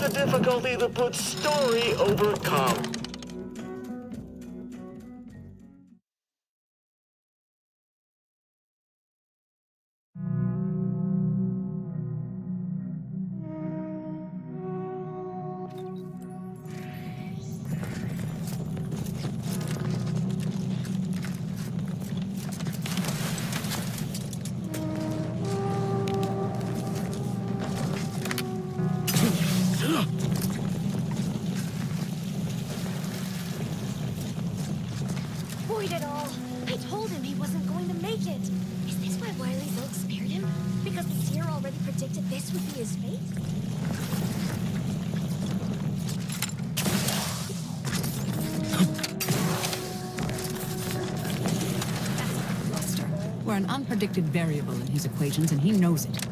the difficulty that puts story over com. Void it all! I told him he wasn't going to make it! Is this why Wily's Oak spared him? Because the seer already predicted this would be his fate? Luster. We're an unpredicted variable in his equations, and he knows it.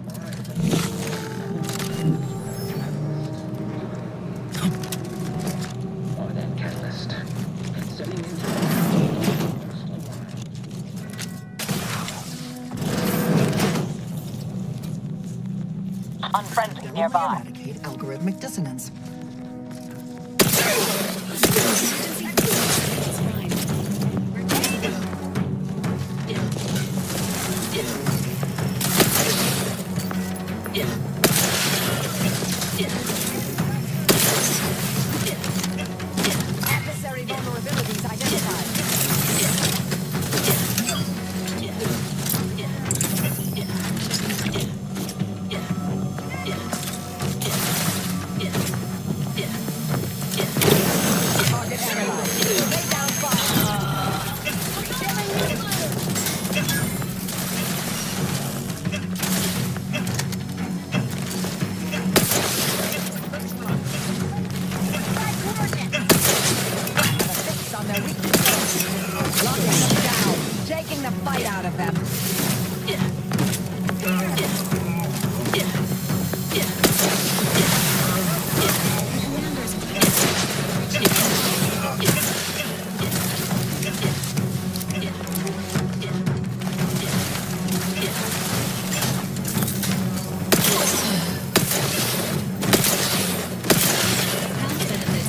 Unfriendly nearby. Eradicate algorithmic dissonance. Adversary vulnerabilities identified. Taking the fight out of them.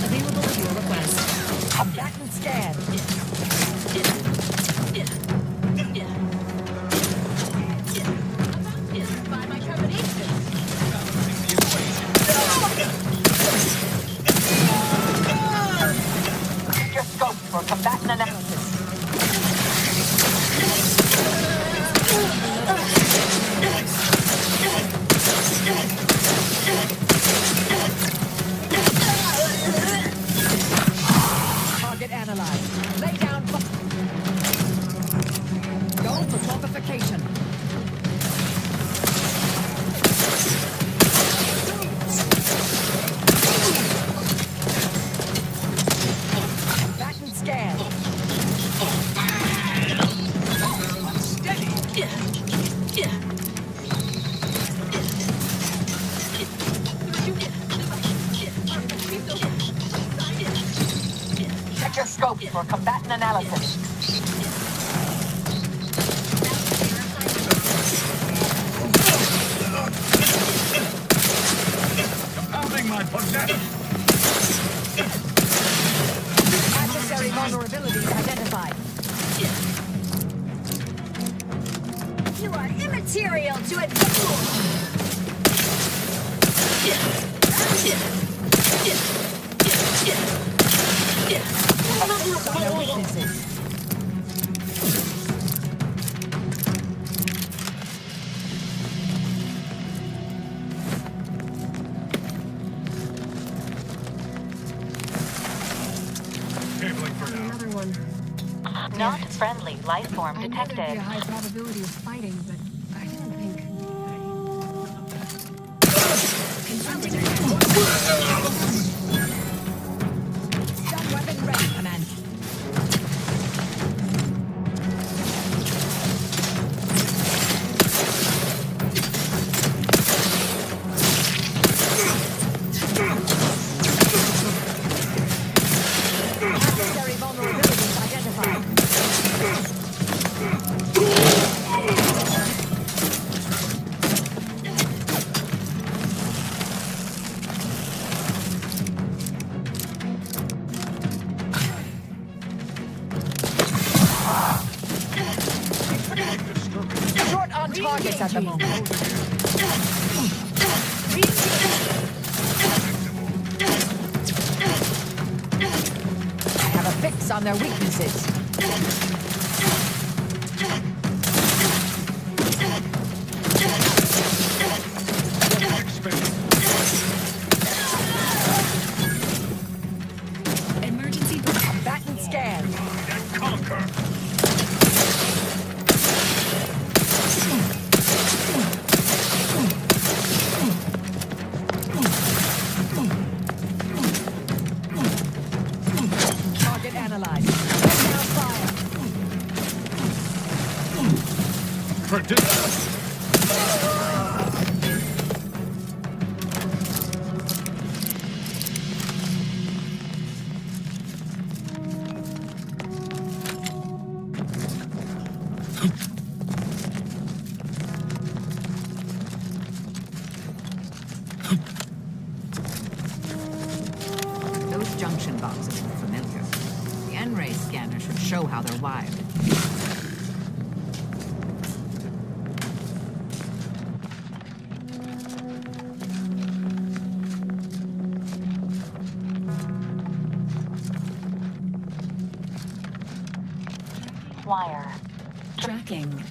Available at your request. I'm back and scan. Your scope for combatant analysis. Target analyzed. Lay down. Go for qualification. Back and scan. Check your scope for combatant analysis. Compounding my possession. Adversary vulnerabilities identified. You are immaterial to it! Their weaknesses. Cabling for now. Another one. Not friendly life form I knew there'd be detected. a high probability of fighting, but I didn't think... Stun weapon ready, command. Adversary vulnerabilities identified. targets at the moment. I have a fix on their weaknesses. Emergency. Combatant scan. And conquer. Target analyzed. Set down fire. Predict. Those junction boxes look familiar. The N-ray scanner should show how they're wired. Wire. Tracking.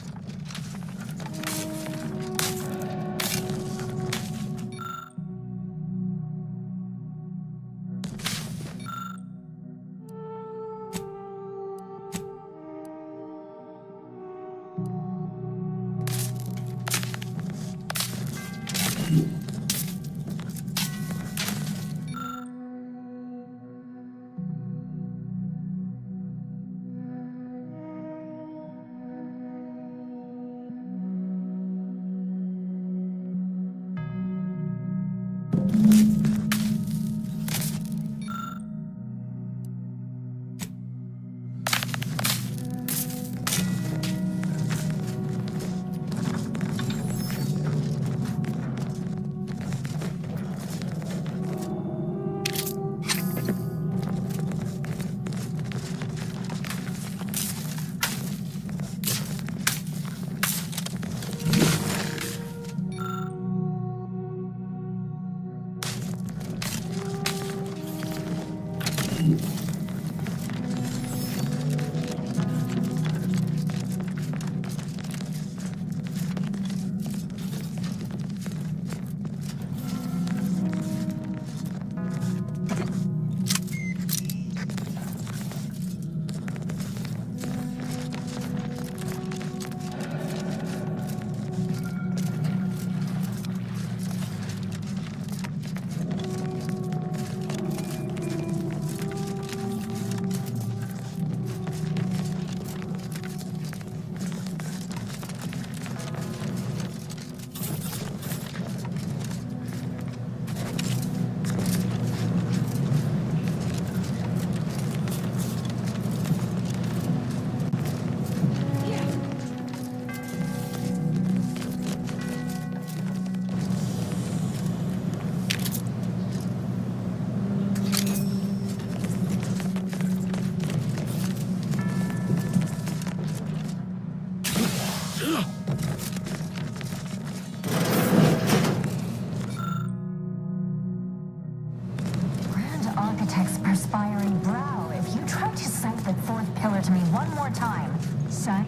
Grand Architect's perspiring brow, if you try to cite that fourth pillar to me one more time, son.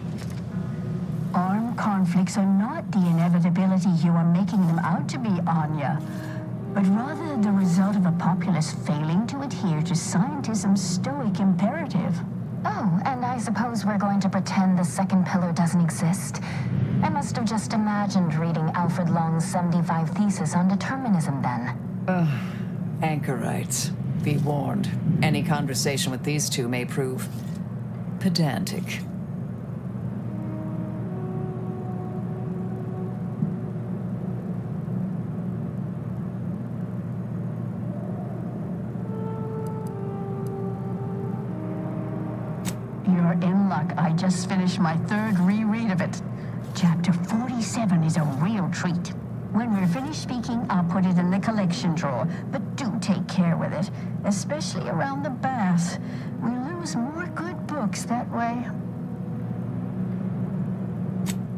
Armed conflicts are not the inevitability you are making them out to be, Anya, but rather the result of a populace failing to adhere to scientism's stoic imperative. Oh, and I suppose we're going to pretend the second pillar doesn't exist? I must have just imagined reading Alfred Long's 75 Thesis on determinism then. Anchorites. Be warned. Any conversation with these two may prove pedantic. You're in luck. I just finished my third reread of it. Chapter 47 is a real treat. When we're finished speaking, I'll put it in the collection drawer, but do take care with it, especially around the bath. We lose more good books that way.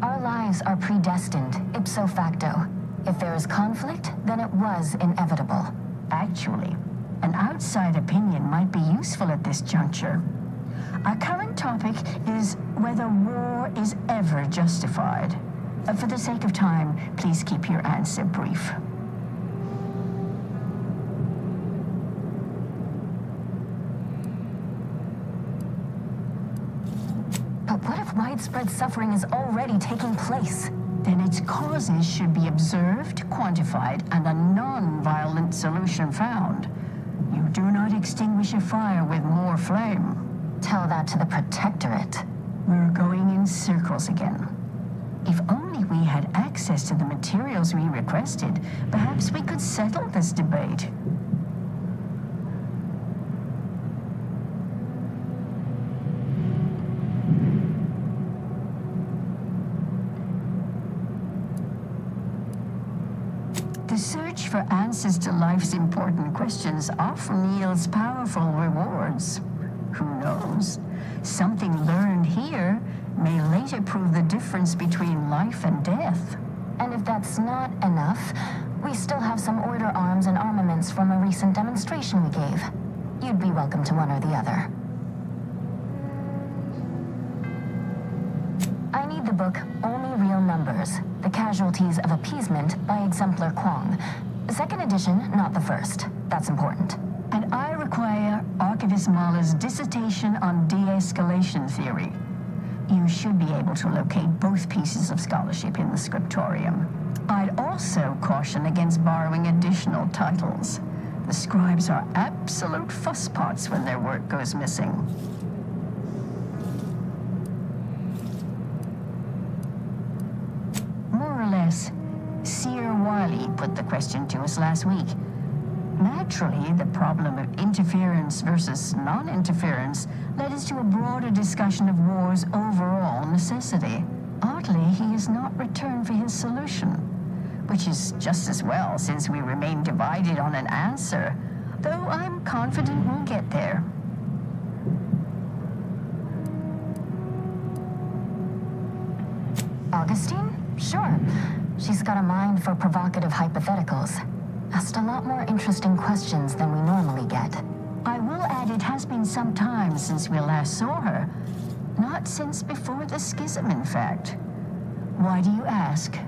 Our lives are predestined, ipso facto. If there is conflict, then it was inevitable. Actually, an outside opinion might be useful at this juncture. Our current topic is whether war is ever justified. For the sake of time, please keep your answer brief. But what if widespread suffering is already taking place? Then its causes should be observed, quantified, and a non-violent solution found. You do not extinguish a fire with more flame. Tell that to the Protectorate. We're going in circles again. If only we had access to the materials we requested, perhaps we could settle this debate. The search for answers to life's important questions often yields powerful rewards. Who knows? Something learned here may later prove the difference between life and death. And if that's not enough, we still have some Order arms and armaments from a recent demonstration we gave. You'd be welcome to one or the other. I need the book Only Real Numbers, The Casualties of Appeasement by Exemplar Kwong. Second edition, not the first. That's important. And I require Archivist Mahler's dissertation on de-escalation theory. You should be able to locate both pieces of scholarship in the scriptorium. I'd also caution against borrowing additional titles. The scribes are absolute fusspots when their work goes missing. More or less, Seer Wiley put the question to us last week. Naturally, the problem of interference versus non-interference led us to a broader discussion of war's overall necessity. Oddly, he has not returned for his solution, which is just as well since we remain divided on an answer, though I'm confident we'll get there. Augustine? Sure. She's got a mind for provocative hypotheticals. Asked a lot more interesting questions than we normally get. I will add it has been some time since we last saw her. Not since before the schism, in fact. Why do you ask?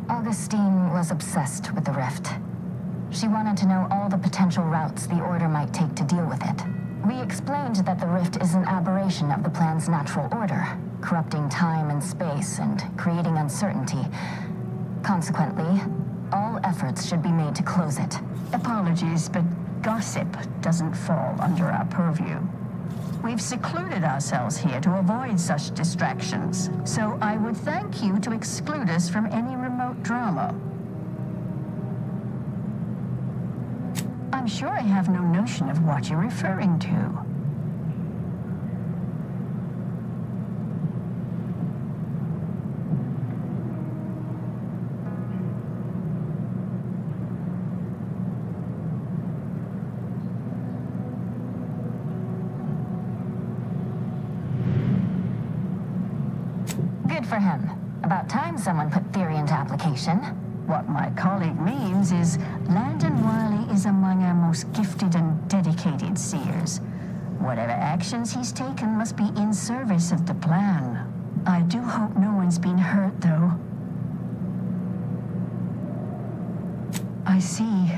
Augustine was obsessed with the rift. She wanted to know all the potential routes the Order might take to deal with it. We explained that the rift is an aberration of the plan's natural order, corrupting time and space and creating uncertainty. Consequently, all efforts should be made to close it. Apologies, but gossip doesn't fall under our purview. We've secluded ourselves here to avoid such distractions, so I would thank you to exclude us from any remote drama. I'm sure I have no notion of what you're referring to. Good for him. About time someone put theory into application. What my colleague means is Landon Wiley is among our most gifted and dedicated seers. Whatever actions he's taken must be in service of the plan. I do hope no one's been hurt, though. I see.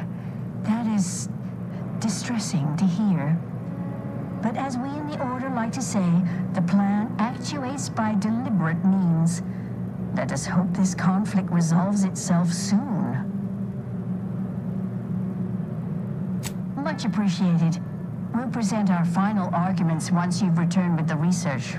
That is distressing to hear. But as we in the Order like to say, the plan actuates by deliberate means. Let us hope this conflict resolves itself soon. Much appreciated. We'll present our final arguments once you've returned with the research.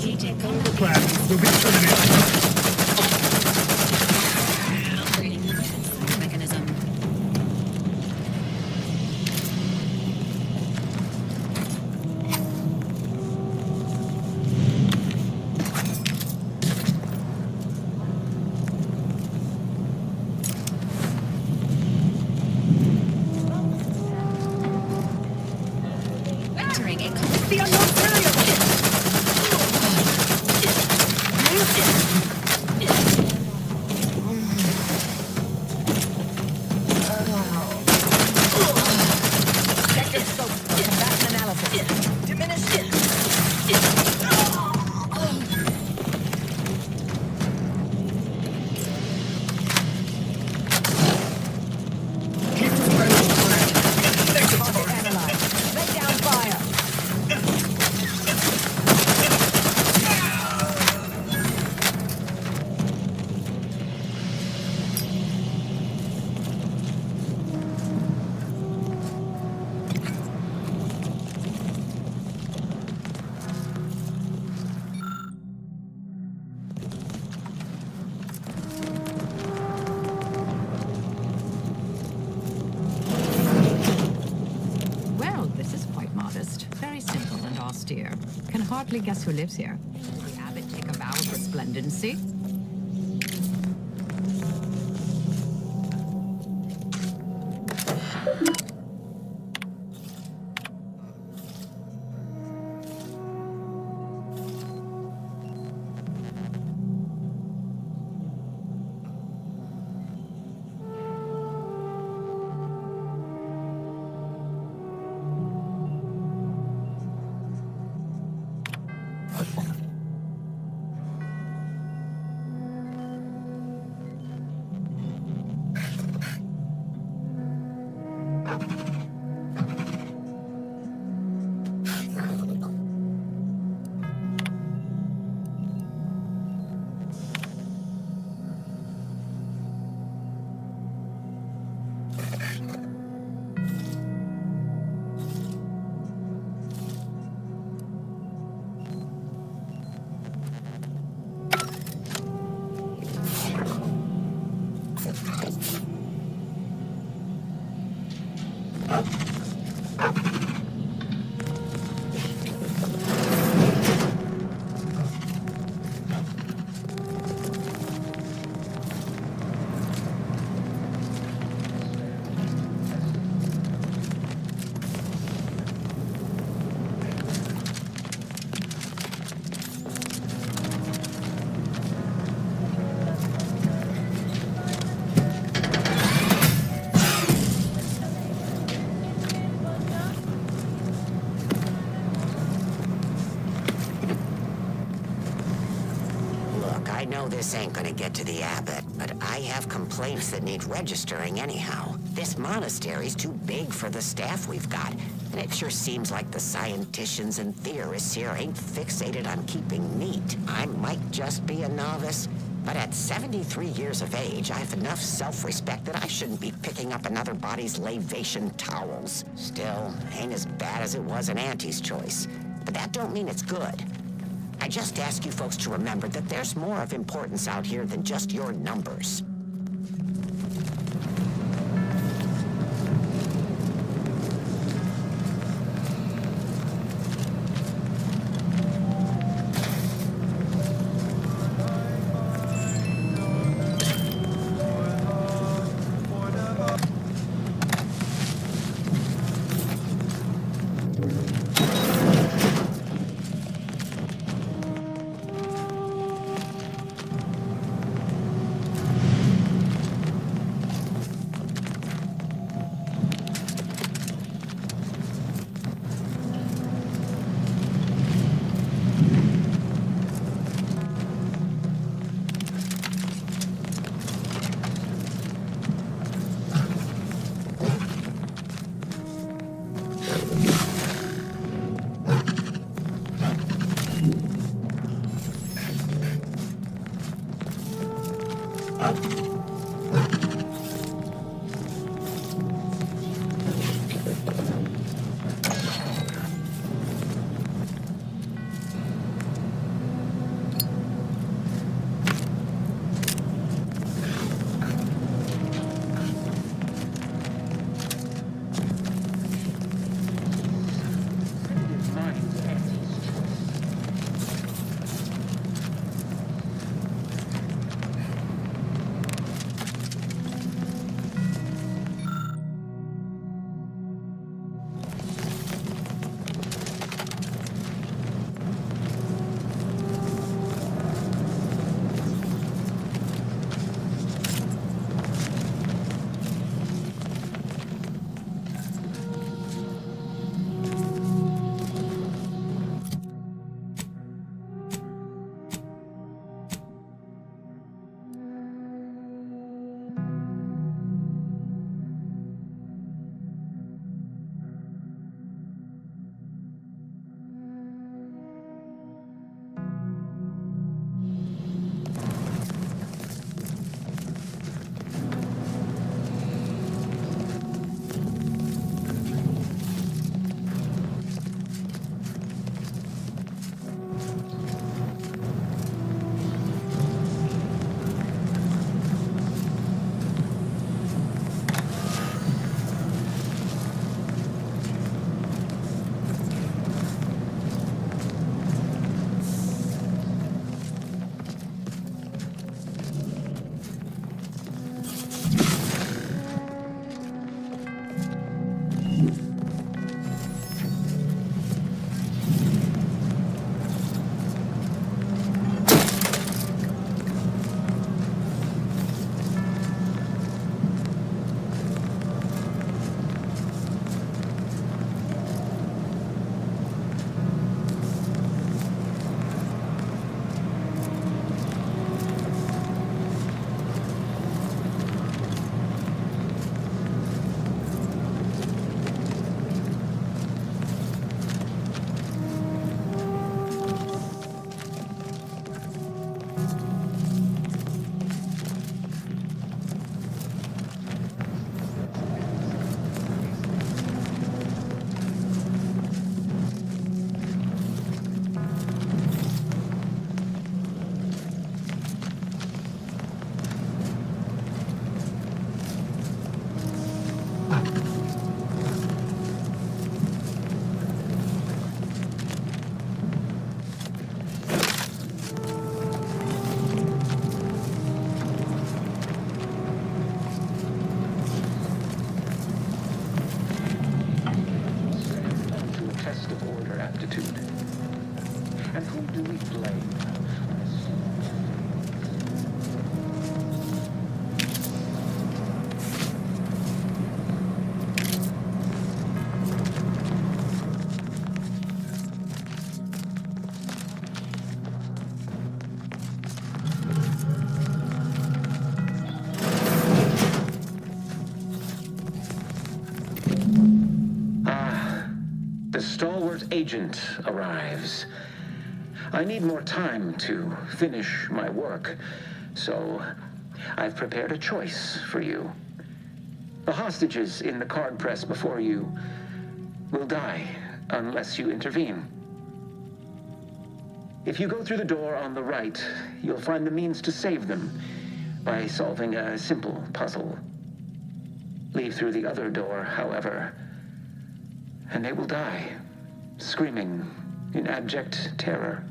The plan will be terminated. Mechanism. Entering a the unknown Sector scope for combatant analysis. Diminished. Target analyzed. Lay down fire. Well, this is quite modest. Very simple and austere. Can hardly guess who lives here. The abbot take a vow of resplendency. I know this ain't gonna get to the abbot, but I have complaints that need registering anyhow. This monastery's too big for the staff we've got, and it sure seems like the scienticians and theorists here ain't fixated on keeping neat. I might just be a novice, but at 73 years of age, I have enough self-respect that I shouldn't be picking up another body's lavation towels. Still, ain't as bad as it was in Auntie's choice, but that don't mean it's good. I just ask you folks to remember that there's more of importance out here than just your numbers. And whom do we blame? The stalwart agent arrives. I need more time to finish my work, so I've prepared a choice for you. The hostages in the card press before you will die unless you intervene. If you go through the door on the right, you'll find the means to save them by solving a simple puzzle. Leave through the other door, however, and they will die, screaming in abject terror.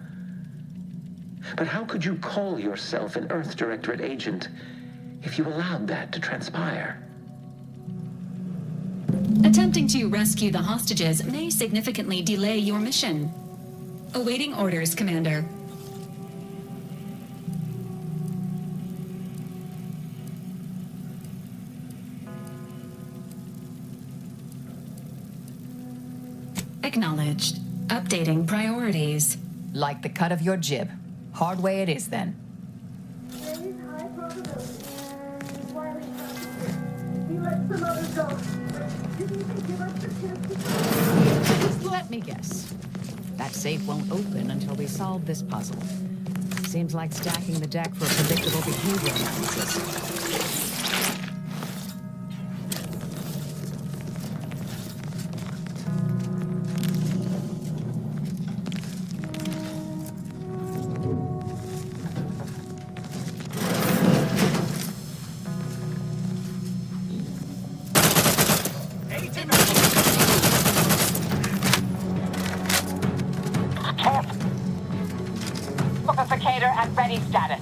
But how could you call yourself an Earth Directorate agent if you allowed that to transpire? Attempting to rescue the hostages may significantly delay your mission. Awaiting orders, Commander. Acknowledged. Updating priorities. Like the cut of your jib. Hard way it is, then. There is high probability. While it happens, he lets some others go. Didn't even give us the chance to... Just let me guess. That safe won't open until we solve this puzzle. Seems like stacking the deck for a predictable behavior analysis. Locator at ready status.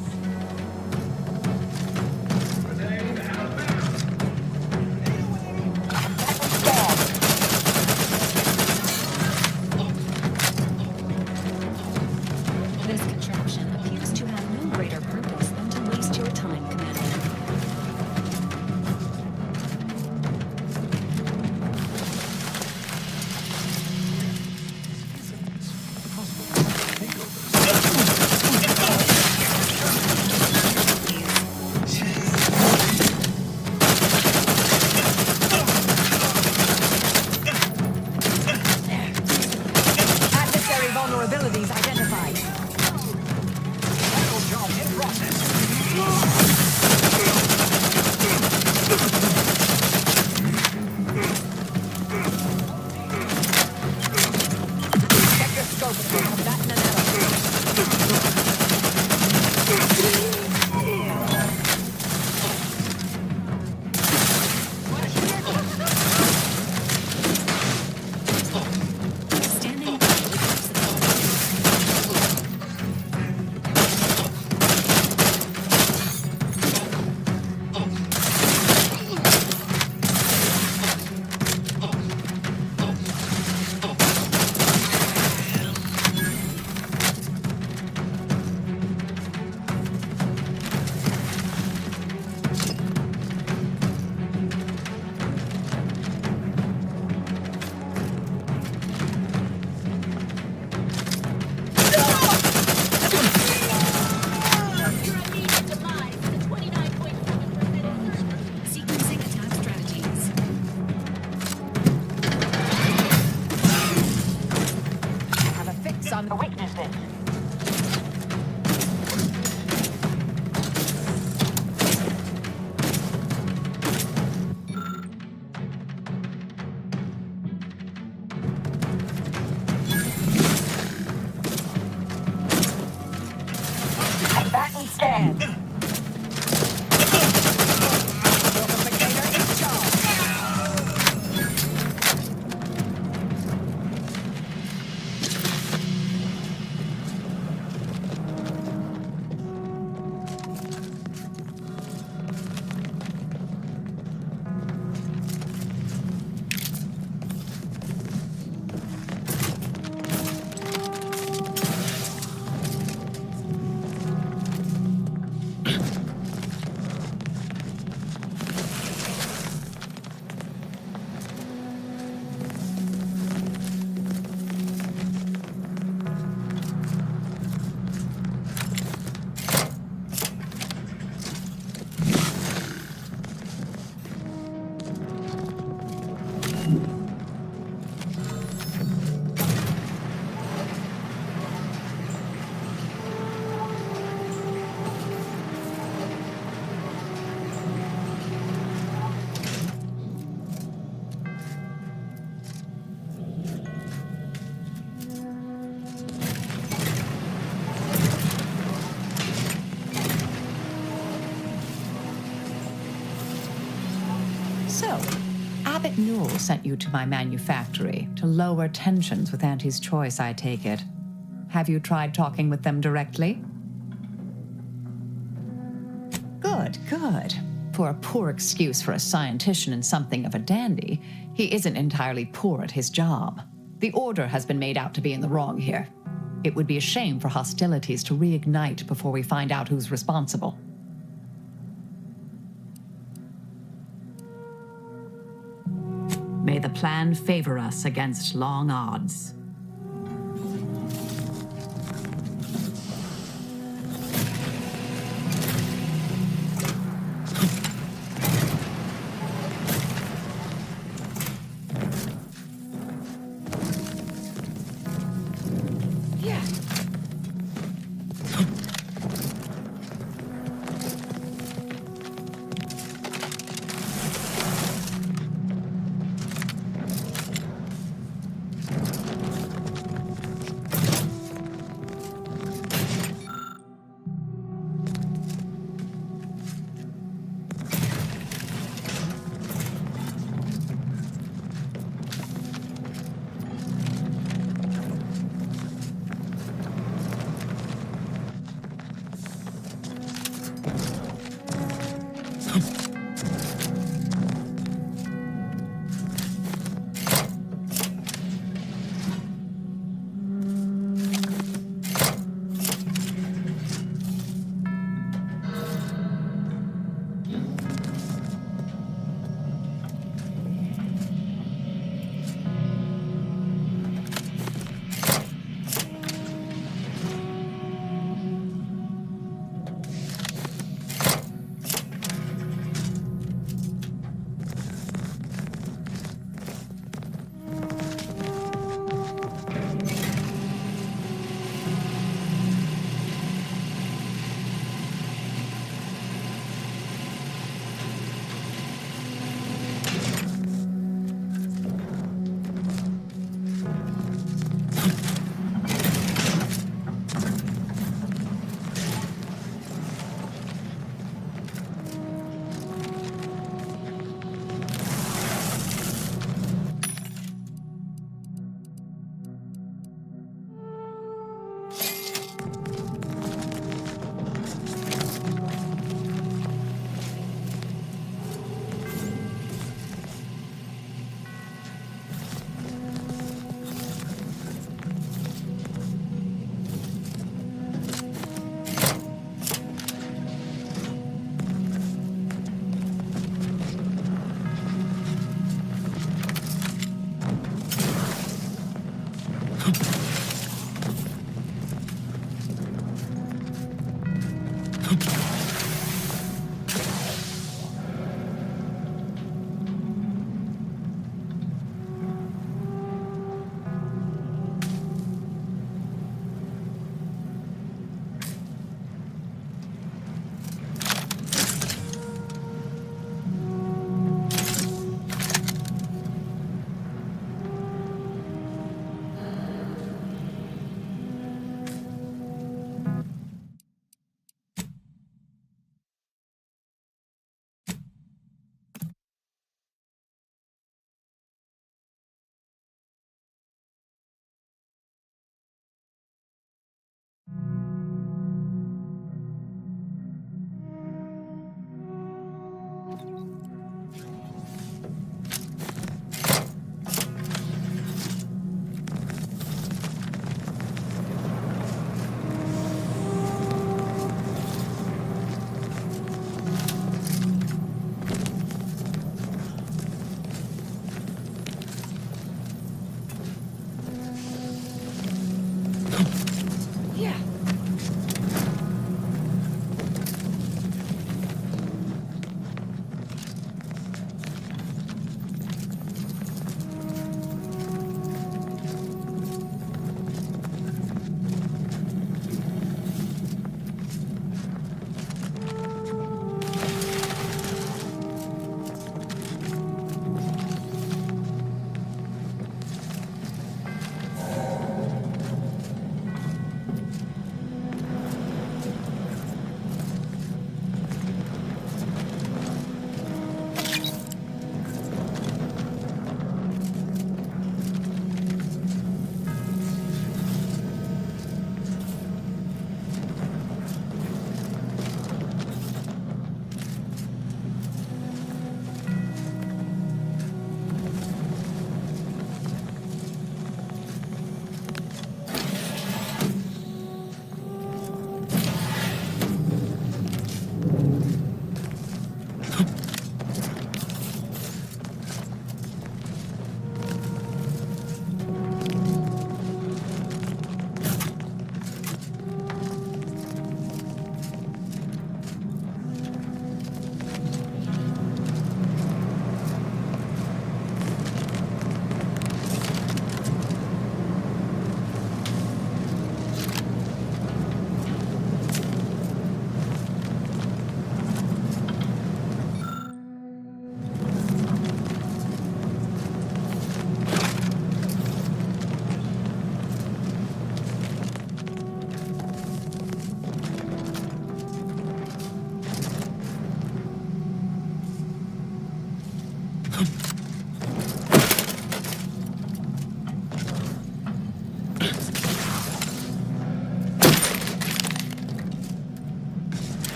This contraption appears to have no greater purpose than to waste your time, Commander. Vulnerabilities identified. Job in process. Check your scope for combatant analysis. Standing by. Sequencing attack strategies. Have a fix on the weaknesses. Combatant scan. Locator in charge. Bull sent you to my manufactory to lower tensions with Auntie's choice, I take it. Have you tried talking with them directly? Good, good. For a poor excuse for a scientician and something of a dandy, he isn't entirely poor at his job. The Order has been made out to be in the wrong here. It would be a shame for hostilities to reignite before we find out who's responsible. May the plan favor us against long odds.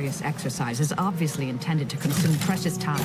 laborious exercise is obviously intended to consume precious time.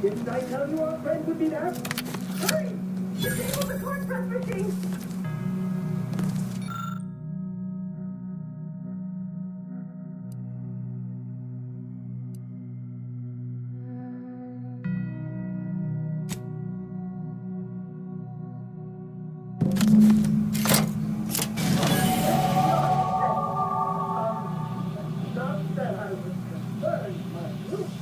Didn't I tell you our friend would be there? Hurry! Disable the court press machine! Not that I was concerned, my youth.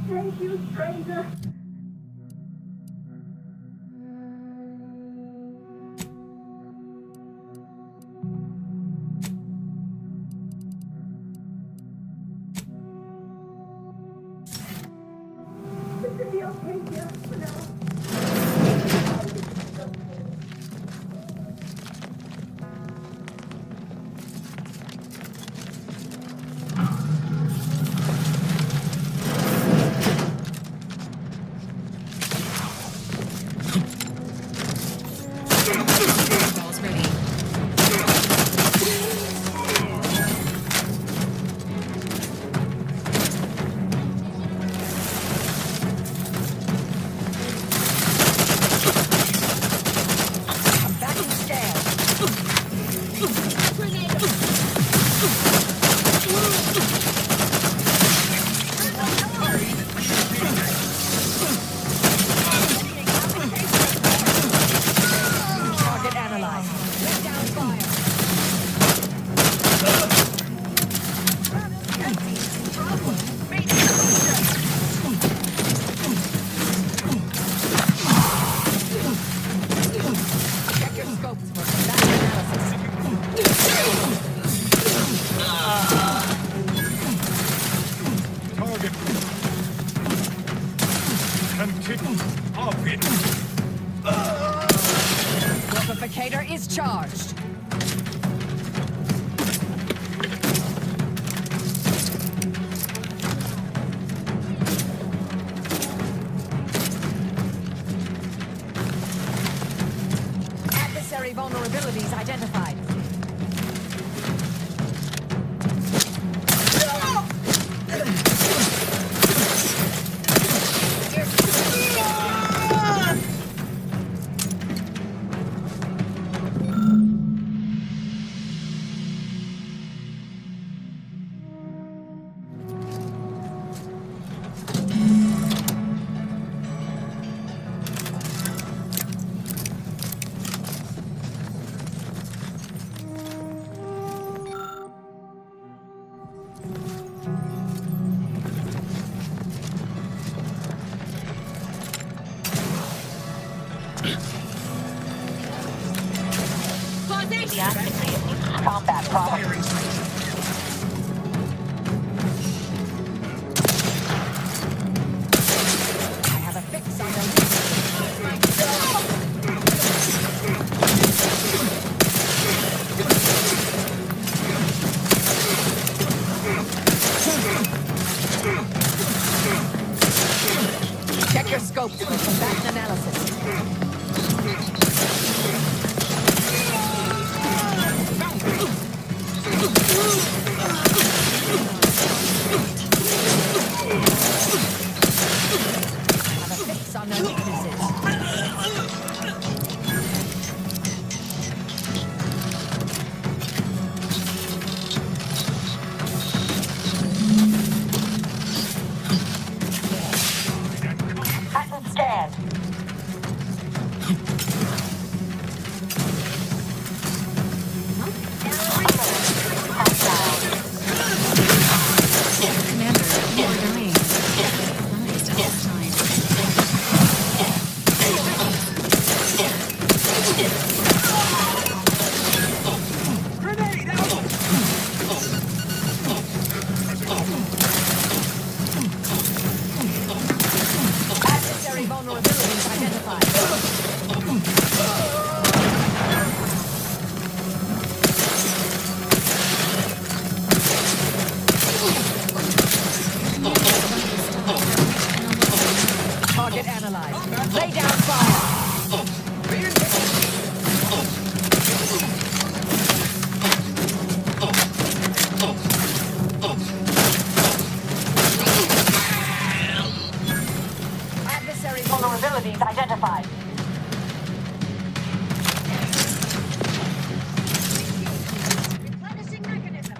Thank you, stranger. This should be okay here for now. Balls ready. I'm back in scale. Target analyzed. Lay down fire. Check your scopes for combat analysis. Target. Continue. Orbit. Amplificator is charged. vulnerabilities identified. Deactivate combat problem. I have a fix on them. Check your scopes for combatant analysis. I have a fix on their weaknesses. Pattern scanned. Commander, you are dying. Advised at this time. Adversary vulnerabilities identified. Target analyzed. Lay down fire. Adversary Vulnerabilities identified. replenishing mechanism.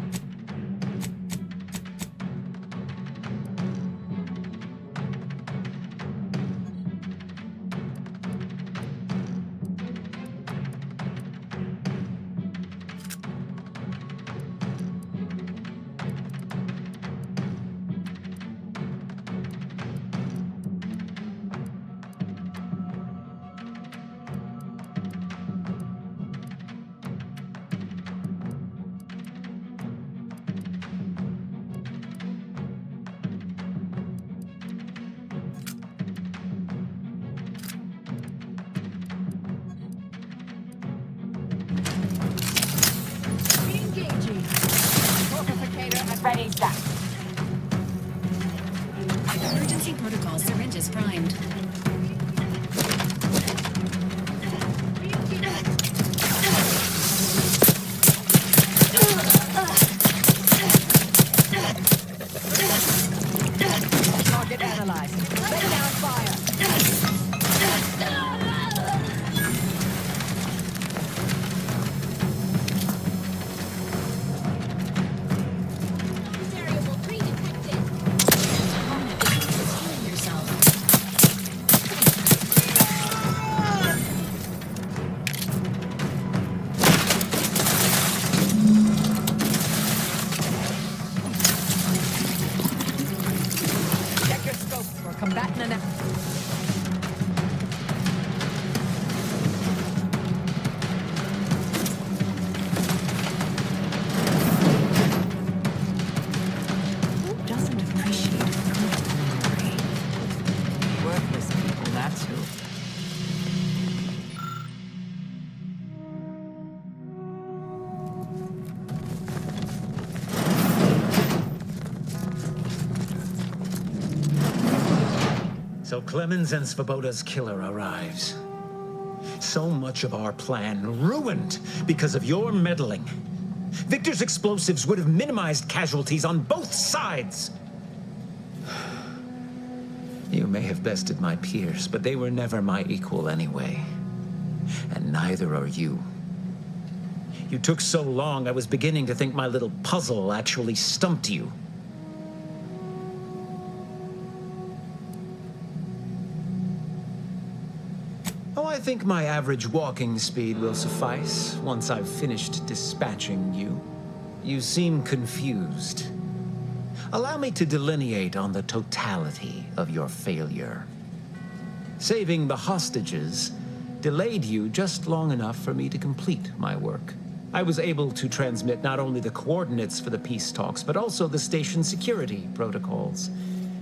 Re-engaging. Fortificator at Ready, set. Emergency protocol syringes primed. Target analyzed. Lay down fire. Heal yourself. Check your scopes for combatant analysis. Who doesn't appreciate a good memory? Worthless people, that's who. So Clemens and Svoboda's killer arrives. So much of our plan ruined because of your meddling. Victor's explosives would have minimized casualties on both sides. You may have bested my peers, but they were never my equal anyway. And neither are you. You took so long, I was beginning to think my little puzzle actually stumped you. Oh, I think my average walking speed will suffice once I've finished dispatching you. You seem confused. Allow me to delineate on the totality of your failure. Saving the hostages delayed you just long enough for me to complete my work. I was able to transmit not only the coordinates for the peace talks, but also the station security protocols,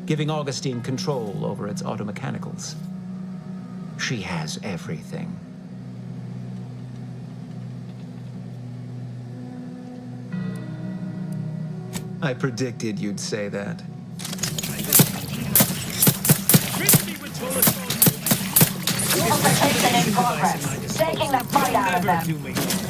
giving Augustine control over its automechanicals. She has everything. I predicted you'd say that. Infiltration in progress. Taking the fight out of them.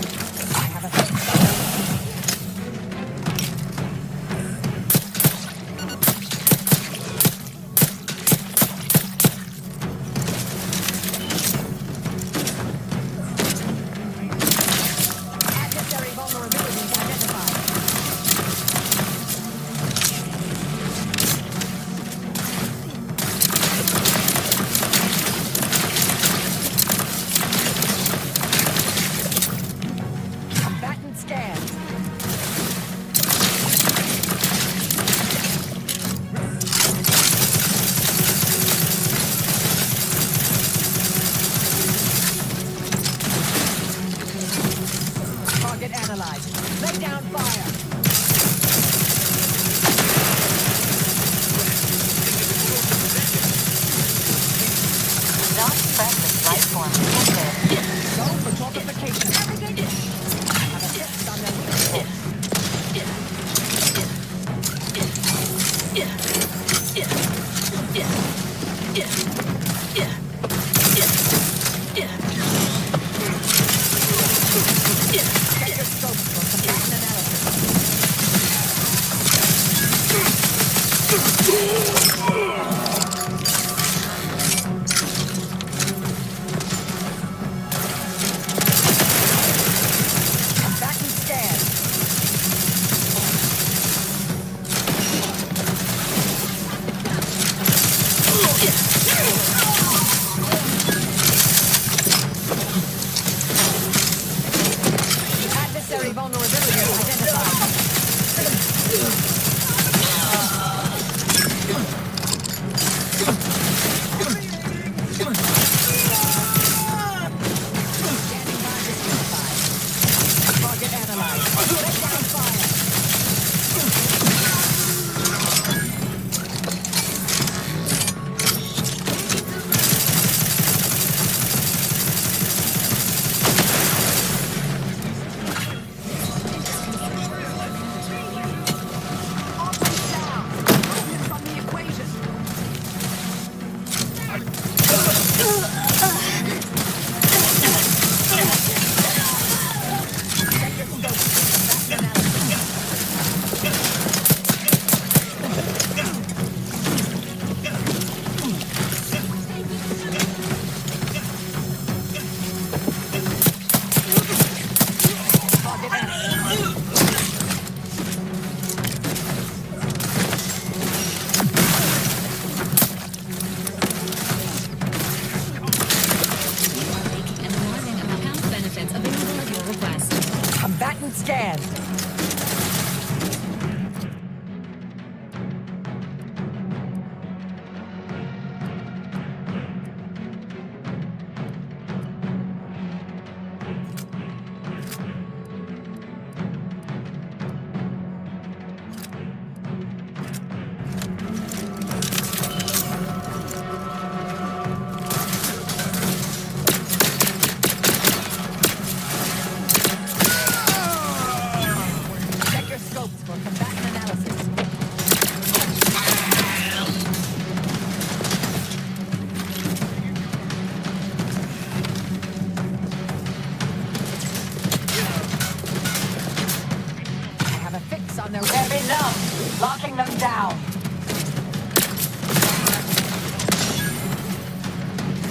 down.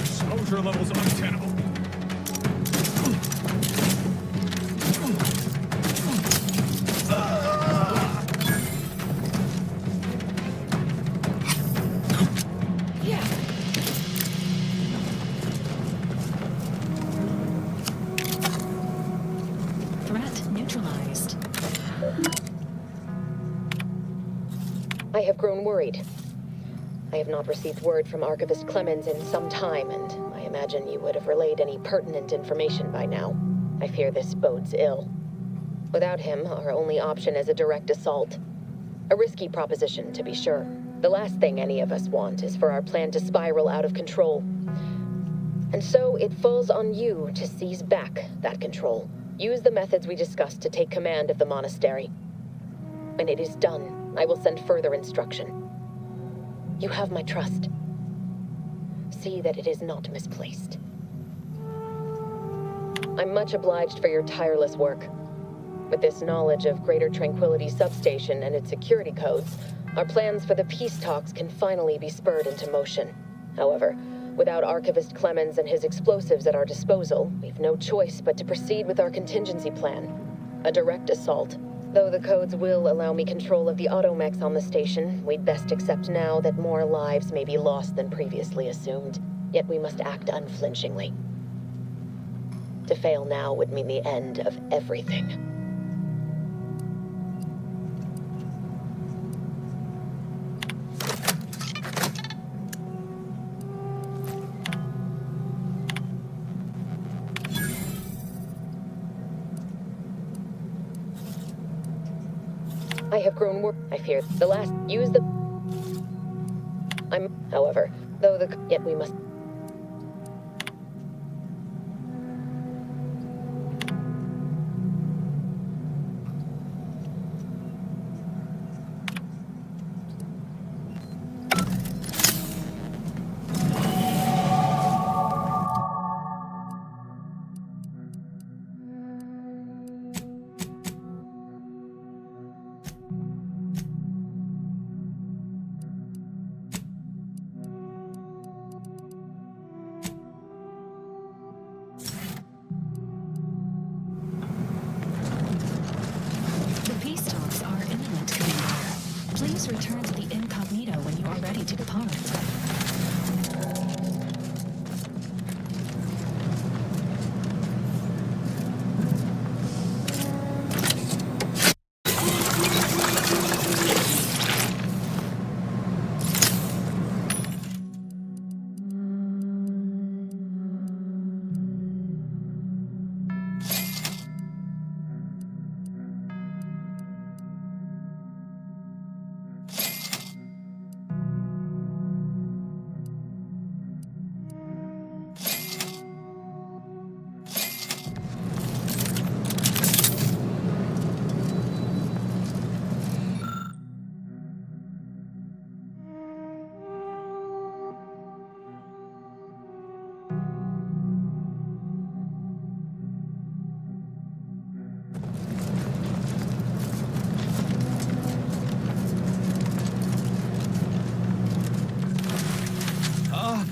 Exposure levels untenable. Threat neutralized. I have grown worried. I have not received word from Archivist Clemens in some time, and I imagine you would have relayed any pertinent information by now. I fear this bodes ill. Without him, our only option is a direct assault. A risky proposition, to be sure. The last thing any of us want is for our plan to spiral out of control. And so it falls on you to seize back that control. Use the methods we discussed to take command of the monastery. When it is done, I will send further instruction. You have my trust. See that it is not misplaced. I'm much obliged for your tireless work. With this knowledge of Greater Tranquility Substation and its security codes, our plans for the peace talks can finally be spurred into motion. However, without Archivist Clemens and his explosives at our disposal, we've no choice but to proceed with our contingency plan. A direct assault. Though the codes will allow me control of the automechs on the station, we'd best accept now that more lives may be lost than previously assumed. Yet we must act unflinchingly. To fail now would mean the end of everything. I have grown more. I fear the last. Use the. However, though the. Yet we must. Please return to the incognito when you are ready to depart.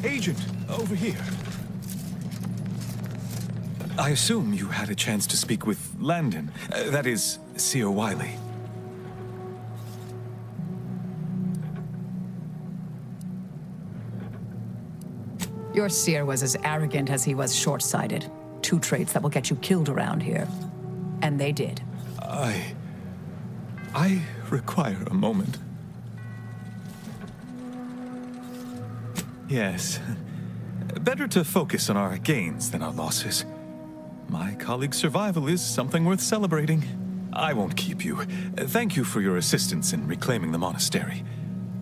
Agent, over here. I assume you had a chance to speak with Landon. That is, Seer Wiley. Your seer was as arrogant as he was short-sighted. Two traits that will get you killed around here. And they did. I require a moment. Yes. Better to focus on our gains than our losses. My colleague's survival is something worth celebrating. I won't keep you. Thank you for your assistance in reclaiming the monastery.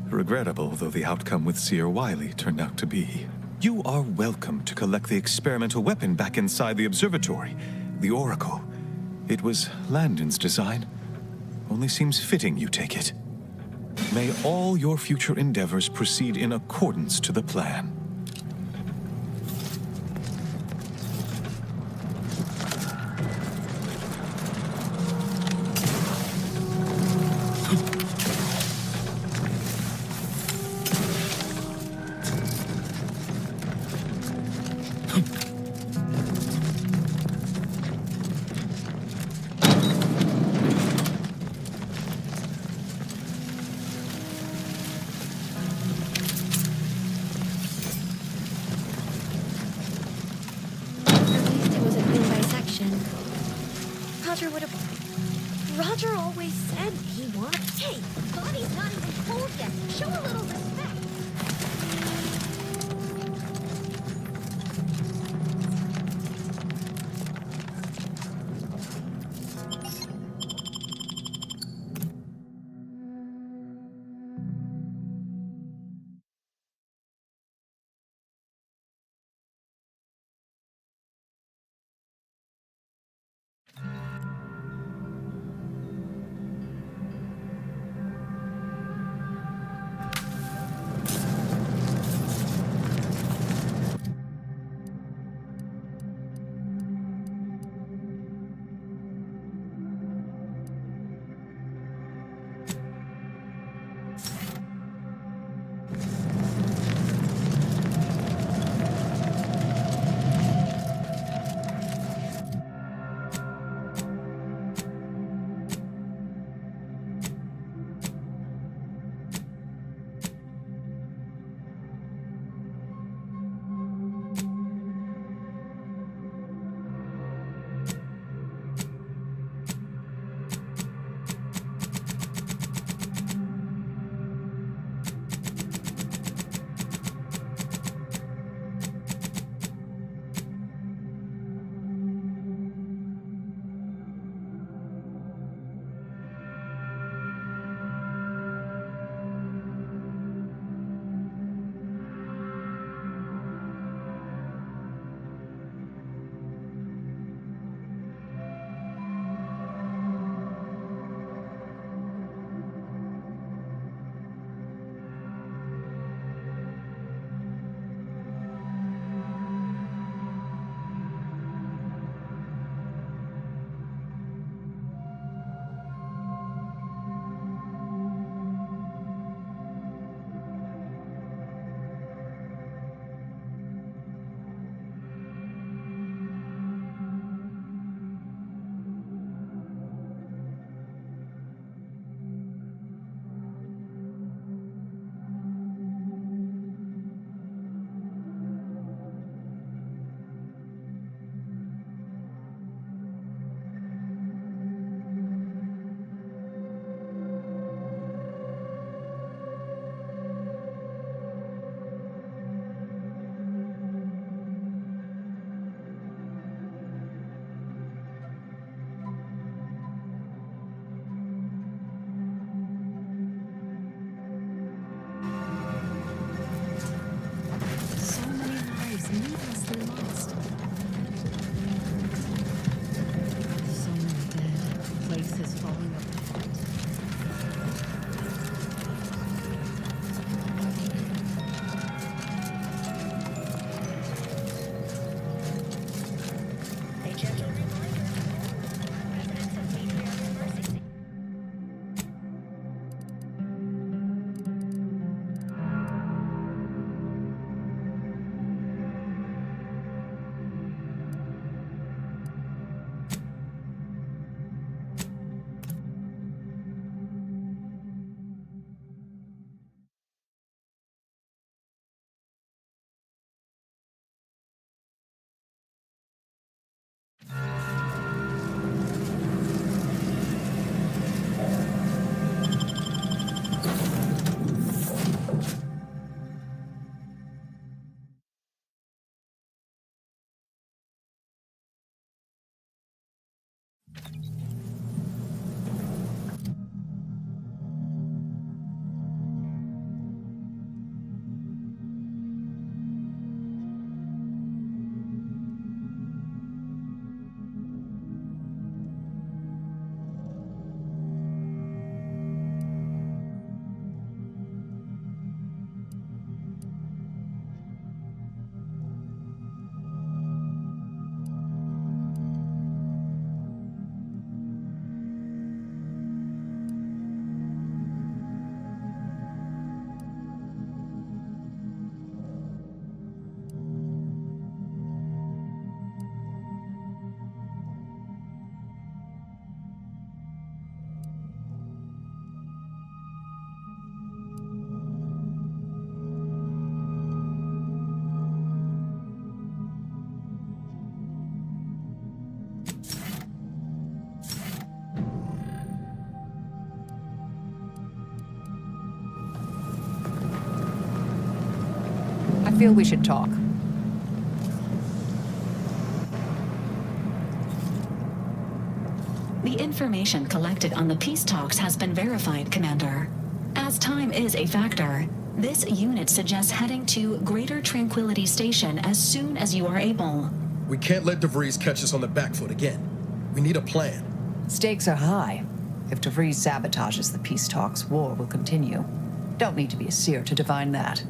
Regrettable though the outcome with Seer Wiley turned out to be. You are welcome to collect the experimental weapon back inside the observatory, the Oracle. It was Landon's design. Only seems fitting you take it. May all your future endeavors proceed in accordance to the plan. It was a thin dissection. Roger would have... Roger always said he wanted... Hey, Bonnie's not even told yet. Show a little respect. feel we should talk. The information collected on the peace talks has been verified, Commander. As time is a factor, this unit suggests heading to Greater Tranquility Station as soon as you are able. We can't let DeVries catch us on the back foot again. We need a plan. Stakes are high. If DeVries sabotages the peace talks, war will continue. Don't need to be a seer to divine that.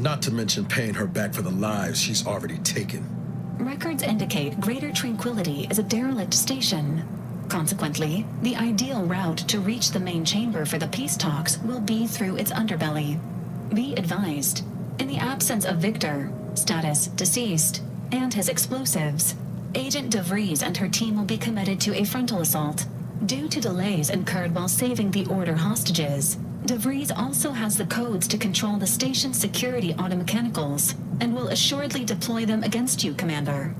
Not to mention paying her back for the lives she's already taken. Records indicate Greater Tranquility is a derelict station. Consequently, the ideal route to reach the main chamber for the peace talks will be through its underbelly. Be advised, in the absence of Victor, status deceased, and his explosives, Agent DeVries and her team will be committed to a frontal assault. Due to delays incurred while saving the Order hostages, DeVries also has the codes to control the station's security automechanicals, and will assuredly deploy them against you, Commander.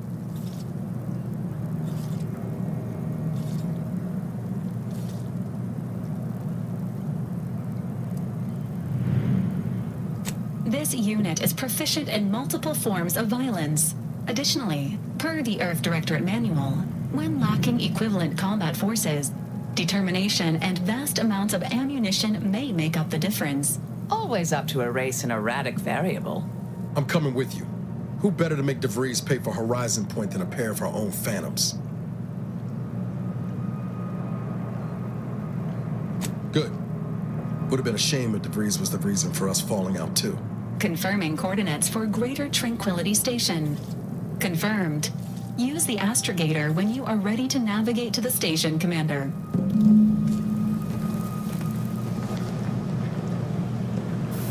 This unit is proficient in multiple forms of violence. Additionally, per the Earth Directorate Manual, when lacking equivalent combat forces, determination and vast amounts of ammunition may make up the difference. Always up to erase an erratic variable. I'm coming with you. Who better to make DeVries pay for Horizon Point than a pair of her own Phantoms? Good. Would have been a shame if DeVries was the reason for us falling out too. Confirming coordinates for Greater Tranquility Station. Confirmed. Use the astrogator when you are ready to navigate to the station, Commander.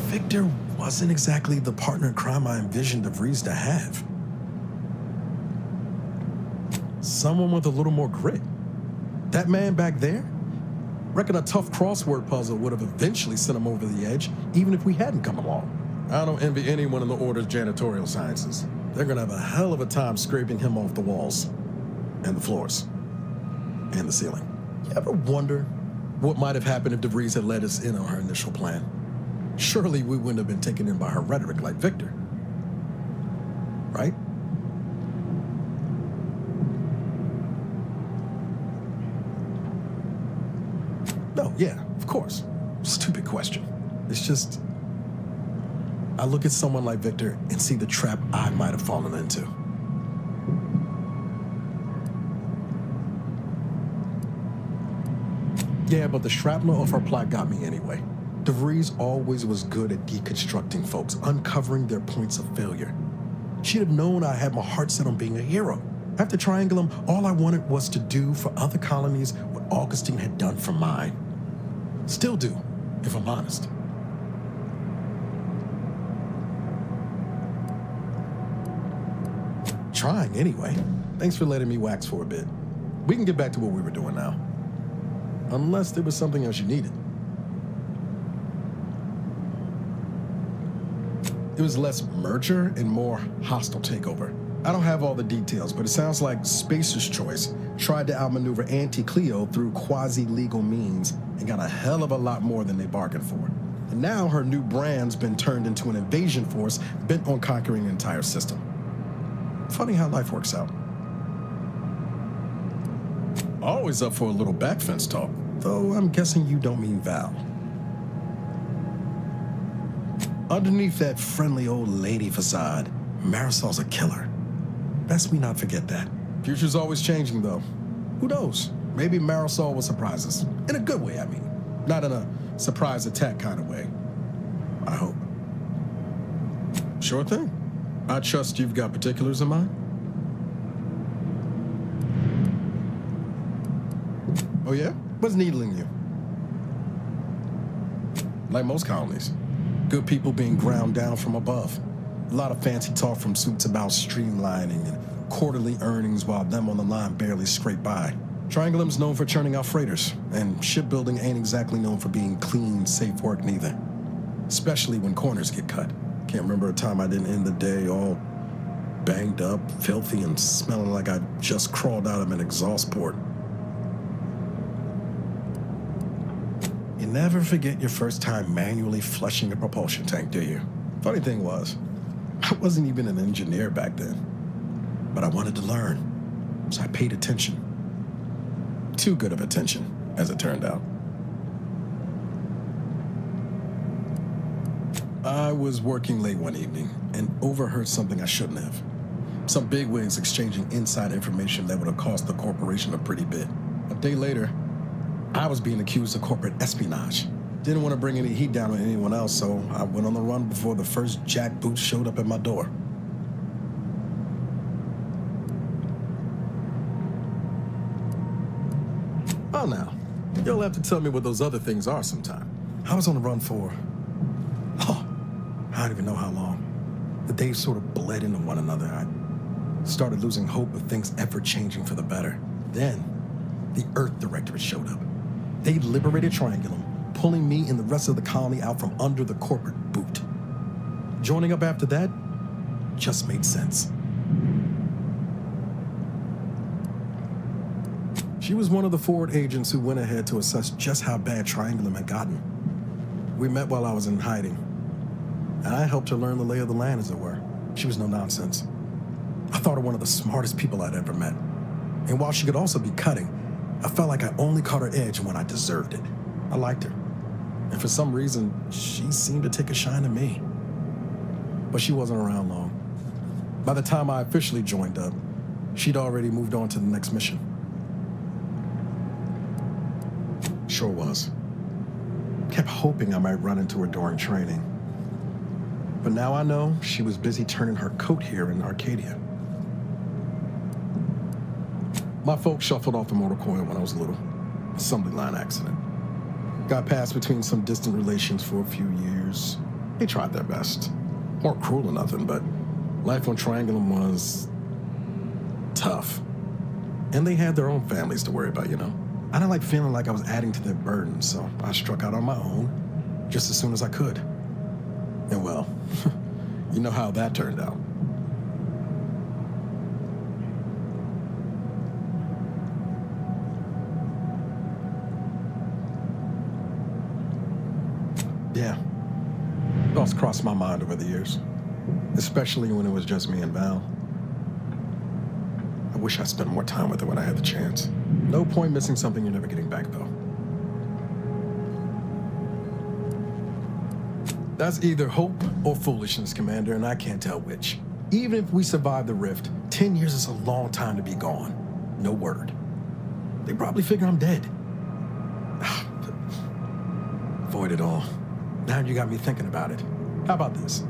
Victor wasn't exactly the partner in crime I envisioned DeVries to have. Someone with a little more grit. That man back there? Reckon a tough crossword puzzle would have eventually sent him over the edge, even if we hadn't come along. I don't envy anyone in the Order's janitorial sciences. They're gonna have a hell of a time scraping him off the walls, and the floors, and the ceiling. You ever wonder what might have happened if DeVries had let us in on her initial plan? Surely we wouldn't have been taken in by her rhetoric like Victor. Right? No, yeah, of course. Stupid question. It's just, I look at someone like Victor and see the trap I might have fallen into. Yeah, but the shrapnel of her plot got me anyway. DeVries always was good at deconstructing folks, uncovering their points of failure. She'd have known I had my heart set on being a hero. After Triangulum, all I wanted was to do for other colonies what Augustine had done for mine. Still do, if I'm honest. Trying anyway. Thanks for letting me wax for a bit. We can get back to what we were doing now. Unless there was something else you needed. It was less merger and more hostile takeover. I don't have all the details, but it sounds like Spacer's Choice tried to outmaneuver Anti-Cleo through quasi-legal means and got a hell of a lot more than they bargained for. And now her new brand's been turned into an invasion force bent on conquering the entire system. Funny how life works out. Always up for a little backfence talk, though I'm guessing you don't mean Val. Underneath that friendly old lady facade, Marisol's a killer. Best we not forget that. Future's always changing, though. Who knows? Maybe Marisol will surprise us. In a good way, I mean. Not in a surprise attack kind of way. I hope. Sure thing. I trust you've got particulars in mind. Oh yeah? What's needling you? Like most colonies. Good people being ground down from above. A lot of fancy talk from suits about streamlining and quarterly earnings while them on the line barely scrape by. Triangulum's known for churning out freighters, and shipbuilding ain't exactly known for being clean, safe work neither. Especially when corners get cut. Can't remember a time I didn't end the day all banged up, filthy, and smelling like I just crawled out of an exhaust port. You never forget your first time manually flushing a propulsion tank, do you? Funny thing was, I wasn't even an engineer back then. But I wanted to learn, so I paid attention. Too good of attention, as it turned out. I was working late one evening and overheard something I shouldn't have. Some bigwigs exchanging inside information that would have cost the corporation a pretty bit. A day later, I was being accused of corporate espionage. Didn't want to bring any heat down on anyone else, so I went on the run before the first jackboot showed up at my door. Oh, now, you'll have to tell me what those other things are sometime. I was on the run for, I don't even know how long. The days sort of bled into one another. I started losing hope of things ever changing for the better. Then, the Earth Directorate showed up. They liberated Triangulum, pulling me and the rest of the colony out from under the corporate boot. Joining up after that just made sense. She was one of the forward agents who went ahead to assess just how bad Triangulum had gotten. We met while I was in hiding, and I helped her learn the lay of the land, as it were. She was no nonsense. I thought her one of the smartest people I'd ever met. And while she could also be cutting, I felt like I only caught her edge when I deserved it. I liked her. And for some reason, she seemed to take a shine to me. But she wasn't around long. By the time I officially joined up, she'd already moved on to the next mission. Sure was. Kept hoping I might run into her during training. But now I know she was busy turning her coat here in Arcadia. My folks shuffled off the motor coil when I was little. Assembly line accident. Got passed between some distant relations for a few years. They tried their best. Weren't cruel or nothing, but life on Triangulum was tough. And they had their own families to worry about, you know. I didn't like feeling like I was adding to their burden, so I struck out on my own just as soon as I could. And well, you know how that turned out. Yeah. Thoughts crossed my mind over the years, especially when it was just me and Val. I wish I spent more time with her when I had the chance. No point missing something you're never getting back, though. That's either hope or foolishness, Commander, and I can't tell which. Even if we survive the rift, 10 years is a long time to be gone. No word. They probably figure I'm dead. Avoid it all. Now you got me thinking about it. How about this?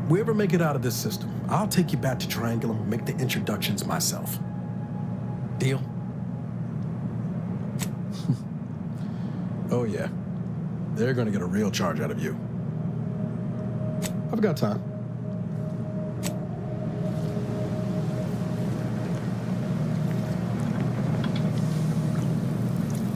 We ever make it out of this system, I'll take you back to Triangulum and make the introductions myself. Deal? Oh yeah. They're gonna get a real charge out of you. I've got time.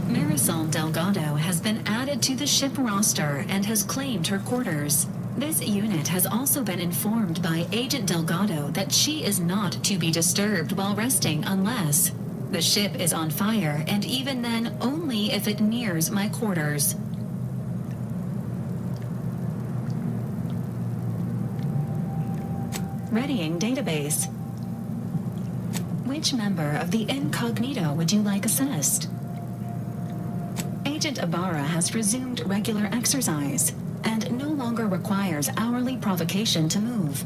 Marisol Delgado has been added to the ship roster and has claimed her quarters. This unit has also been informed by Agent Delgado that she is not to be disturbed while resting unless the ship is on fire, and even then only if it nears my quarters. Readying database. Which member of the Incognito would you like assessed? Agent Ibarra has resumed regular exercise and no longer requires hourly provocation to move.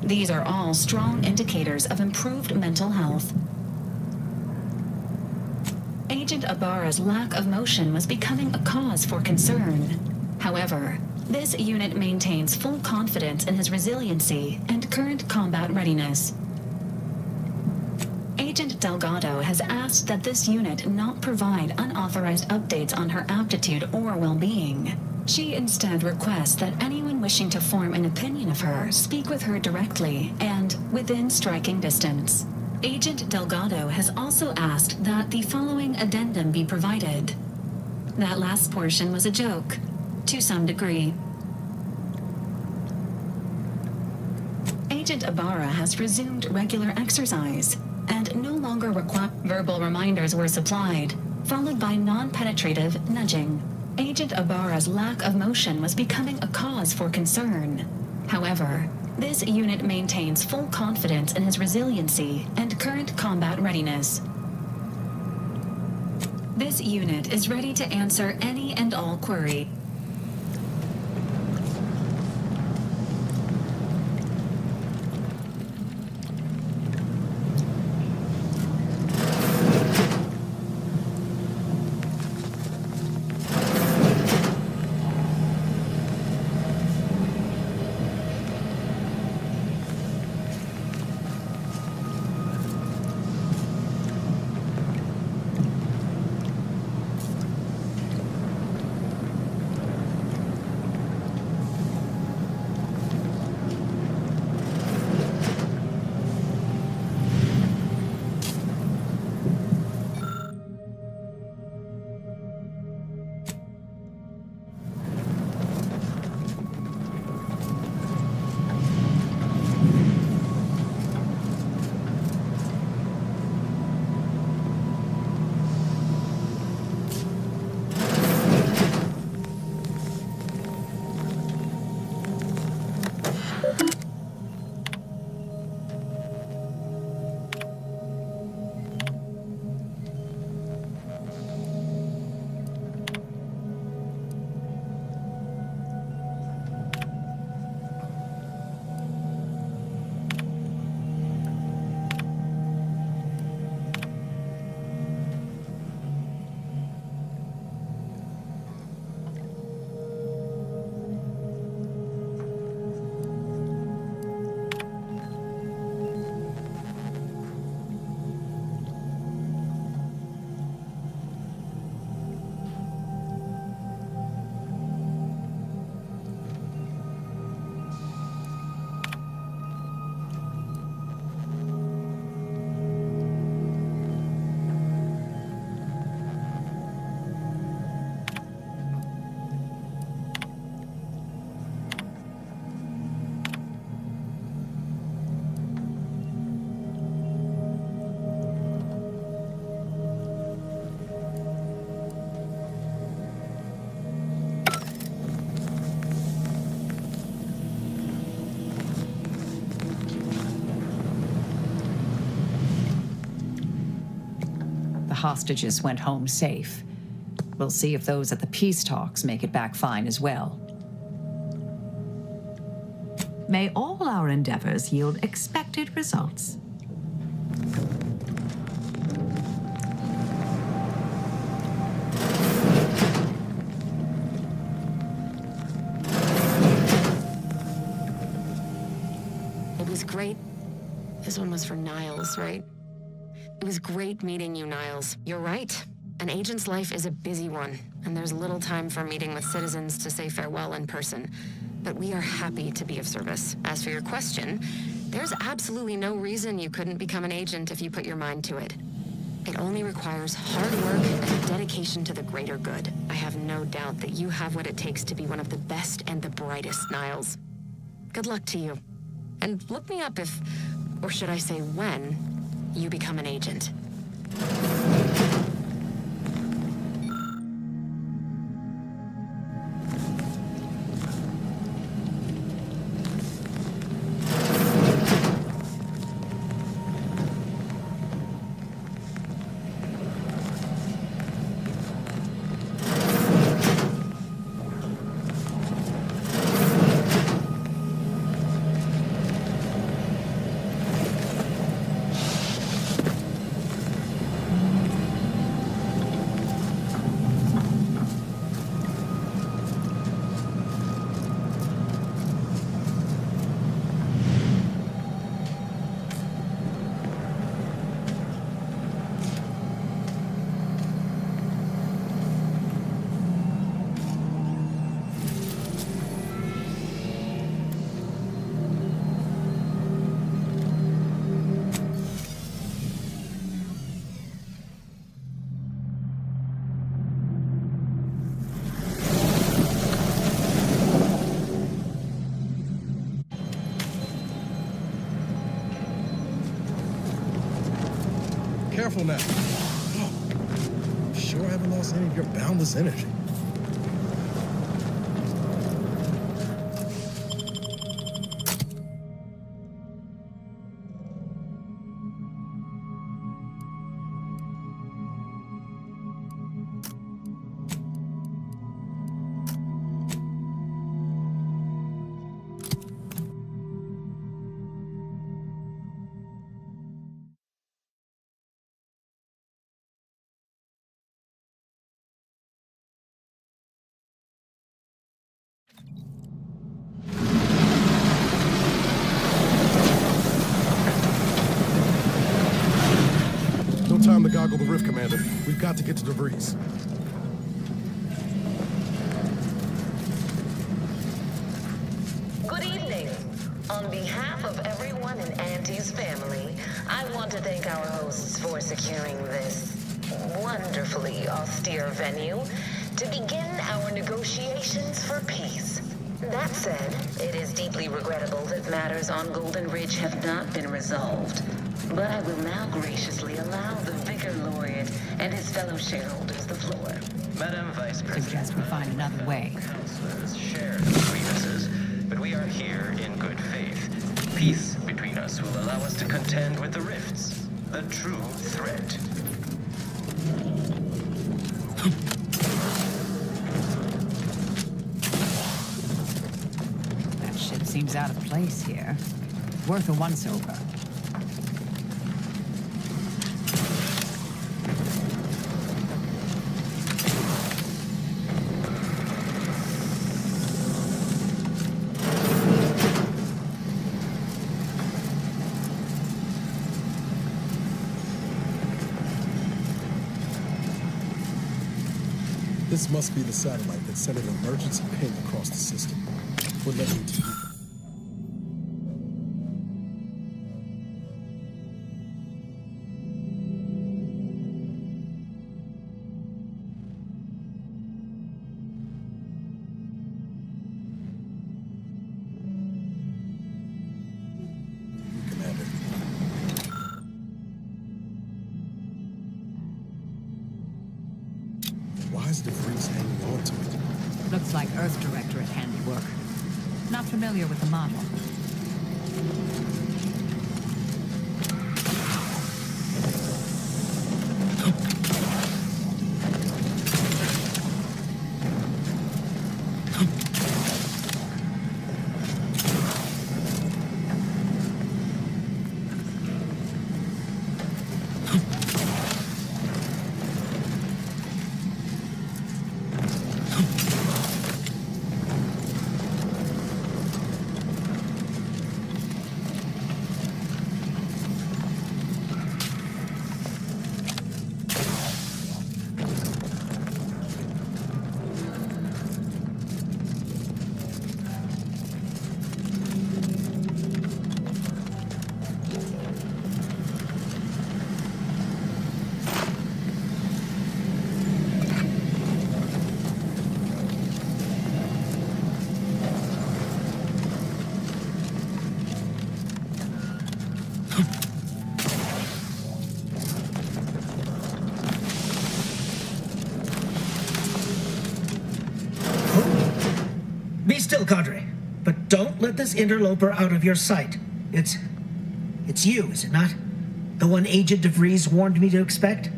These are all strong indicators of improved mental health. Agent Ibarra's lack of motion was becoming a cause for concern. However, this unit maintains full confidence in his resiliency and current combat readiness. Agent Delgado has asked that this unit not provide unauthorized updates on her aptitude or well-being. She instead requests that anyone wishing to form an opinion of her speak with her directly and within striking distance. Agent Delgado has also asked that the following addendum be provided. That last portion was a joke, to some degree. Agent Ibarra has resumed regular exercise and no longer require verbal reminders were supplied, followed by non-penetrative nudging. Agent Ibarra's lack of motion was becoming a cause for concern. However, this unit maintains full confidence in his resiliency and current combat readiness. This unit is ready to answer any and all query. hostages went home safe. We'll see if those at the peace talks make it back fine as well. May all our endeavors yield expected results. It was great. This one was for Niles, right? It was great meeting you, Niles. You're right. An agent's life is a busy one, and there's little time for meeting with citizens to say farewell in person. But we are happy to be of service. As for your question, there's absolutely no reason you couldn't become an agent if you put your mind to it. It only requires hard work and dedication to the greater good. I have no doubt that you have what it takes to be one of the best and the brightest, Niles. Good luck to you. And look me up if, or should I say when, you become an agent. Careful now. Oh, sure haven't lost any of your boundless energy. Time to goggle the rift, Commander. We've got to get to DeVries. Good evening. On behalf of everyone in Auntie's family, I want to thank our hosts for securing this wonderfully austere venue to begin our negotiations for peace. That said, it is deeply regrettable that matters on Golden Ridge have not been resolved. But I will now graciously allow the Vicar Laureate and his fellow shareholders the floor. Madam Vice President, Suggest we find another way. Councilors share the grievances, but we are here in good faith. Peace between us will allow us to contend with the rifts, the true threat. That ship seems out of place here. Worth a once-over. This must be the satellite that sent an emergency ping across the system. What led me to you? DeVries hanging on to it. Looks like Earth Directorate handiwork. Not familiar with the model. Cadre, but don't let this interloper out of your sight. It's you, is it not? The one Agent DeVries warned me to expect?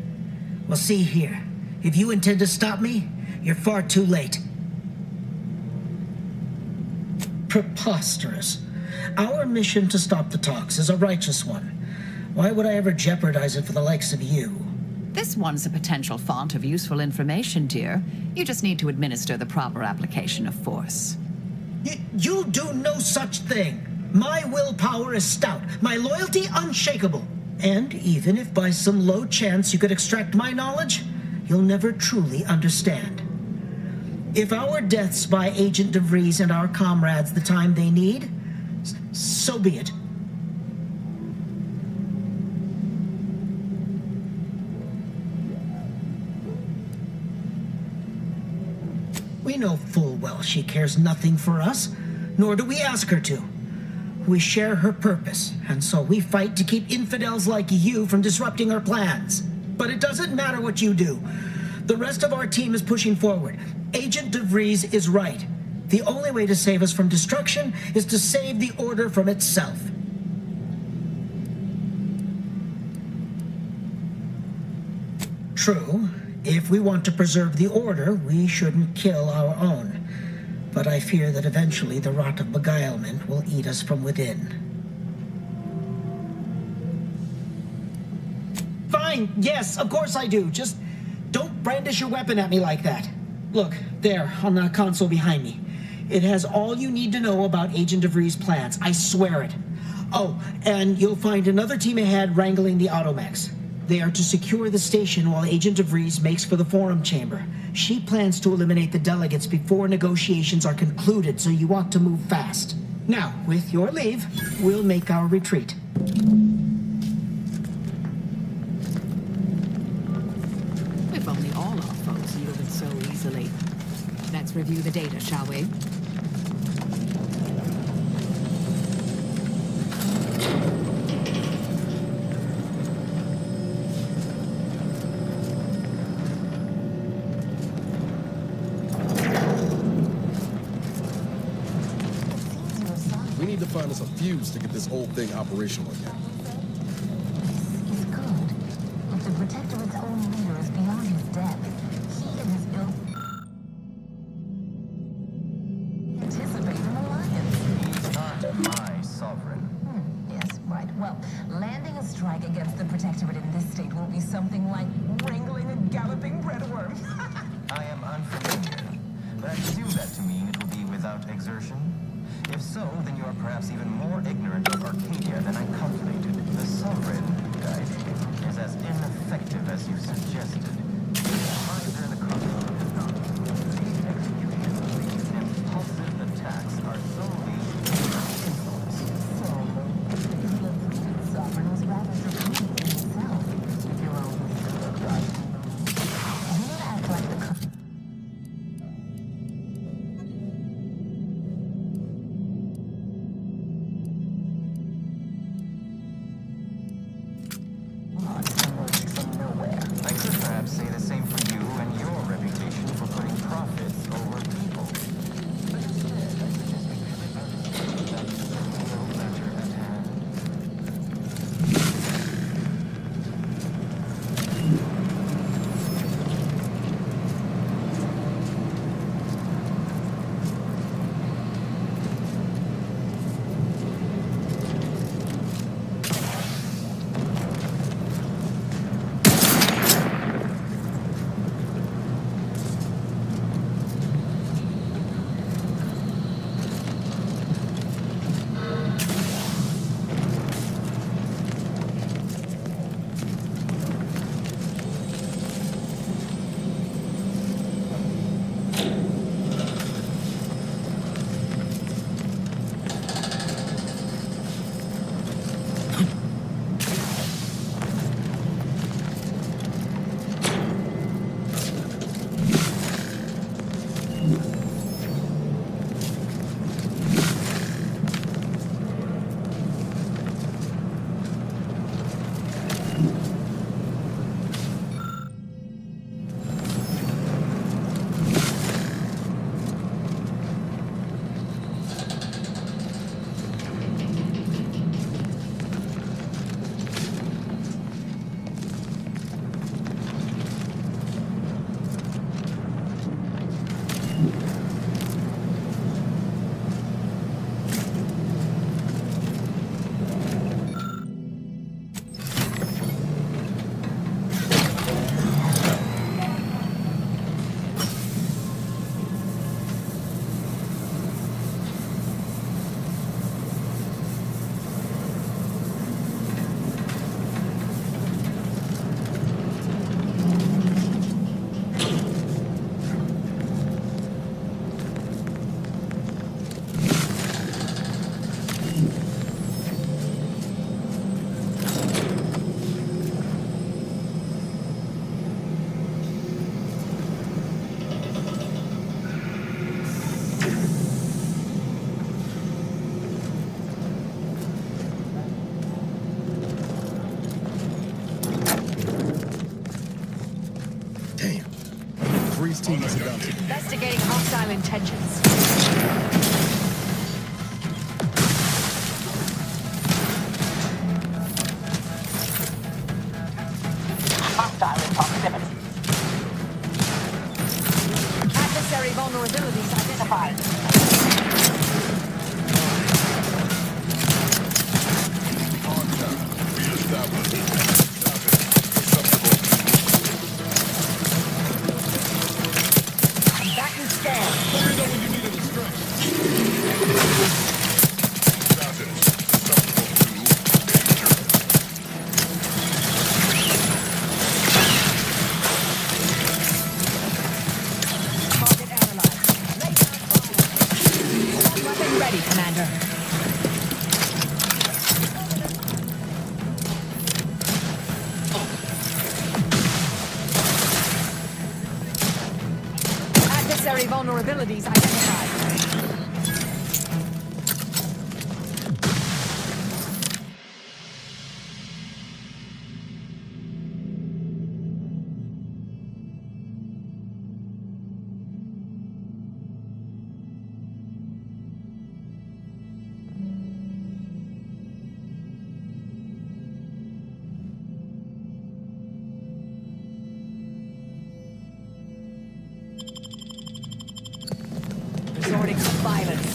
Well, see here. If you intend to stop me, you're far too late. Preposterous. Our mission to stop the talks is a righteous one. Why would I ever jeopardize it for the likes of you? This one's a potential font of useful information, dear. You just need to administer the proper application of force. You do no such thing. My willpower is stout, my loyalty unshakable. And even if by some low chance you could extract my knowledge, you'll never truly understand. If our deaths buy Agent DeVries and our comrades the time they need, so be it. We know full well she cares nothing for us, nor do we ask her to. We share her purpose, and so we fight to keep infidels like you from disrupting her plans. But it doesn't matter what you do. The rest of our team is pushing forward. Agent DeVries is right. The only way to save us from destruction is to save the Order from itself. True, if we want to preserve the Order, we shouldn't kill our own. But I fear that eventually the rot of beguilement will eat us from within. Fine, yes, of course I do. Just don't brandish your weapon at me like that. Look, there, on the console behind me. It has all you need to know about Agent DeVries' plans. I swear it. Oh, and you'll find another team ahead wrangling the automechs. They are to secure the station while Agent DeVries makes for the forum chamber. She plans to eliminate the delegates before negotiations are concluded, so you ought to move fast. Now, with your leave, we'll make our retreat. If only all our foes yielded so easily. Let's review the data, shall we? We need to find us a fuse to get this whole thing operational again. Is good. If the Protectorate's own leader is beyond his death, he and his ilk anticipate an alliance. He's not my sovereign. Yes, right. Well, landing a strike against the Protectorate in this state will be something like wrangling a galloping breadworm. I am unfamiliar, but I presume that to mean it will be without exertion. If so, then you are perhaps even more ignorant of Arcadia than I calculated. The Sovereign, Guide, is as ineffective as you suggested. Neither the Consul is not. The execution of these impulsive attacks are solely influence. So, the Sovereign was rather draconian himself. Your own leader, right? You act like the team has it down to? Investigating hostile intentions. Hostile in proximity. Adversary vulnerabilities identified. Combatant scan. Target analyzed. Weapon ready, Commander. Adversary vulnerabilities identified. Resorting to violence.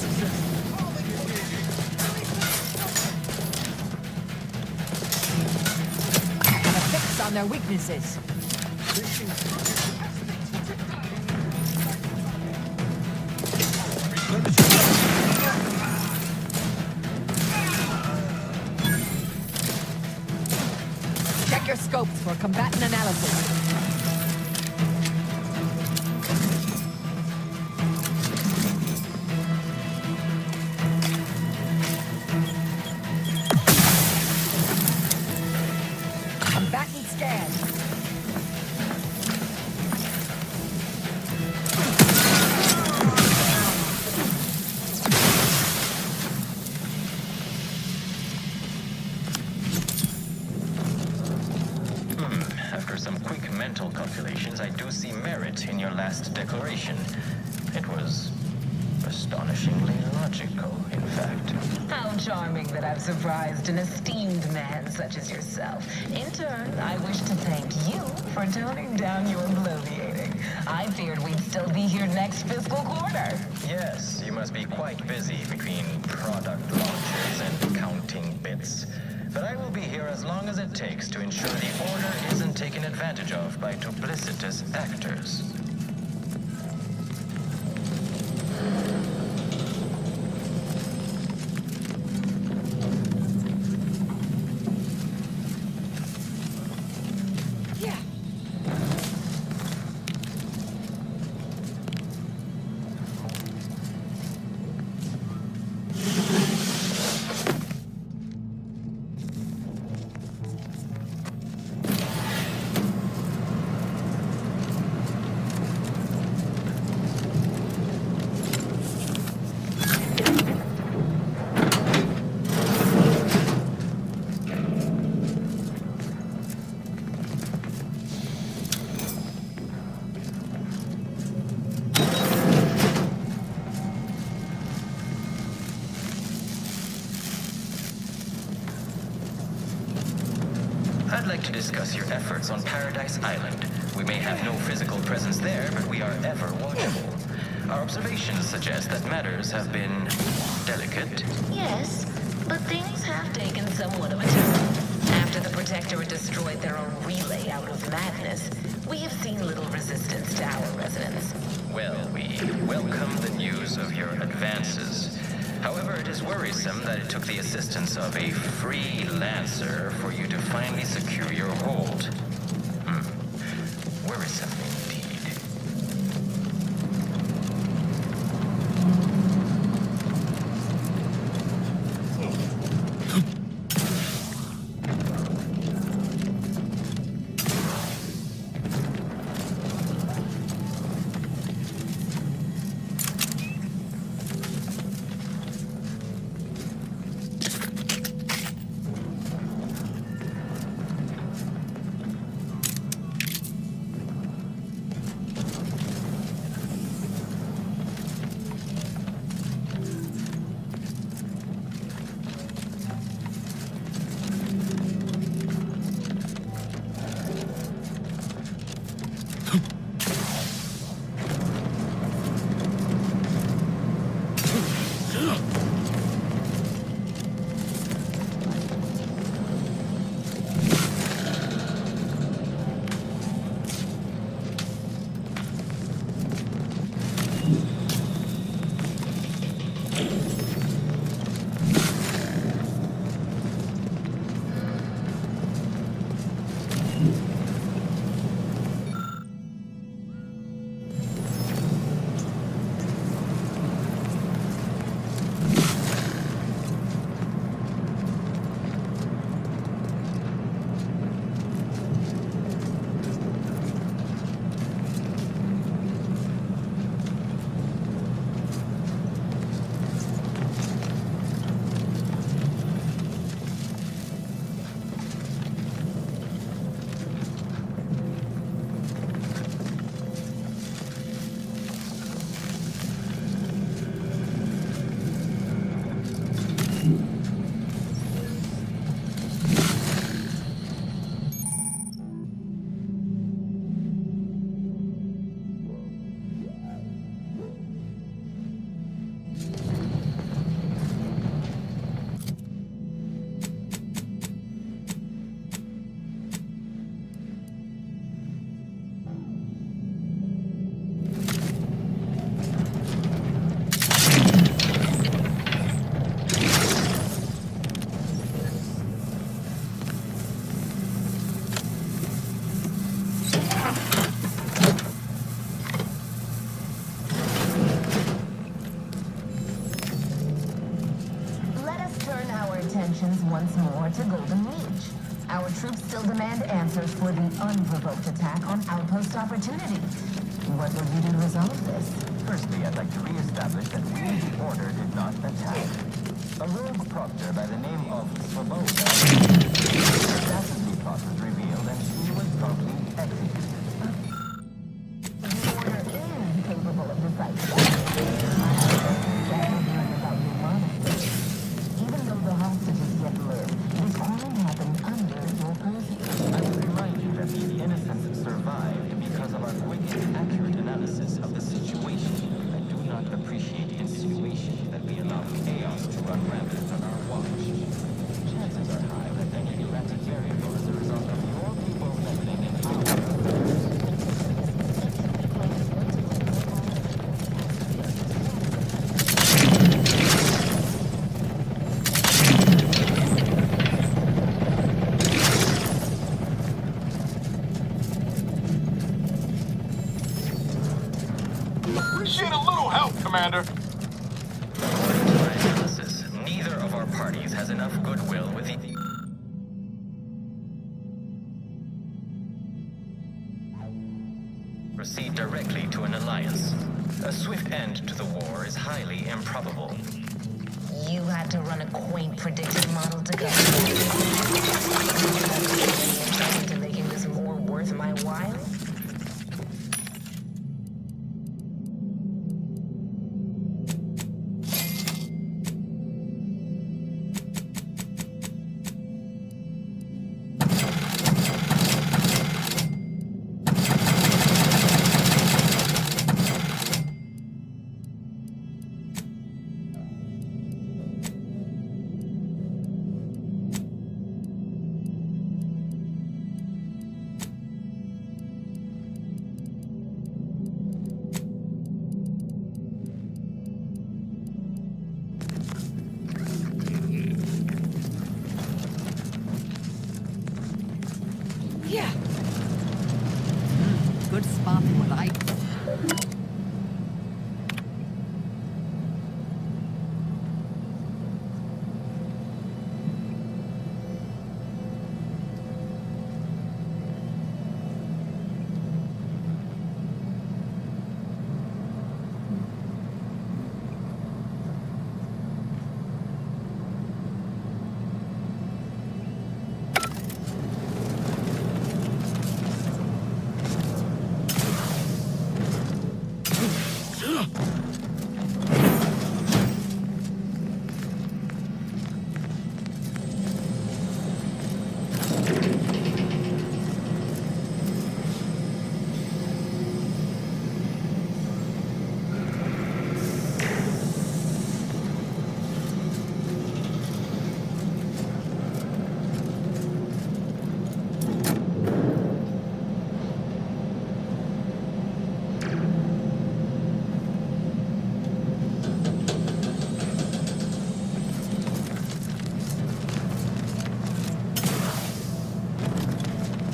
Have a fix on their weaknesses. Check your scopes for combatant analysis. Combatant scan. After some quick mental calculations, I do see merit in your last declaration. It was astonishingly logical, in fact. How charming that I've surprised an esteemed man such as yourself. In turn, I wish to thank you for toning down your bloviating. I feared we'd still be here next fiscal quarter. Yes, you must be quite busy between product launches and counting bits. But I will be here as long as it takes to ensure the order isn't taken advantage of by duplicitous actors. I'd like to discuss your efforts on Paradise Island. We may have no physical presence there, but we are ever watchful. Our observations suggest that matters have been delicate. Yes, but things have taken somewhat of a turn. After the Protectorate destroyed their own relay out of madness, we have seen little resistance to our residents. Well, we welcome the news of your advances. However, it is worrisome that it took the assistance of a freelancer for you to finally secure your hold. Worrisome indeed. to Golden Reach. Our troops still demand answers for the unprovoked attack on Outpost Opportunity. What will you do to resolve this? Firstly, I'd like to re-establish that we, the Order, did not attack. A rogue proctor by the name of Svoboda. Her assassin's plot was revealed and she was promptly executed. The Order is capable of deciphering. Even though the hostages yet live, this crime happened under your purview. I would remind you that the innocents survived because of our quick and accurate analysis of the situation. I do not appreciate insinuation that we allow chaos to run rampant on our watch. Chances are high that any erratic variable is a result of your people meddling in our Appreciate a little help, Commander. My analysis, neither of our parties has enough goodwill with the... Proceed directly to an alliance. A swift end to the war is highly improbable. You had to run a quaint predictive model to get into making this more worth my while? Yeah. Good spot for what I...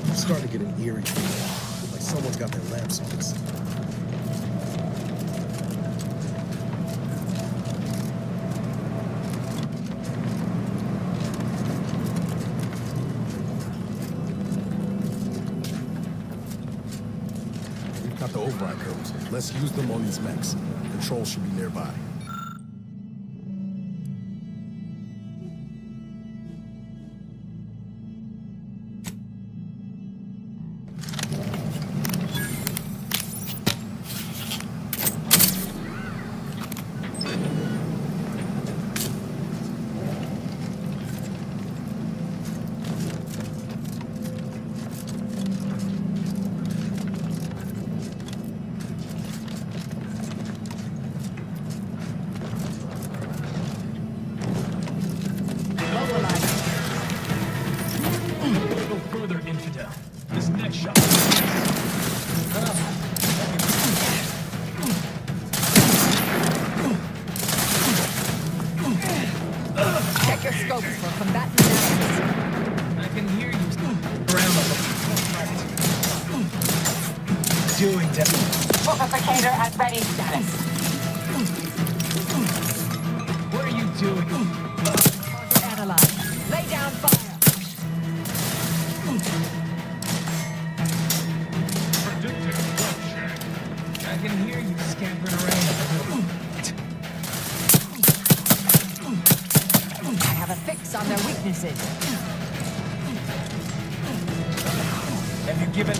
I'm starting to get an eerie feeling, like someone's got their lamps on us. We've got the override codes. Let's use them on these mechs. Control should be nearby. Check your scopes for combatant analysis. I can hear you around doing that. Fortificator at ready status. What are you doing? Analyze. Lay down fire. I can hear you scampering around. I have a fix on their weaknesses. Have you given...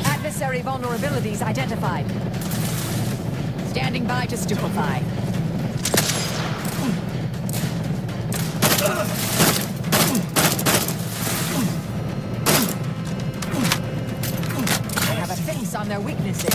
Adversary vulnerabilities identified. Standing by to stupefy. I have a fix on their weaknesses.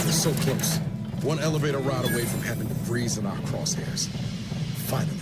We're so close. One elevator ride away from having the breeze in our crosshairs. Finally.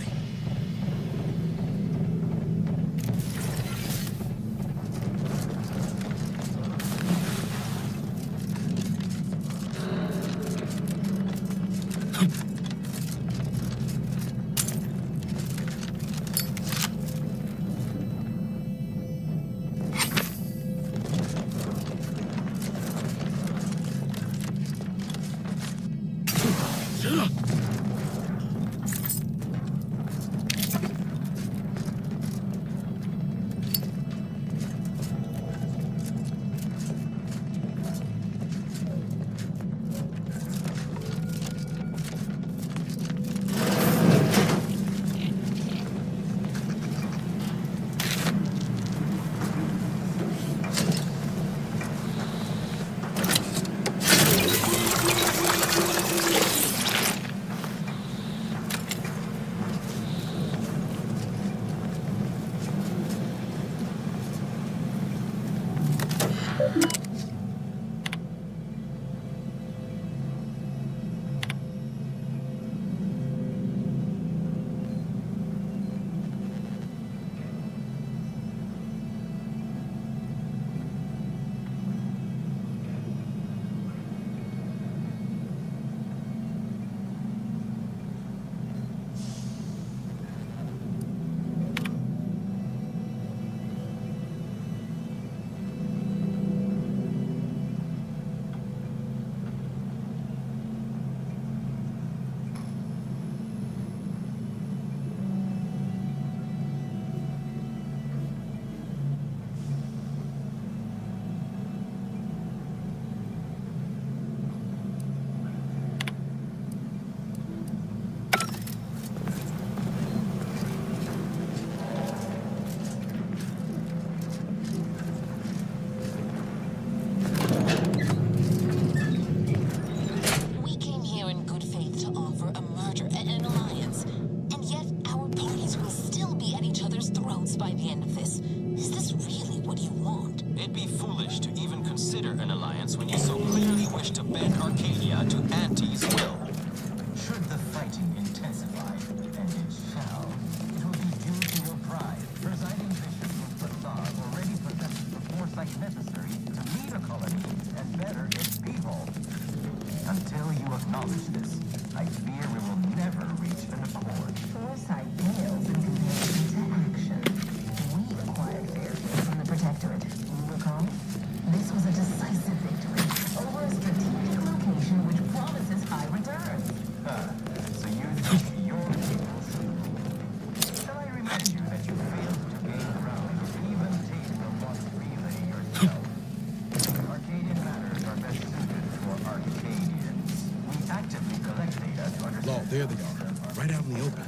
There they are, right out in the open.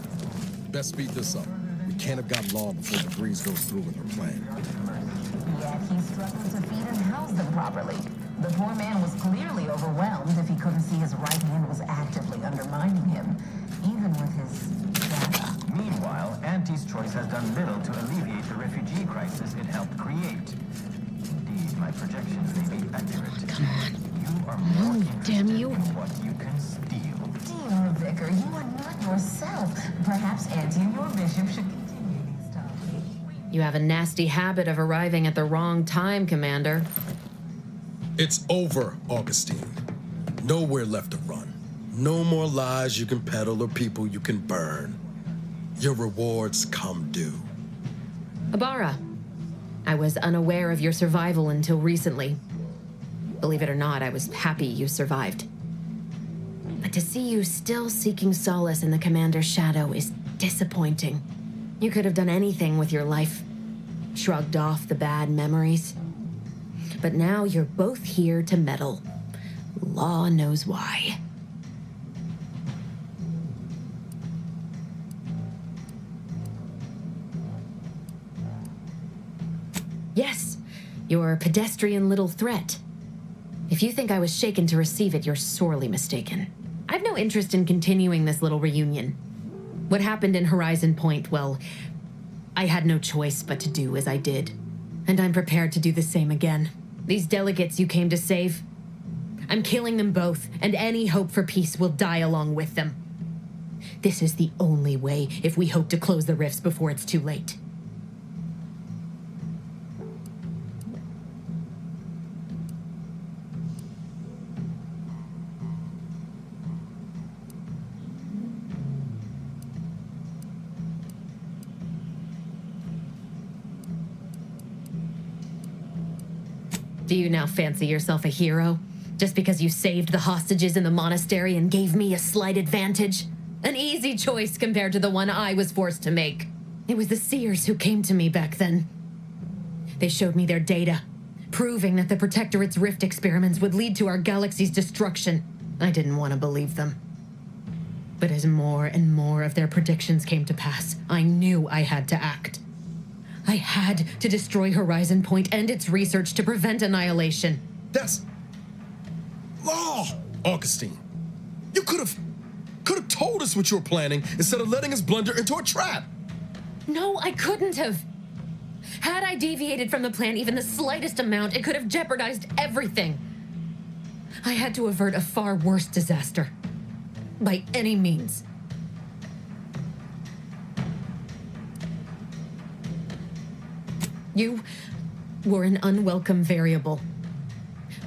Best speed this up. We can't have gotten Law before the breeze goes through with her plan. Yet he struggled to feed and house them properly. The poor man was clearly overwhelmed if he couldn't see his right hand was actively undermining him, even with his data. Meanwhile, Auntie's choice has done little to alleviate the refugee crisis it helped create. Indeed, my projections may be accurate. Come on. You are more damn you. in what you can steal. Dear Vicar, you are not yourself. Perhaps Auntie and your bishop should continue these talks. You have a nasty habit of arriving at the wrong time, Commander. It's over, Augustine. Nowhere left to run. No more lies you can peddle or people you can burn. Your rewards come due. Abara, I was unaware of your survival until recently. Believe it or not, I was happy you survived. But to see you still seeking solace in the Commander's shadow is disappointing. You could have done anything with your life. Shrugged off the bad memories. But now you're both here to meddle. Law knows why. Yes, your pedestrian little threat. If you think I was shaken to receive it, you're sorely mistaken. I've no interest in continuing this little reunion. What happened in Horizon Point, well, I had no choice but to do as I did. And I'm prepared to do the same again. These delegates you came to save, I'm killing them both, and any hope for peace will die along with them. This is the only way if we hope to close the rifts before it's too late. Do you now fancy yourself a hero? Just because you saved the hostages in the monastery and gave me a slight advantage? An easy choice compared to the one I was forced to make. It was the Seers who came to me back then. They showed me their data, proving that the Protectorate's rift experiments would lead to our galaxy's destruction. I didn't want to believe them. But as more and more of their predictions came to pass, I knew I had to act. I had to destroy Horizon Point and its research to prevent annihilation. That's law, Augustine. You could have told us what you were planning instead of letting us blunder into a trap. No, I couldn't have. Had I deviated from the plan even the slightest amount, it could have jeopardized everything. I had to avert a far worse disaster. By any means. You were an unwelcome variable.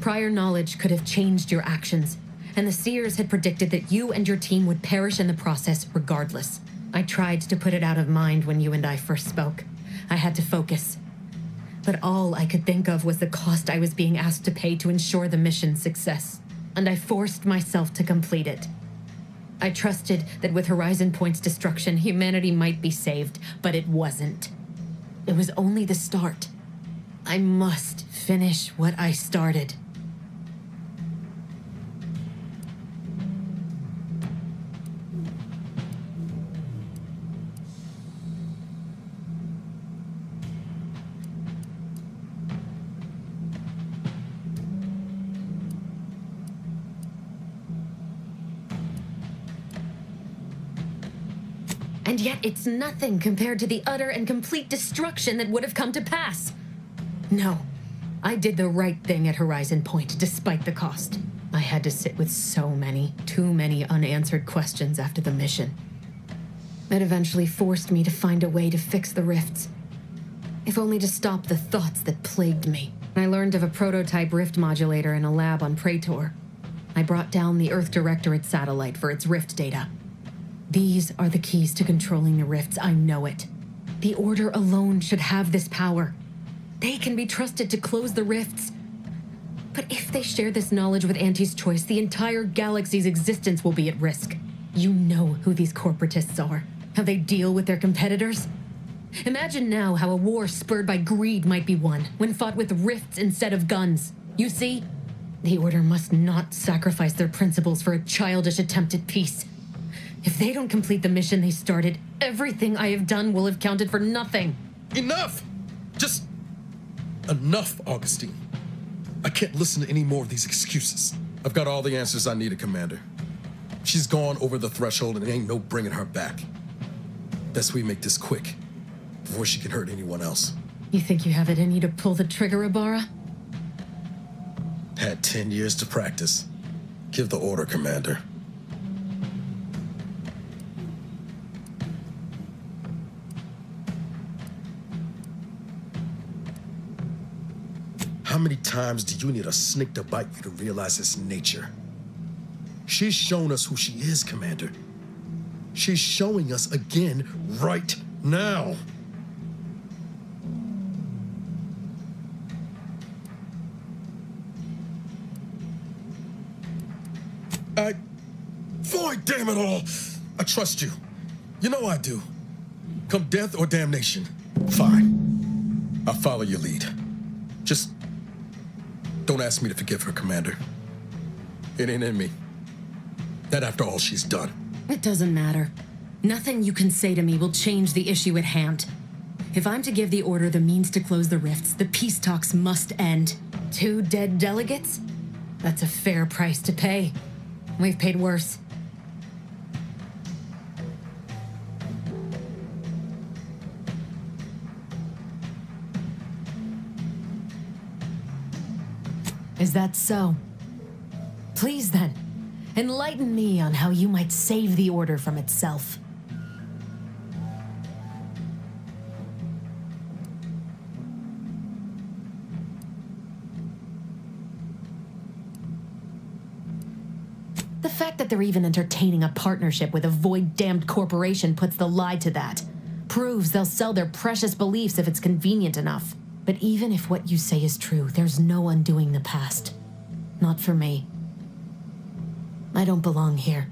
Prior knowledge could have changed your actions, and the Seers had predicted that you and your team would perish in the process regardless. I tried to put it out of mind when you and I first spoke. I had to focus. But all I could think of was the cost I was being asked to pay to ensure the mission's success, and I forced myself to complete it. I trusted that with Horizon Point's destruction, humanity might be saved, but it wasn't. It was only the start. I must finish what I started. And yet it's nothing compared to the utter and complete destruction that would have come to pass. No, I did the right thing at Horizon Point, despite the cost. I had to sit with too many unanswered questions after the mission. It eventually forced me to find a way to fix the rifts, if only to stop the thoughts that plagued me. I learned of a prototype rift modulator in a lab on Praetor. I brought down the Earth Directorate satellite for its rift data. These are the keys to controlling the rifts, I know it. The Order alone should have this power. They can be trusted to close the rifts. But if they share this knowledge with Auntie's Choice, the entire galaxy's existence will be at risk. You know who these corporatists are, how they deal with their competitors. Imagine now how a war spurred by greed might be won when fought with rifts instead of guns. You see, the Order must not sacrifice their principles for a childish attempt at peace. If they don't complete the mission they started, everything I have done will have counted for nothing. Enough! Just enough, Augustine. I can't listen to any more of these excuses. I've got all the answers I needed, Commander. She's gone over the threshold and there ain't no bringing her back. Best we make this quick, before she can hurt anyone else. You think you have it in you to pull the trigger, Ibarra? Had 10 years to practice. Give the order, Commander. How many times do you need a snake to bite you to realize its nature? She's shown us who she is, Commander. She's showing us again right now. Void, damn it all! I trust you. You know I do. Come death or damnation. Fine. I'll follow your lead. Just don't ask me to forgive her, Commander. It ain't in me. That after all she's done. It doesn't matter. Nothing you can say to me will change the issue at hand. If I'm to give the Order the means to close the rifts, the peace talks must end. 2 dead delegates? That's a fair price to pay. We've paid worse. Is that so? Please then, enlighten me on how you might save the Order from itself. The fact that they're even entertaining a partnership with a void-damned corporation puts the lie to that. Proves they'll sell their precious beliefs if it's convenient enough. But even if what you say is true, there's no undoing the past. Not for me. I don't belong here.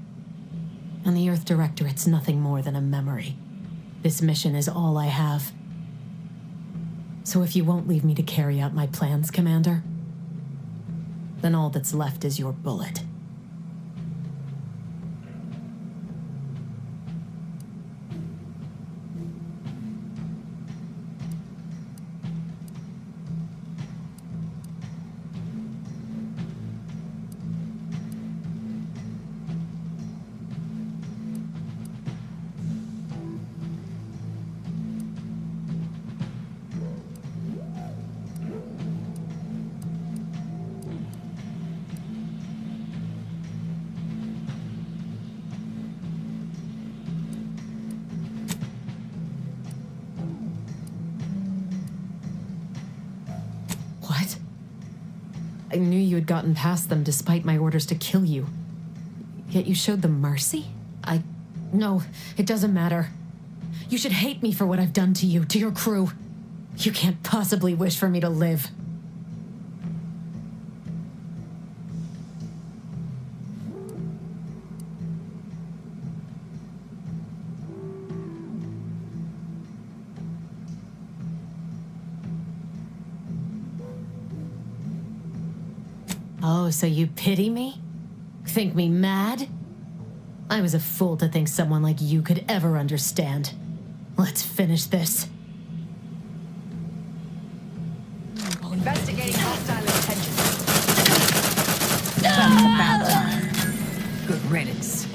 And the Earth Directorate's nothing more than a memory. This mission is all I have. So if you won't leave me to carry out my plans, Commander, then all that's left is your bullet. What? I knew you had gotten past them despite my orders to kill you. Yet you showed them mercy? No, it doesn't matter. You should hate me for what I've done to you, to your crew. You can't possibly wish for me to live. Oh, so you pity me? Think me mad? I was a fool to think someone like you could ever understand. Let's finish this. Investigating hostile intentions. That's about time. Good riddance.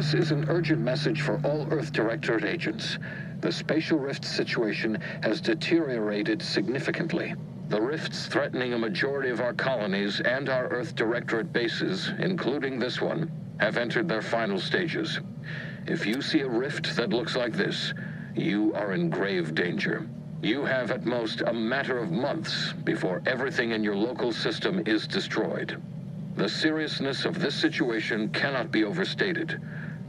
This is an urgent message for all Earth Directorate agents. The spatial rift situation has deteriorated significantly. The rifts threatening a majority of our colonies and our Earth Directorate bases, including this one, have entered their final stages. If you see a rift that looks like this, you are in grave danger. You have at most a matter of months before everything in your local system is destroyed. The seriousness of this situation cannot be overstated.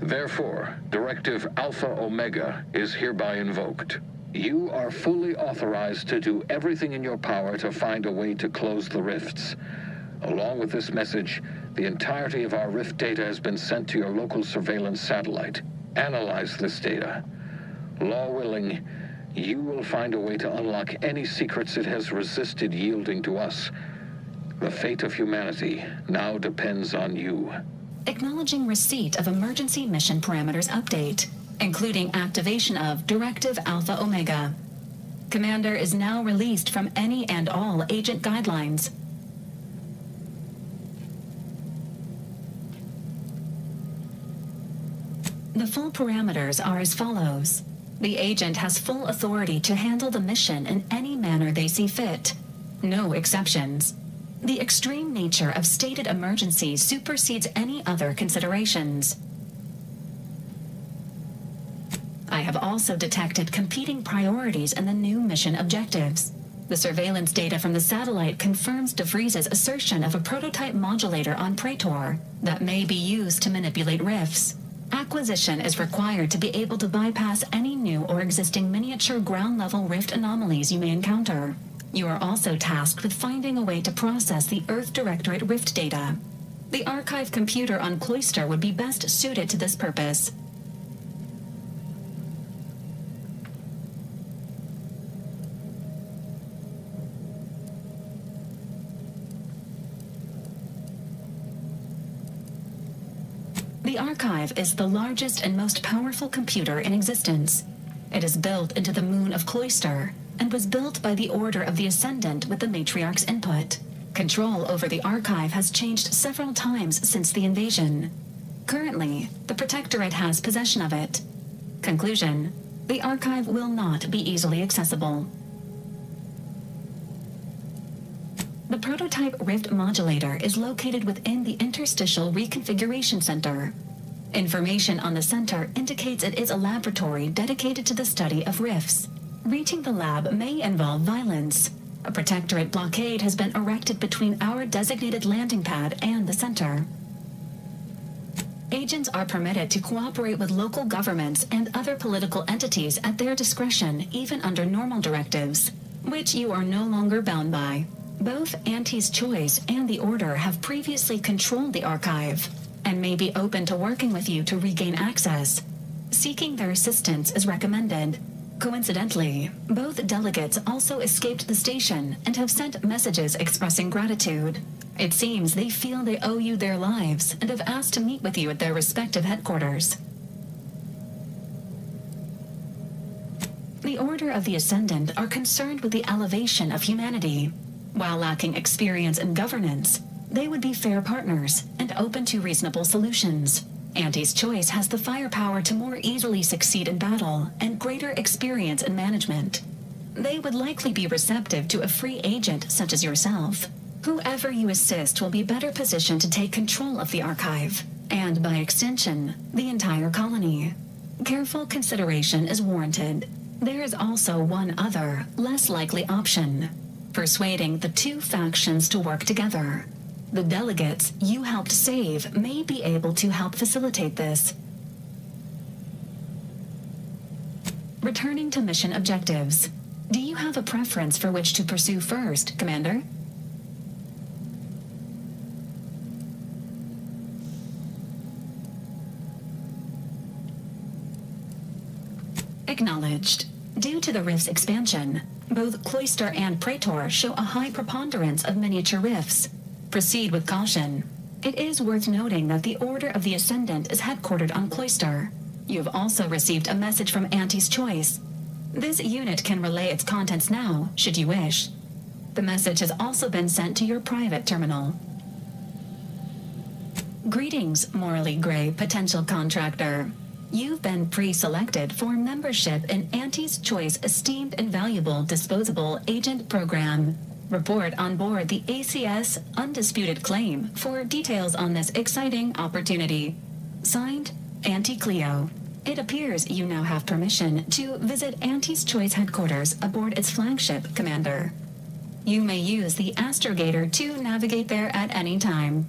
Therefore, Directive Alpha Omega is hereby invoked. You are fully authorized to do everything in your power to find a way to close the rifts. Along with this message, the entirety of our rift data has been sent to your local surveillance satellite. Analyze this data. Law willing, you will find a way to unlock any secrets it has resisted yielding to us. The fate of humanity now depends on you. Acknowledging receipt of emergency mission parameters update, including activation of Directive Alpha Omega. Commander is now released from any and all agent guidelines. The full parameters are as follows. The agent has full authority to handle the mission in any manner they see fit. No exceptions. The extreme nature of stated emergencies supersedes any other considerations. I have also detected competing priorities in the new mission objectives. The surveillance data from the satellite confirms DeVries's assertion of a prototype modulator on Praetor that may be used to manipulate rifts. Acquisition is required to be able to bypass any new or existing miniature ground-level rift anomalies you may encounter. You are also tasked with finding a way to process the Earth Directorate rift data. The archive computer on Cloister would be best suited to this purpose. The archive is the largest and most powerful computer in existence. It is built into the moon of Cloister, and was built by the Order of the Ascendant with the Matriarch's input. Control over the archive has changed several times since the invasion. Currently, the Protectorate has possession of it. Conclusion: the archive will not be easily accessible. The prototype rift modulator is located within the Interstitial Reconfiguration Center. Information on the center indicates it is a laboratory dedicated to the study of rifts. Reaching the lab may involve violence. A Protectorate blockade has been erected between our designated landing pad and the center. Agents are permitted to cooperate with local governments and other political entities at their discretion, even under normal directives, which you are no longer bound by. Both Auntie's Choice and the Order have previously controlled the archive, and may be open to working with you to regain access. Seeking their assistance is recommended. Coincidentally, both delegates also escaped the station and have sent messages expressing gratitude. It seems they feel they owe you their lives and have asked to meet with you at their respective headquarters. The Order of the Ascendant are concerned with the elevation of humanity. While lacking experience in governance, they would be fair partners and open to reasonable solutions. Auntie's Choice has the firepower to more easily succeed in battle and greater experience in management. They would likely be receptive to a free agent such as yourself. Whoever you assist will be better positioned to take control of the archive, and by extension, the entire colony. Careful consideration is warranted. There is also one other, less likely option: persuading the two factions to work together. The delegates you helped save may be able to help facilitate this. Returning to mission objectives. Do you have a preference for which to pursue first, Commander? Acknowledged. Due to the rift's expansion, both Cloister and Praetor show a high preponderance of miniature rifts. Proceed with caution. It is worth noting that the Order of the Ascendant is headquartered on Cloister. You have also received a message from Auntie's Choice. This unit can relay its contents now, should you wish. The message has also been sent to your private terminal. Greetings, morally gray potential contractor. You've been pre-selected for membership in Auntie's Choice Esteemed and Valuable Disposable Agent Program. Report on board the ACS Undisputed Claim for details on this exciting opportunity. Signed, Auntie Cleo. It appears you now have permission to visit Auntie's Choice headquarters aboard its flagship, Commander. You may use the astrogator to navigate there at any time.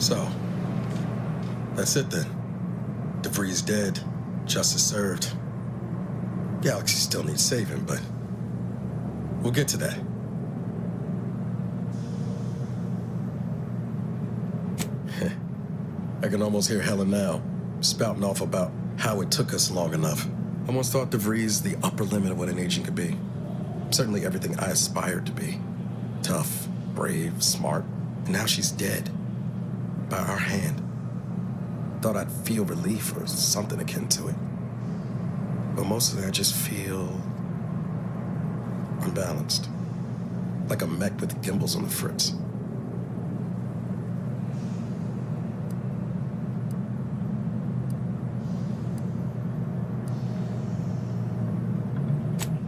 So, that's it then. DeVries dead, justice served. Galaxy still needs saving, but we'll get to that. I can almost hear Helen now, spouting off about how it took us long enough. I once thought DeVries the upper limit of what an agent could be. Certainly everything I aspired to be. Tough, brave, smart, and now she's dead. By our hand. Thought I'd feel relief or something akin to it. But mostly I just feel unbalanced. Like a mech with gimbals on the fritz.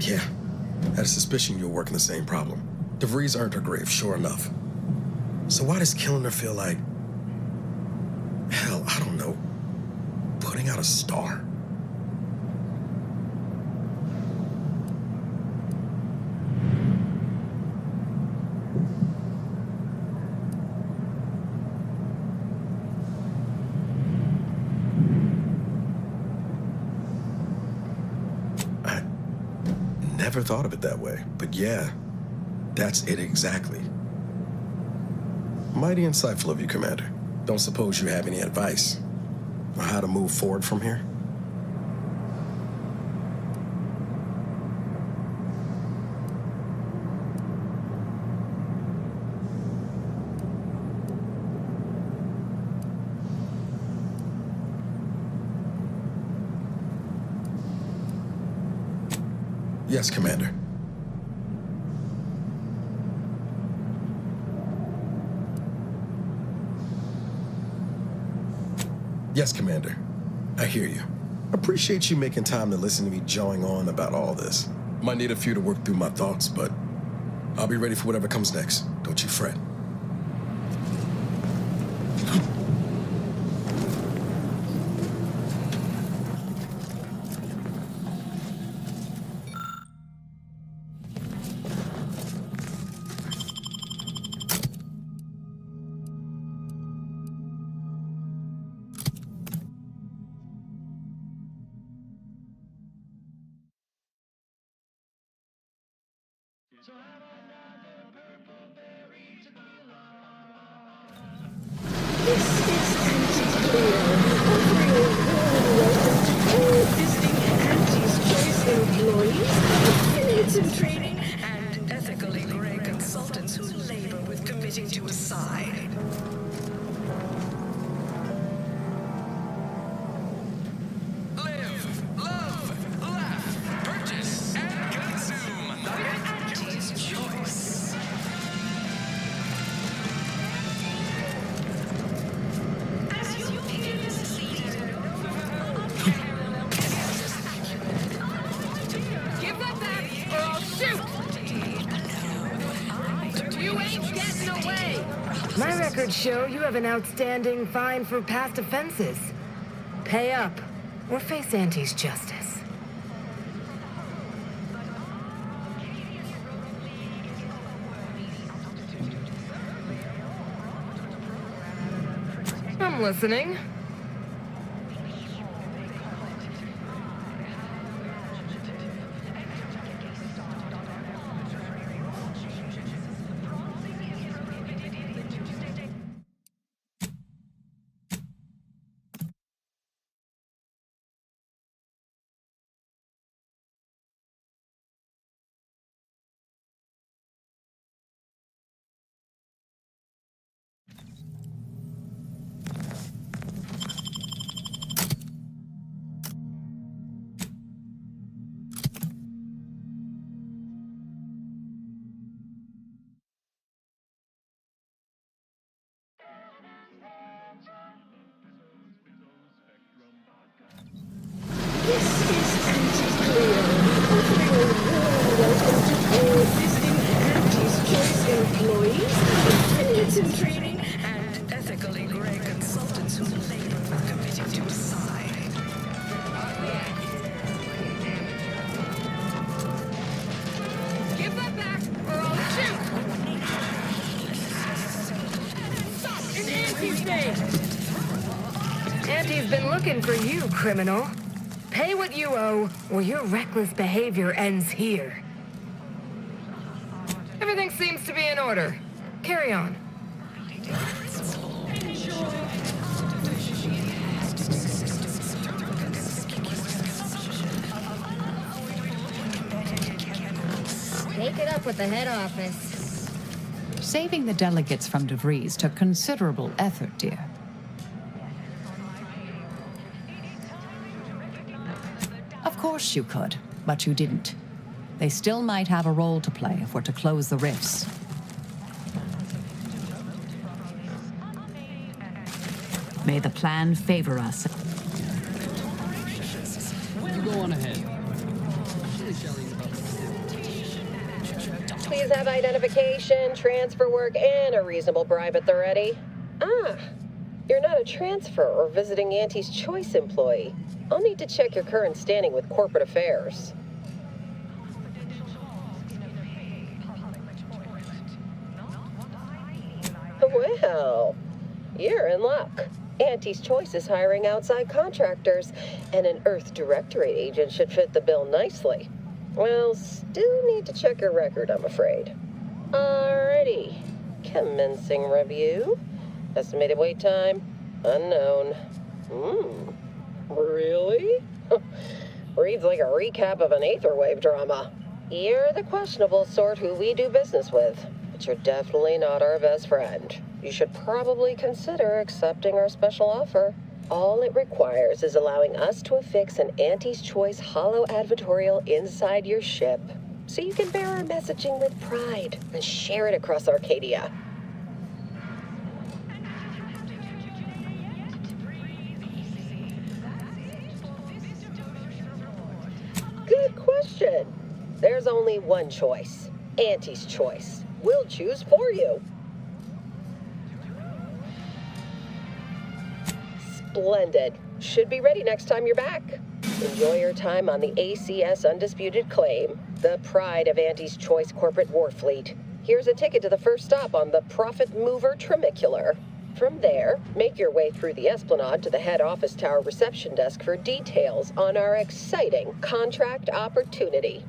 Yeah, had a suspicion you were working the same problem. DeVries earned her grave, sure enough. So why does killing her feel like, hell, I don't know, putting out a star? I never thought of it that way, but yeah, that's it exactly. Mighty insightful of you, Commander. Don't suppose you have any advice on how to move forward from here? Yes, Commander. Yes, Commander. I hear you. Appreciate you making time to listen to me jawing on about all this. Might need a few to work through my thoughts, but I'll be ready for whatever comes next. Don't you fret. Show you have an outstanding fine for past offenses. Pay up. or face Auntie's justice. I'm listening. In training and ethically gray consultants who labor for committing to decide. Give that back or I'll shoot! Stop! In Auntie's name! Auntie's been looking for you, criminal. Pay what you owe, or your reckless behavior ends here. Everything seems to be in order. Carry on. Take it up with the head office. Saving the delegates from DeVries took considerable effort, dear. Of course you could, but you didn't. They still might have a role to play if we're to close the rifts. May the plan favor us. You go on ahead. Please have identification, transfer work, and a reasonable bribe at the ready. Ah, you're not a transfer or visiting Auntie's Choice employee. I'll need to check your current standing with corporate affairs. Well, you're in luck. Auntie's Choice is hiring outside contractors, and an Earth Directorate agent should fit the bill nicely. Well, still need to check your record, I'm afraid. Alrighty. Commencing review. Estimated wait time, unknown. Really? Reads like a recap of an Aetherwave drama. You're the questionable sort who we do business with, but you're definitely not our best friend. You should probably consider accepting our special offer. All it requires is allowing us to affix an Auntie's Choice holo advertorial inside your ship, so you can bear our messaging with pride and share it across Arcadia. Good question. There's only one choice. Auntie's Choice. We'll choose for you. Splendid. Should be ready next time you're back. Enjoy your time on the ACS Undisputed Claim, the pride of Auntie's Choice corporate war fleet. Here's a ticket to the first stop on the Profit Mover Trimicular. From there, make your way through the Esplanade to the head office tower reception desk for details on our exciting contract opportunity.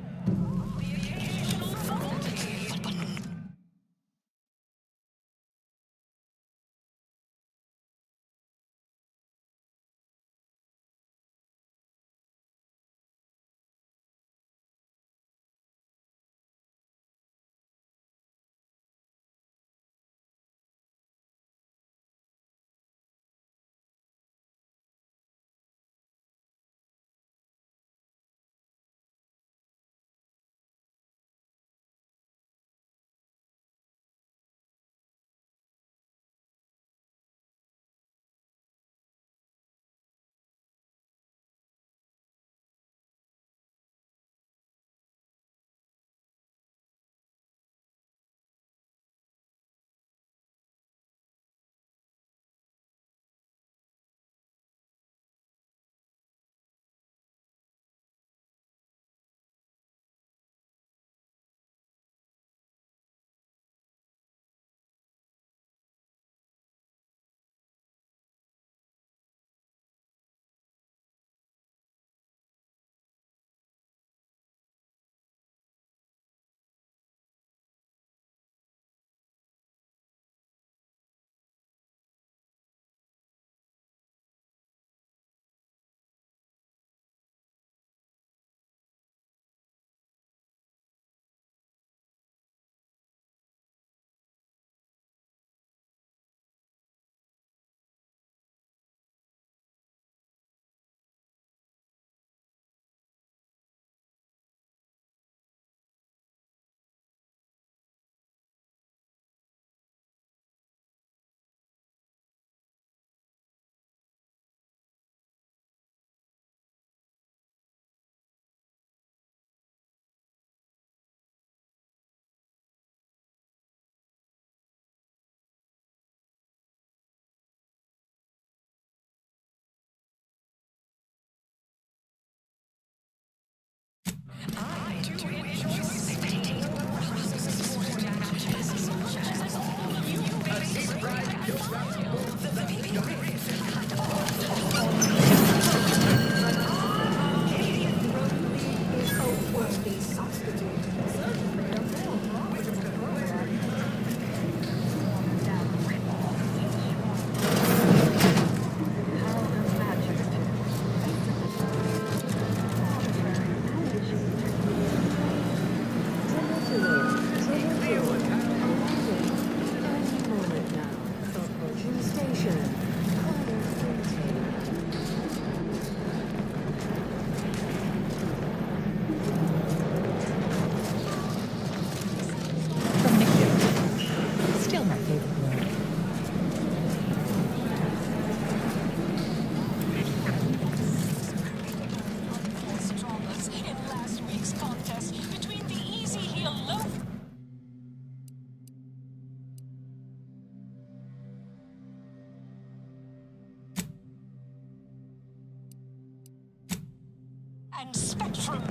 and Spectrum.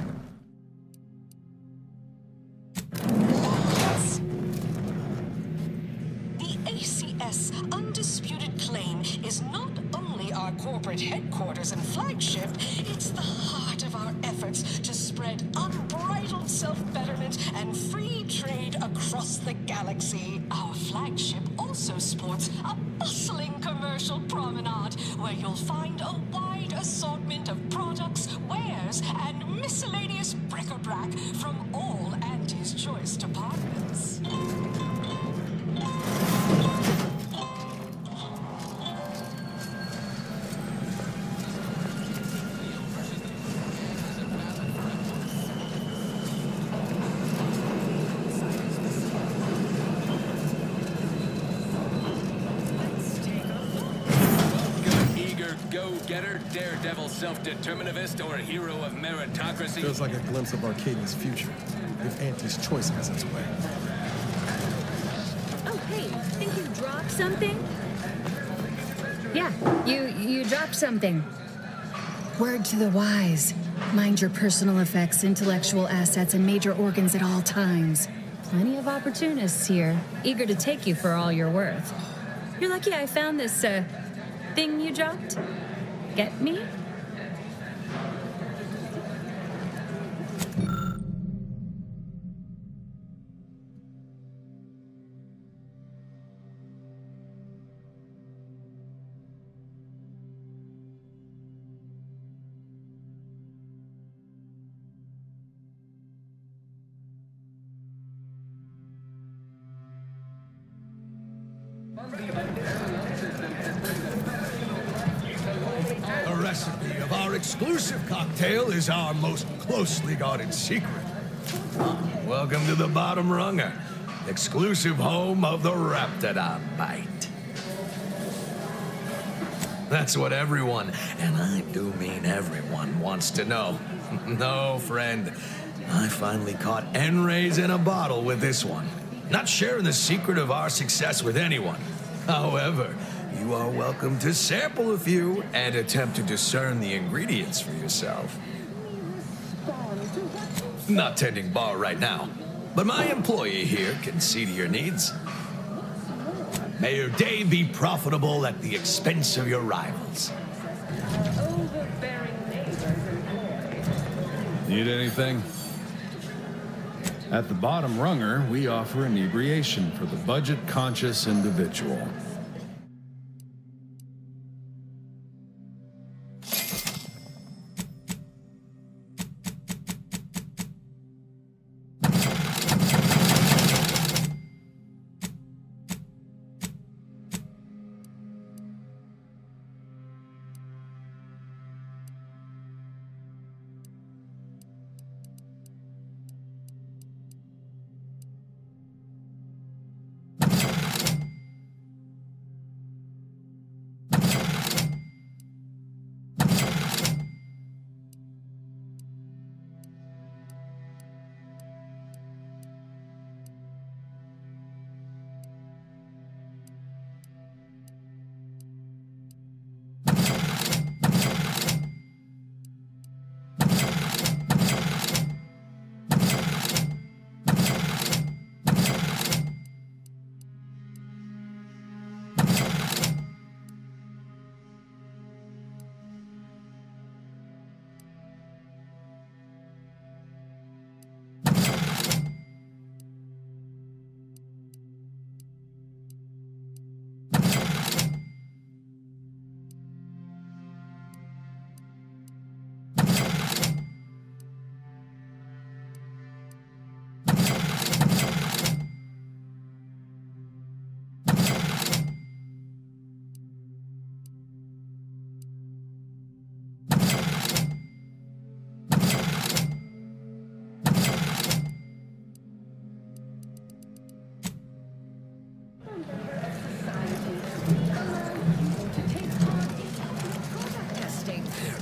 The ACS Undisputed Claim is not only our corporate headquarters and flagship, it's the heart of our efforts to spread unbridled self-betterment and free trade across the galaxy. Our flagship also sports a bustling commercial promenade where you'll find a wide assortment of products, wares, and miscellaneous bric-a-brac from all Auntie's Choice departments. Go-getter, daredevil, self-determinivist, or a hero of meritocracy? Feels like a glimpse of Arcadia's future, if Auntie's Choice has its way. Oh, hey, think you dropped something? Yeah, you dropped something. Word to the wise. Mind your personal effects, intellectual assets, and major organs at all times. Plenty of opportunists here, eager to take you for all you're worth. You're lucky I found this, thing you dropped? Get me? The recipe of our exclusive cocktail is our most closely guarded secret. Welcome to the Bottom Runger, exclusive home of the Raptidon Bite. That's what everyone, and I do mean everyone, wants to know. No, friend, I finally caught N-rays in a bottle with this one. Not sharing the secret of our success with anyone. However, you are welcome to sample a few and attempt to discern the ingredients for yourself. Not tending bar right now, but my employee here can see to your needs. May your day be profitable at the expense of your rivals. Need anything? At the Bottom Runger, we offer inebriation for the budget-conscious individual.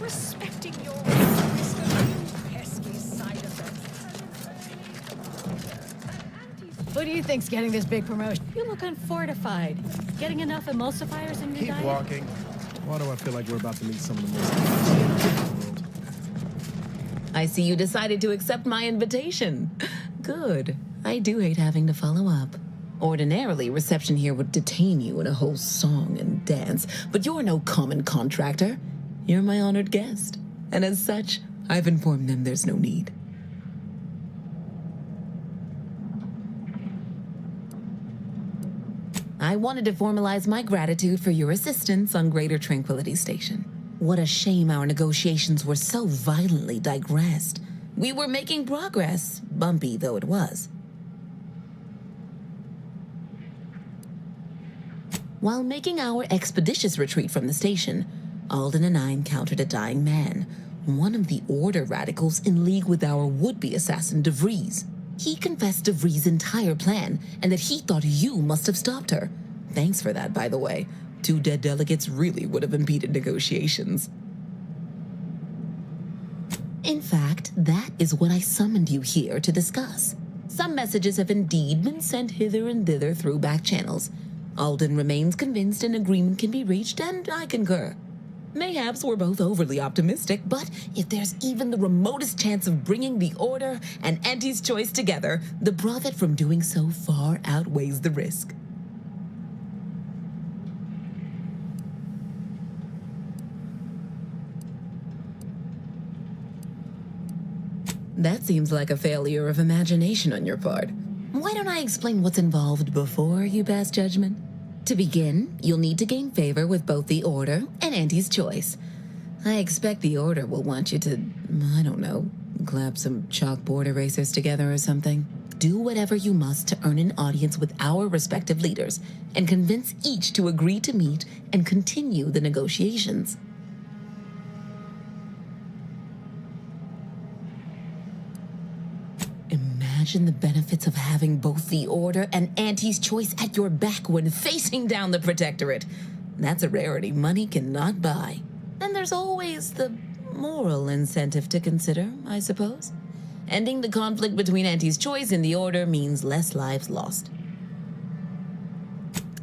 Respecting your pesky side effects. Who do you think's getting this big promotion? You look unfortified. Getting enough emulsifiers in your Keep diet? walking. Why do I feel like we're about to meet some of the most advanced in the world? I see you decided to accept my invitation. Good. I do hate having to follow up. Ordinarily, reception here would detain you in a whole song and dance, but you're no common contractor. You're my honored guest, and as such, I've informed them there's no need. I wanted to formalize my gratitude for your assistance on Greater Tranquility Station. What a shame our negotiations were so violently digressed. We were making progress, bumpy though it was. While making our expeditious retreat from the station, Alden and I encountered a dying man, one of the Order radicals in league with our would-be assassin DeVries. He confessed DeVries' entire plan, and that he thought you must have stopped her. Thanks for that, by the way. 2 dead delegates really would have impeded negotiations. In fact, that is what I summoned you here to discuss. Some messages have indeed been sent hither and thither through back channels. Alden remains convinced an agreement can be reached, and I concur. Mayhaps we're both overly optimistic, but if there's even the remotest chance of bringing the Order and Auntie's Choice together, the profit from doing so far outweighs the risk. That seems like a failure of imagination on your part. Why don't I explain what's involved before you pass judgment? To begin, you'll need to gain favor with both the Order and Auntie's Choice. I expect the Order will want you to, I don't know, clap some chalkboard erasers together or something. Do whatever you must to earn an audience with our respective leaders and convince each to agree to meet and continue the negotiations. Imagine the benefits of having both the Order and Auntie's Choice at your back when facing down the Protectorate. That's a rarity money cannot buy. And there's always the moral incentive to consider, I suppose. Ending the conflict between Auntie's Choice and the Order means less lives lost.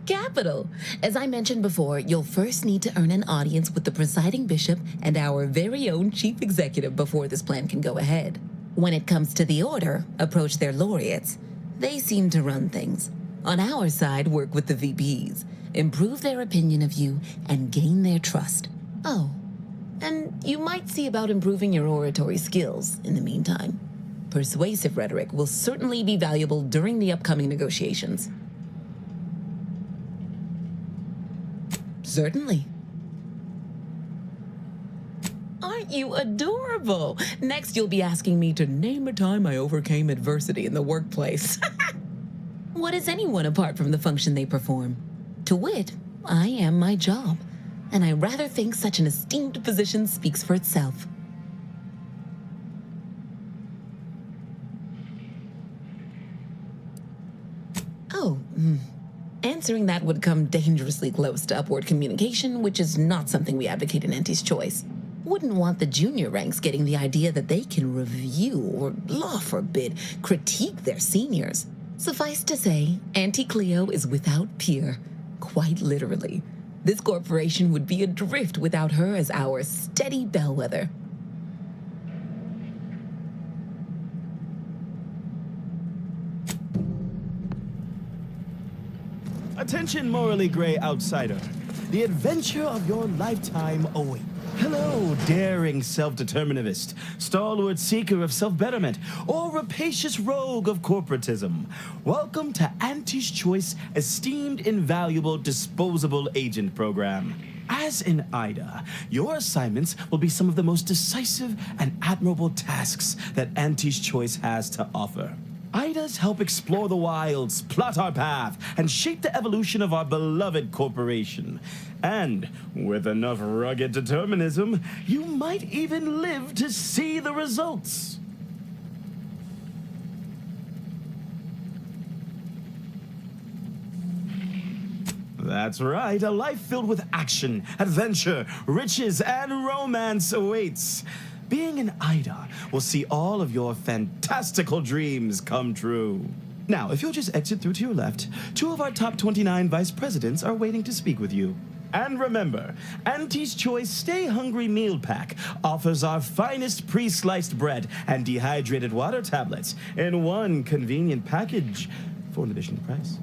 Capital! As I mentioned before, you'll first need to earn an audience with the presiding bishop and our very own chief executive before this plan can go ahead. When it comes to the Order, approach their laureates. They seem to run things. On our side, work with the VPs, improve their opinion of you, and gain their trust. Oh, and you might see about improving your oratory skills in the meantime. Persuasive rhetoric will certainly be valuable during the upcoming negotiations. Certainly. Aren't you adorable? Next, you'll be asking me to name a time I overcame adversity in the workplace. What is anyone apart from the function they perform? To wit, I am my job, and I rather think such an esteemed position speaks for itself. Oh, answering that would come dangerously close to upward communication, which is not something we advocate in Auntie's Choice. Wouldn't want the junior ranks getting the idea that they can review or, law forbid, critique their seniors. Suffice to say, Auntie Cleo is without peer, quite literally. This corporation would be adrift without her as our steady bellwether. Attention, morally gray outsider. The adventure of your lifetime awaits. Hello, daring self-determinivist, stalwart seeker of self-betterment, or rapacious rogue of corporatism. Welcome to Auntie's Choice Esteemed Invaluable Disposable Agent Program. As in IDA, your assignments will be some of the most decisive and admirable tasks that Auntie's Choice has to offer. IDAs help explore the wilds, plot our path, and shape the evolution of our beloved corporation. And with enough rugged determinism, you might even live to see the results. That's right, a life filled with action, adventure, riches, and romance awaits. Being an IDA will see all of your fantastical dreams come true. Now, if you'll just exit through to your left, 2 of our top 29 vice presidents are waiting to speak with you. And remember, Auntie's Choice Stay Hungry Meal Pack offers our finest pre-sliced bread and dehydrated water tablets in one convenient package for an additional price.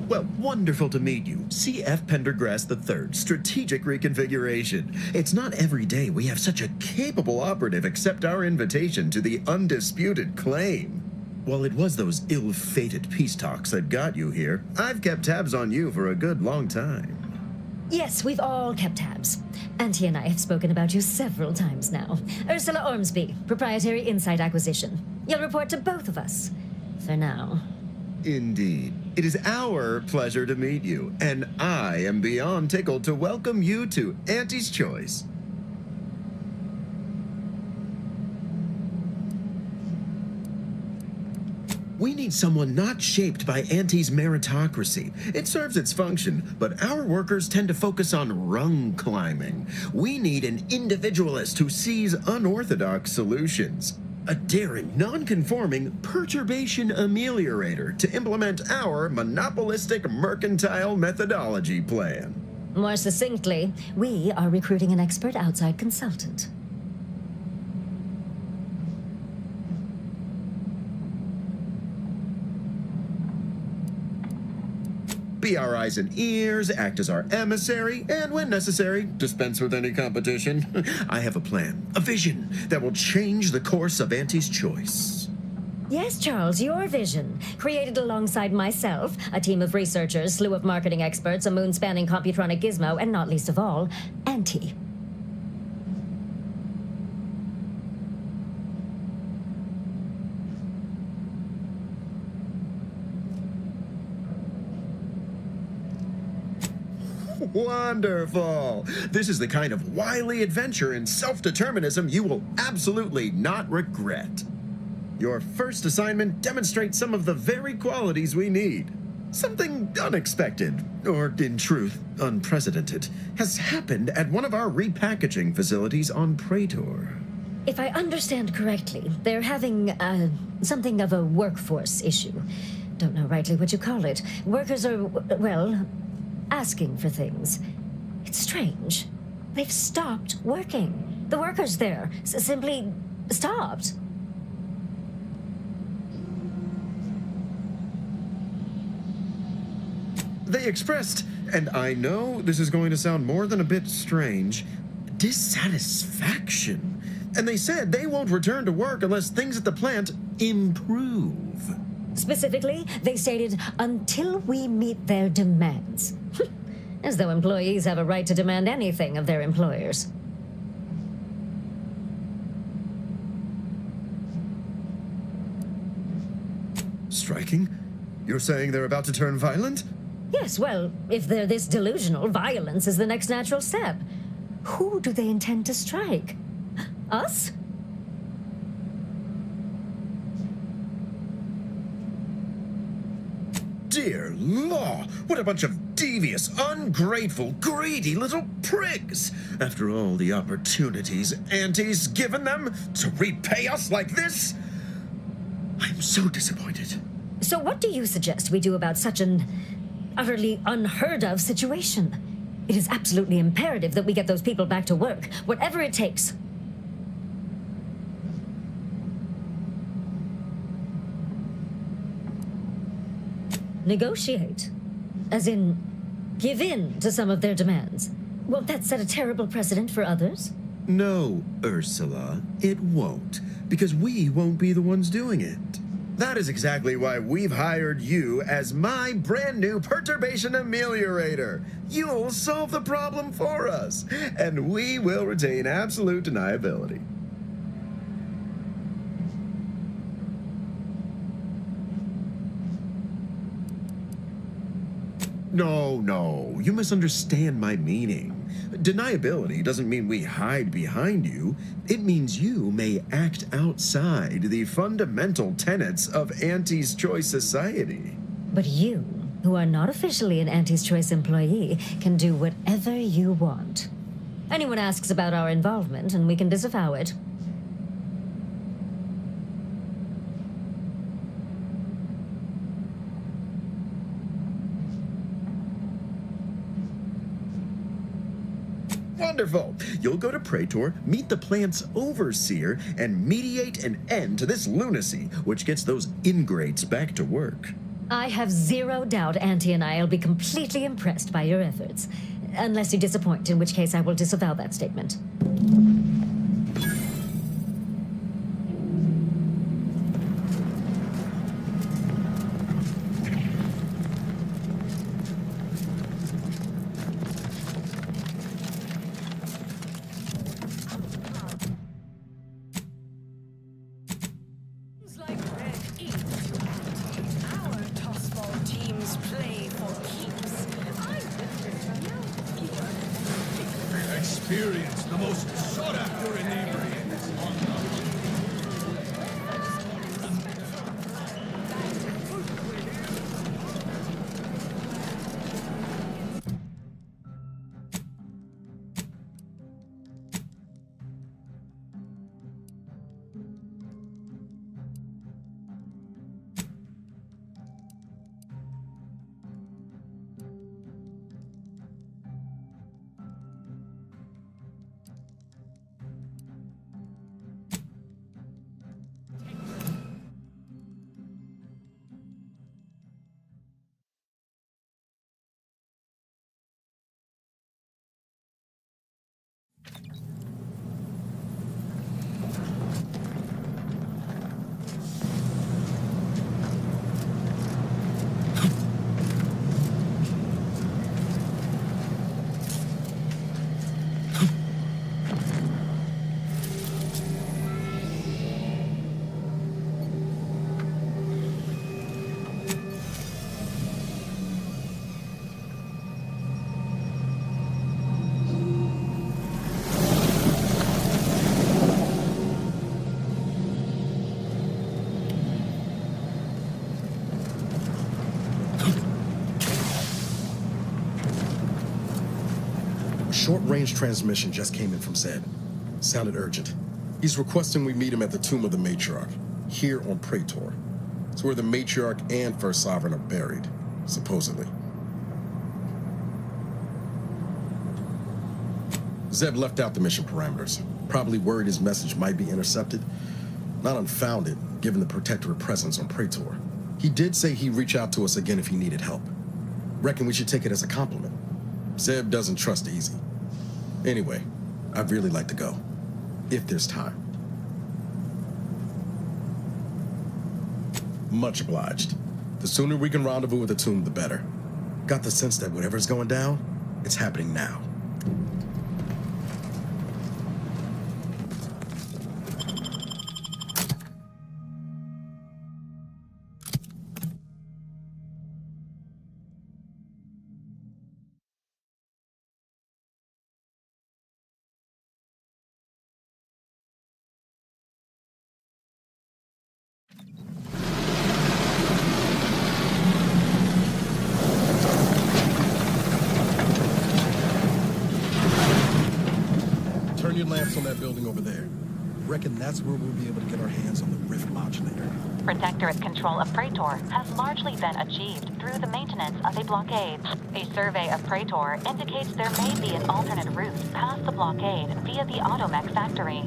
Well, wonderful to meet you. C.F. Pendergrass III, Strategic Reconfiguration. It's not every day we have such a capable operative accept our invitation to the undisputed claim. While it was those ill-fated peace talks that got you here, I've kept tabs on you for a good long time. Yes, we've all kept tabs. Auntie and I have spoken about you several times now. Ursula Ormsby, Proprietary Insight Acquisition. You'll report to both of us. For now. Indeed. It is our pleasure to meet you, and I am beyond tickled to welcome you to Auntie's Choice. We need someone not shaped by Auntie's meritocracy. It serves its function, but our workers tend to focus on rung climbing. We need an individualist who sees unorthodox solutions. A daring, non-conforming perturbation ameliorator to implement our monopolistic mercantile methodology plan. More succinctly, we are recruiting an expert outside consultant. Be our eyes and ears, act as our emissary, and when necessary, dispense with any competition. I have a plan, a vision that will change the course of Auntie's Choice. Yes, Charles, your vision. Created alongside myself, a team of researchers, slew of marketing experts, a moon-spanning computronic gizmo, and not least of all, Auntie. Wonderful! This is the kind of wily adventure in self-determinism you will absolutely not regret. Your first assignment demonstrates some of the very qualities we need. Something unexpected, or in truth, unprecedented, has happened at one of our repackaging facilities on Praetor. If I understand correctly, they're having, something of a workforce issue. Don't know rightly what you call it. Workers are, well, asking for things. It's strange. They've stopped working. The workers there simply stopped. They expressed, and I know this is going to sound more than a bit strange, dissatisfaction. And they said they won't return to work unless things at the plant improve. Specifically, they stated, until we meet their demands. As though employees have a right to demand anything of their employers. Striking? You're saying they're about to turn violent? Yes, well, if they're this delusional, violence is the next natural step. Who do they intend to strike? Us? Dear law, what a bunch of devious, ungrateful, greedy little prigs! After all the opportunities Auntie's given them to repay us like this, I'm so disappointed. So what do you suggest we do about such an utterly unheard of situation? It is absolutely imperative that we get those people back to work, whatever it takes. Negotiate. As in, give in to some of their demands. Won't that set a terrible precedent for others? No, Ursula, it won't, because we won't be the ones doing it. That is exactly why we've hired you as my brand new perturbation ameliorator. You'll solve the problem for us, and we will retain absolute deniability. No, you misunderstand my meaning. Deniability doesn't mean we hide behind you. It means you may act outside the fundamental tenets of Auntie's Choice Society. But you, who are not officially an Auntie's Choice employee, can do whatever you want. Anyone asks about our involvement, and we can disavow it. Wonderful! You'll go to Praetor, meet the plant's overseer, and mediate an end to this lunacy, which gets those ingrates back to work. I have zero doubt Auntie and I will be completely impressed by your efforts. Unless you disappoint, in which case I will disavow that statement. Experience the most sought-after inebriates on the... Short-range transmission just came in from Zeb. Sounded urgent. He's requesting we meet him at the tomb of the Matriarch, here on Praetor. It's where the Matriarch and First Sovereign are buried, supposedly. Zeb left out the mission parameters, probably worried his message might be intercepted. Not unfounded, given the Protectorate presence on Praetor. He did say he'd reach out to us again if he needed help. Reckon we should take it as a compliment. Zeb doesn't trust easy. Anyway, I'd really like to go, if there's time. Much obliged. The sooner we can rendezvous with the tomb, the better. Got the sense that whatever's going down, it's happening now. Turn your lamps on that building over there. Reckon that's where we'll be able to get our hands on the rift modulator. Protectorate control of Praetor has largely been achieved through the maintenance of a blockade. A survey of Praetor indicates there may be an alternate route past the blockade via the Automech factory.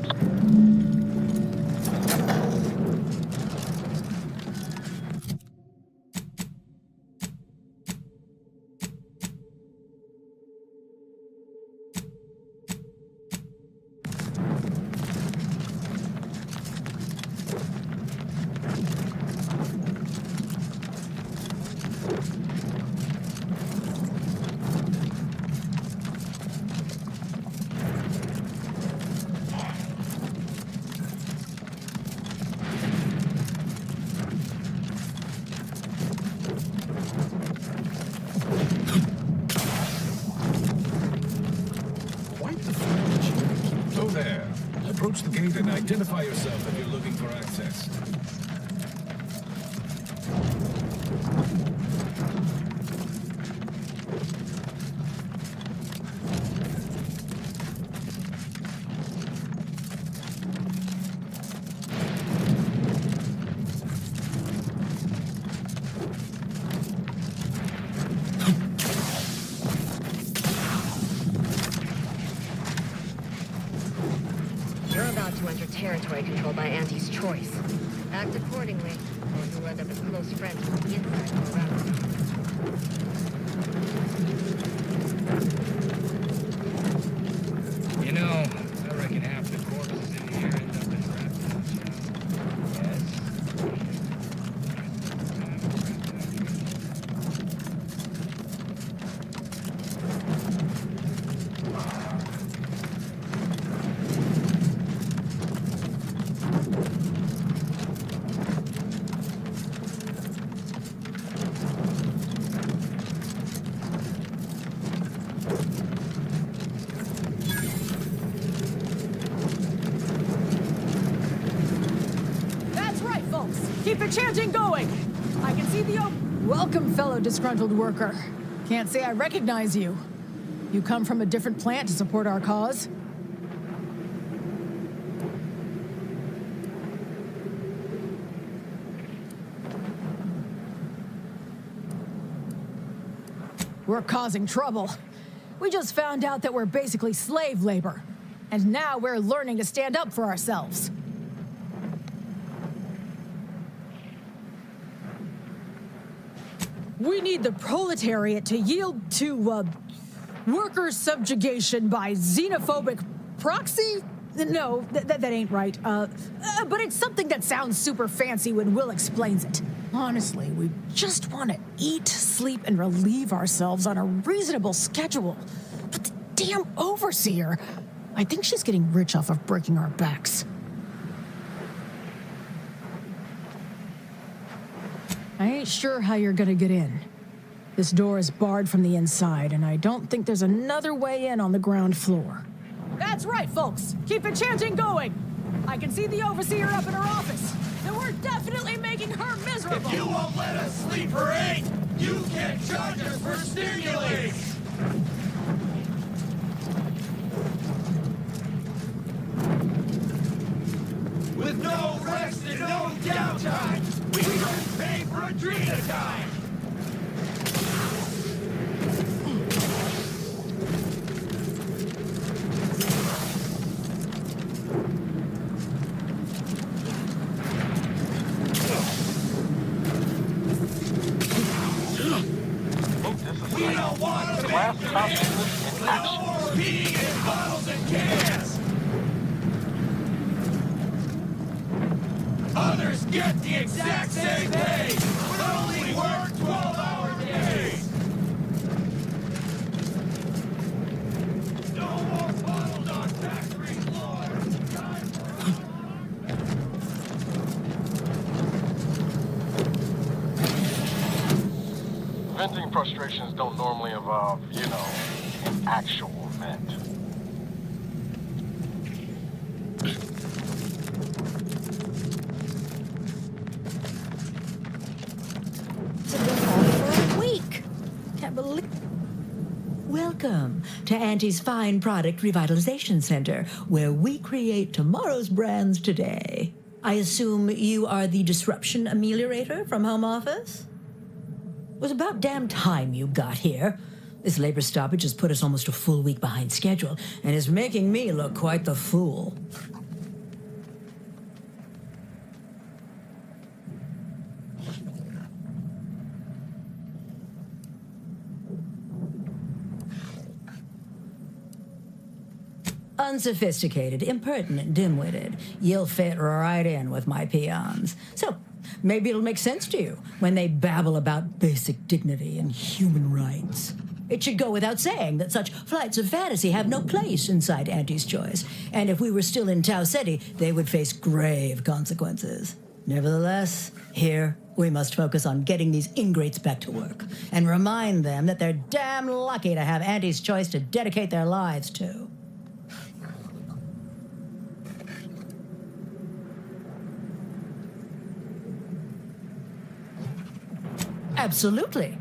Identify yourself if you're looking for access. You're about to enter territory controlled by Auntie's choice. Act accordingly, or you'll end up as close friends with the inside or around. You know, I reckon half the corpses in here end up in That's right, folks. Keep the chanting going. I can see the Welcome, fellow disgruntled worker. Can't say I recognize you. You come from a different plant to support our cause? We're causing trouble. We just found out that we're basically slave labor. And now we're learning to stand up for ourselves. We need the proletariat to yield to, worker subjugation by xenophobic proxy? No, that ain't right. But it's something that sounds super fancy when Will explains it. Honestly, we just want to eat, sleep, and relieve ourselves on a reasonable schedule. But the damn overseer, I think she's getting rich off of breaking our backs. I ain't sure how you're gonna get in. This door is barred from the inside, and I don't think there's another way in on the ground floor. That's right, folks. Keep the chanting going. I can see the overseer up in her office, and we're definitely making her miserable. If you won't let us sleep or eat, you can't charge us for stimulating. With no rest and no downtime, we couldn't pay for a drink at a time. We don't want to make no more peeing in bottles and cans. Others get the exact same pay, but only work 12-hour days. No more bottles on factory floors. Time Venting frustrations don't normally involve, an actual vent. For a week. Can't believe. Welcome to Auntie's Fine Product Revitalization Center, where we create tomorrow's brands today. I assume you are the disruption ameliorator from home office? It was about damn time you got here. This labor stoppage has put us almost a full week behind schedule and is making me look quite the fool. Unsophisticated, impertinent, dim-witted. You'll fit right in with my peons. So, maybe it'll make sense to you when they babble about basic dignity and human rights. It should go without saying that such flights of fantasy have no place inside Auntie's Choice, and if we were still in Tau Ceti, they would face grave consequences. Nevertheless, here we must focus on getting these ingrates back to work, and remind them that they're damn lucky to have Auntie's Choice to dedicate their lives to. Absolutely.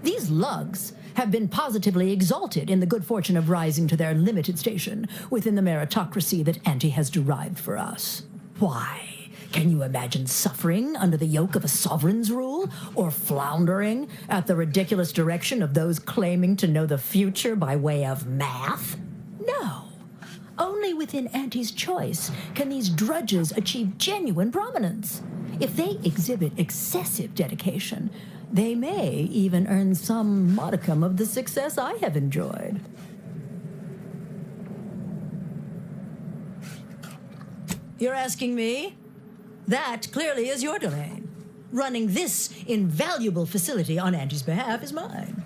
These lugs have been positively exalted in the good fortune of rising to their limited station within the meritocracy that Auntie has derived for us. Why? Can you imagine suffering under the yoke of a sovereign's rule? Or floundering at the ridiculous direction of those claiming to know the future by way of math? No. Only within Auntie's choice can these drudges achieve genuine prominence. If they exhibit excessive dedication, they may even earn some modicum of the success I have enjoyed. You're asking me? That clearly is your domain. Running this invaluable facility on Auntie's behalf is mine.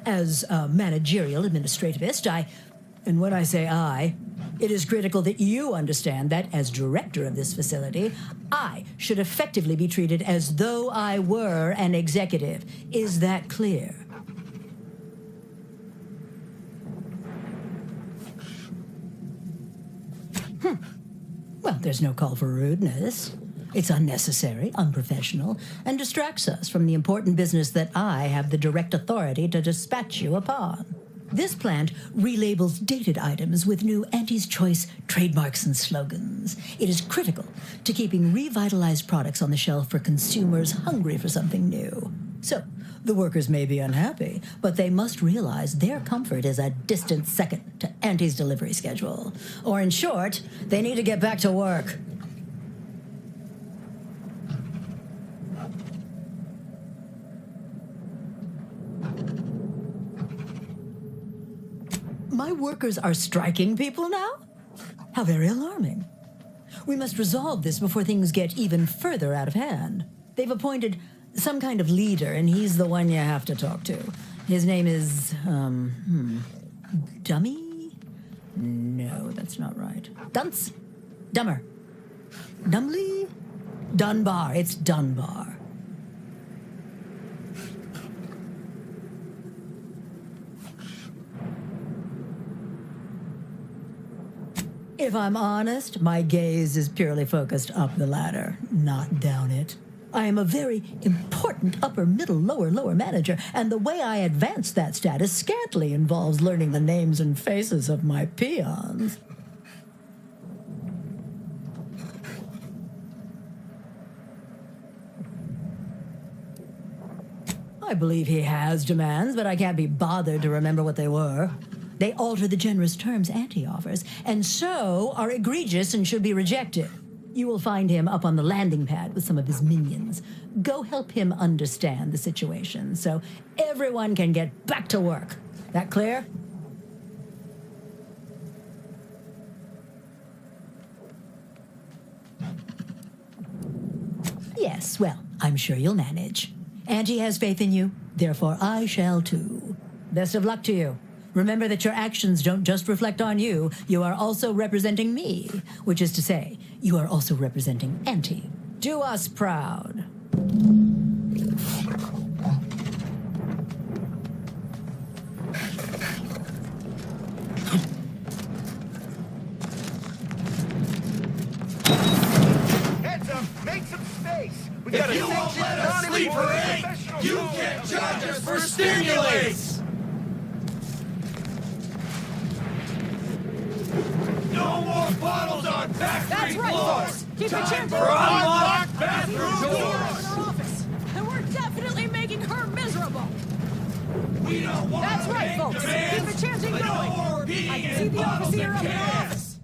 As a managerial administrativist, and when I say I, it is critical that you understand that as director of this facility, I should effectively be treated as though I were an executive. Is that clear? Well, there's no call for rudeness. It's unnecessary, unprofessional, and distracts us from the important business that I have the direct authority to dispatch you upon. This plant relabels dated items with new Auntie's Choice trademarks and slogans. It is critical to keeping revitalized products on the shelf for consumers hungry for something new. So, the workers may be unhappy, but they must realize their comfort is a distant second to Auntie's delivery schedule. Or in short, they need to get back to work. My workers are striking people now? How very alarming. We must resolve this before things get even further out of hand. They've appointed some kind of leader, and he's the one you have to talk to. His name is, Dummy? No, that's not right. Dunce? Dummer. Dumbly? Dunbar. It's Dunbar. If I'm honest, my gaze is purely focused up the ladder, not down it. I am a very important upper, middle, lower manager, and the way I advance that status scantily involves learning the names and faces of my peons. I believe he has demands, but I can't be bothered to remember what they were. They alter the generous terms Auntie offers, and so are egregious and should be rejected. You will find him up on the landing pad with some of his minions. Go help him understand the situation so everyone can get back to work. That clear? Yes, well, I'm sure you'll manage. Auntie has faith in you, therefore I shall too. Best of luck to you. Remember that your actions don't just reflect on you, you are also representing me, which is to say, you are also representing Auntie. Do us proud. Heads up! Make some space! We gotta if you won't let us sleep for 8, you can't charge us for stimulates! No more bottles on factory floors! Keep Time it chanting for unlocked bathroom doors! In her office, and we're definitely making her miserable. We don't want That's right, folks. demands, Keep the chanting but going. no more I peeing can see in the bottles overseer and up in her cans. office.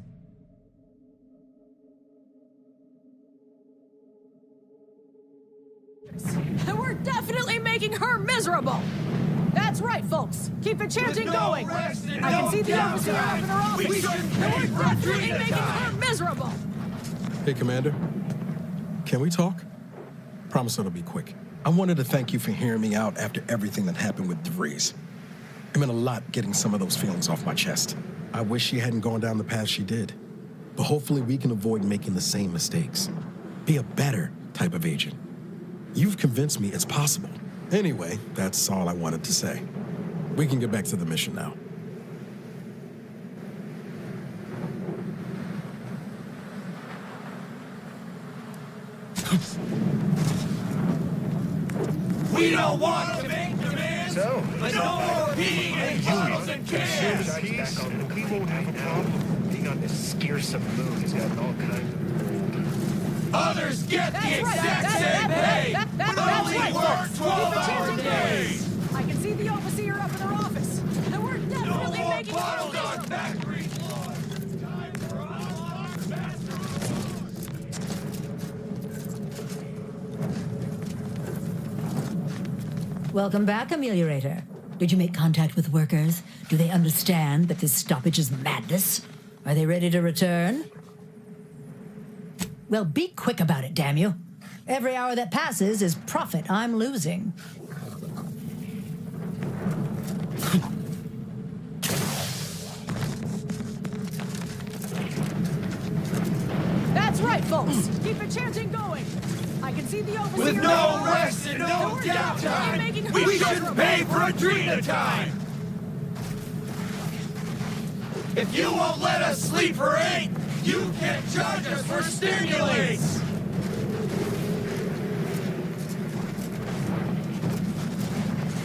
And we're definitely making her miserable. That's right, folks. Keep the chanting going. I can see the overseer up in her office. And we're definitely making her miserable. Hey, Commander. Can we talk? Promise it'll be quick. I wanted to thank you for hearing me out after everything that happened with DeVries. It meant a lot getting some of those feelings off my chest. I wish she hadn't gone down the path she did. But hopefully we can avoid making the same mistakes. Be a better type of agent. You've convinced me it's possible. Anyway, that's all I wanted to say. We can get back to the mission now. We don't want to make demands. So, But no more peeing in bottles and cans. We won't have a problem. Being on this scarce moon has gotten all kinds of old. Others get the exact same pay, but only work 12-hour days. I can see the overseer up in their office. And we're definitely making Bottles on factory floor. Time for unlocked Welcome back, Ameliorator. Did you make contact with workers? Do they understand that this stoppage is madness? Are they ready to return? Well, be quick about it, damn you. Every hour that passes is profit I'm losing. That's right, folks. Keep it chanting going. I can see the overseer. With no rest and no downtime, we shouldn't pay for Adrena time. If you won't let us sleep for 8, you can't charge us for stimulants.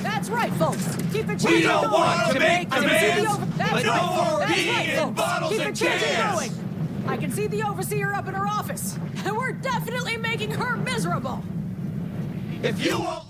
That's right, folks. Keep it chanting We don't going. want to make I can see the demands, over- That's but no right. more That's peeing right, in folks. bottles Keep and it chanting cans. going. I can see the overseer up in her office. And we're definitely making her miserable. If you won't.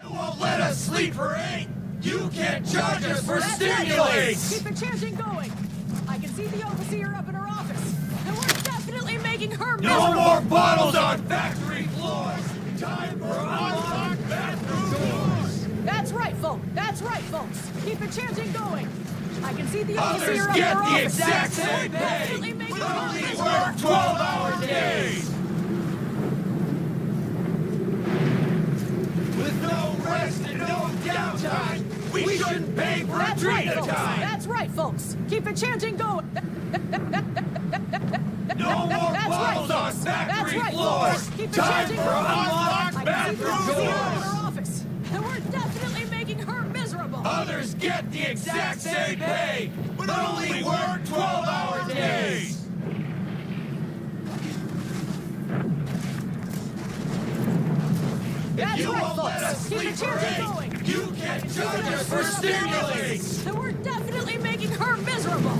You won't let us sleep for 8. You can't charge us for That's right, stimulants. folks. Keep the chanting going. I can see the overseer up in her office. And we're definitely making her No miserable. more bottles on factory floors. Time for unlocked bathroom doors. That's right, folks. That's right, folks. Keep the chanting going. I can see the Others overseer up in get her the office. exact same We're pay, definitely making but her only miserable. work 12-hour days. With no rest and no downtime, we shouldn't pay for That's right, Adrena folks. time. That's right, folks. Keep it chanting going. No more That's bottles right, on folks. factory That's right, floors. folks. Keep it Time chanting for going. unlocked I can see the bathroom overseer up in doors. her office. And we're definitely making her miserable. Others get the exact same pay, but only work 12-hour days. That's you right, won't let us folks. Keep sleep the for chanting 8, going. you can't charge us for stimulants. And we're definitely making her miserable.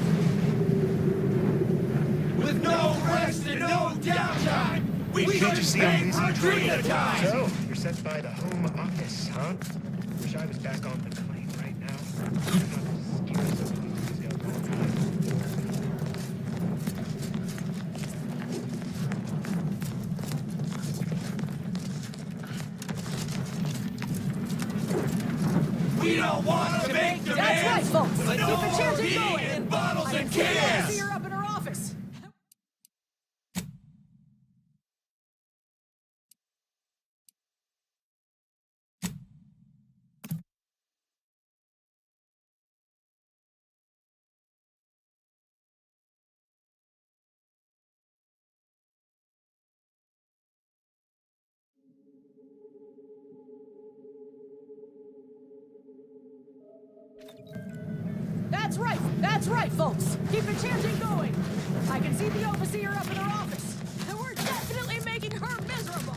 With no rest and no downtime! We Can't you see I'm busy dream at a time! So, you're sent by the Home Office, huh? Wish I was back on the claim right now. We don't want to make demands! That's right, folks. But Keep no the more chanting being going. in bottles I and can see the cans! overseer up in her office. That's right, folks. Keep the chanting going. I can see the overseer up in her office. And we're definitely making her miserable.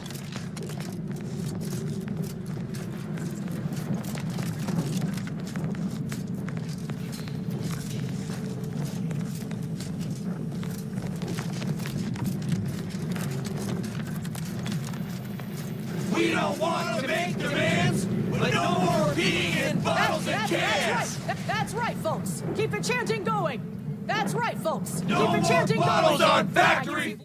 We don't want to make demands, but no more being in bottles and cans! That's right, folks. Keep the chanting going. That's right, folks. No Keep the more chanting bottles going. on factory!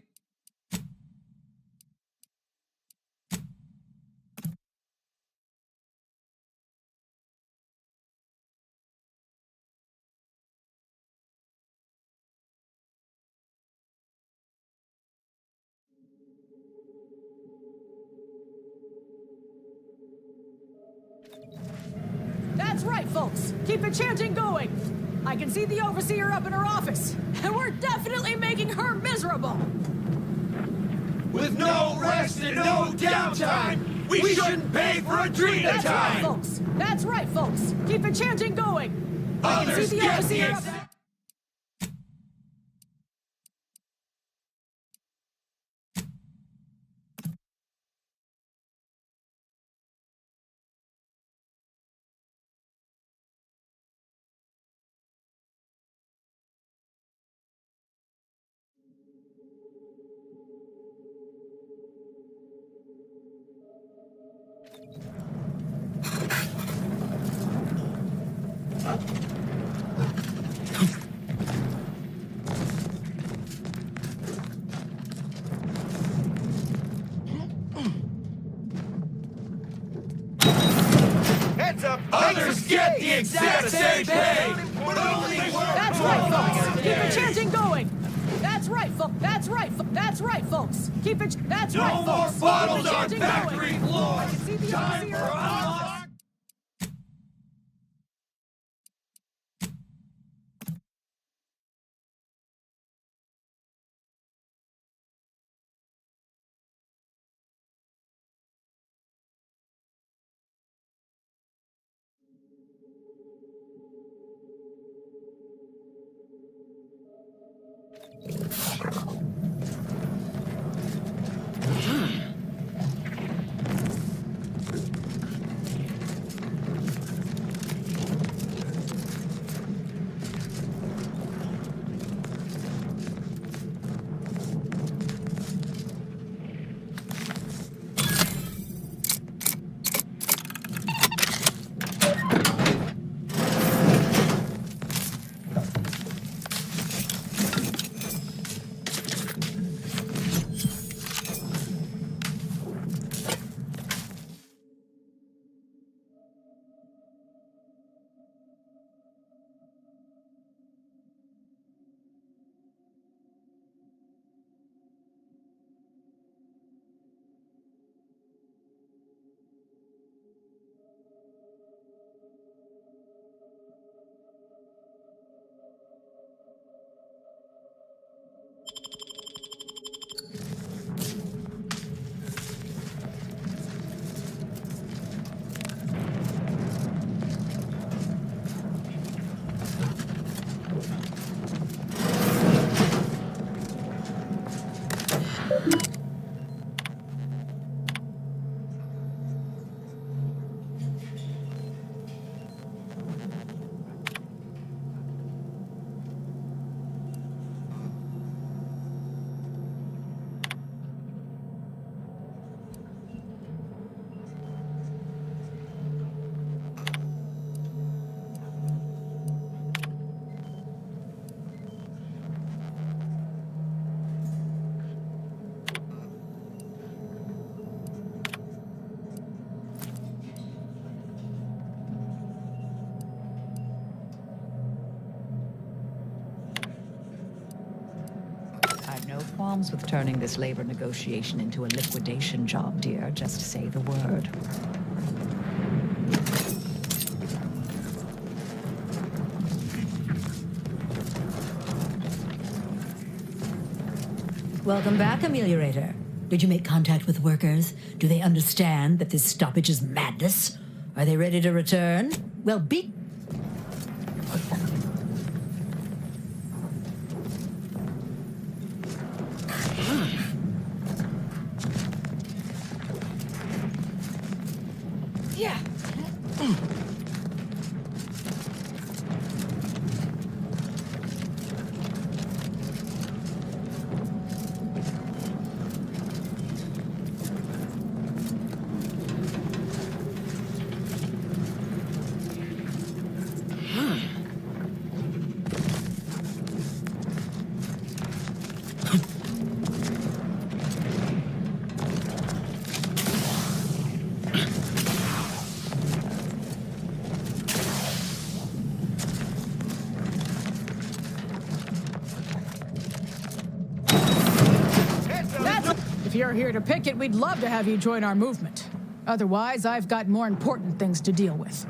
That's right, folks. Keep the chanting going. I can see the overseer up in her office. And we're definitely making her miserable. With no rest and no downtime, we shouldn't pay for a dream at a That's right, time! folks. That's right, folks. Keep the chanting going. I can Others see the get the overseer up. exact... Heads up! Others get the exact same pay, but only That's right, folks. Keep the chanting going. That's right, folks. That's right. That's right, folks. Keep it. That's No right, more folks. Keep bottles the on chanting factory going. floor. I can see the Time overseer for up in her unlock. office. No qualms with turning this labor negotiation into a liquidation job, dear. Just say the word. Welcome back, Ameliorator. Did you make contact with workers? Do they understand that this stoppage is madness? Are they ready to return? Well, be... Yeah. If you're here to picket, we'd love to have you join our movement. Otherwise, I've got more important things to deal with.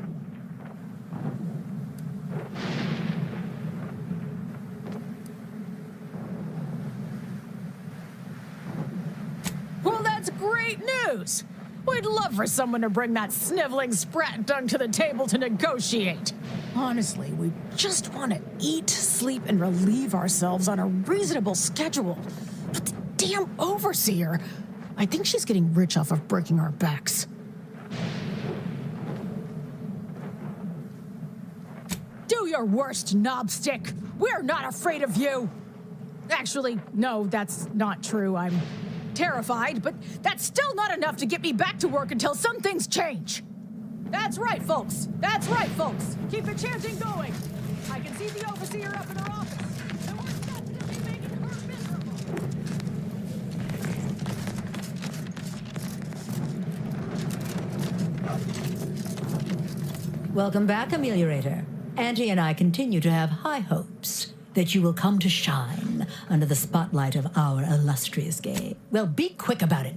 Well, that's great news! We'd love for someone to bring that sniveling sprat dunk to the table to negotiate. Honestly, we just want to eat, sleep, and relieve ourselves on a reasonable schedule. But the damn overseer, I think she's getting rich off of breaking our backs. Do your worst, knobstick. We're not afraid of you. Actually, no, that's not true. I'm terrified, but that's still not enough to get me back to work until some things change. That's right, folks. That's right, folks. Keep the chanting going. I can see the overseer up in her office. And what's that to be making her miserable? Welcome back, Ameliorator. Auntie and I continue to have high hopes that you will come to shine under the spotlight of our illustrious game. Well, be quick about it.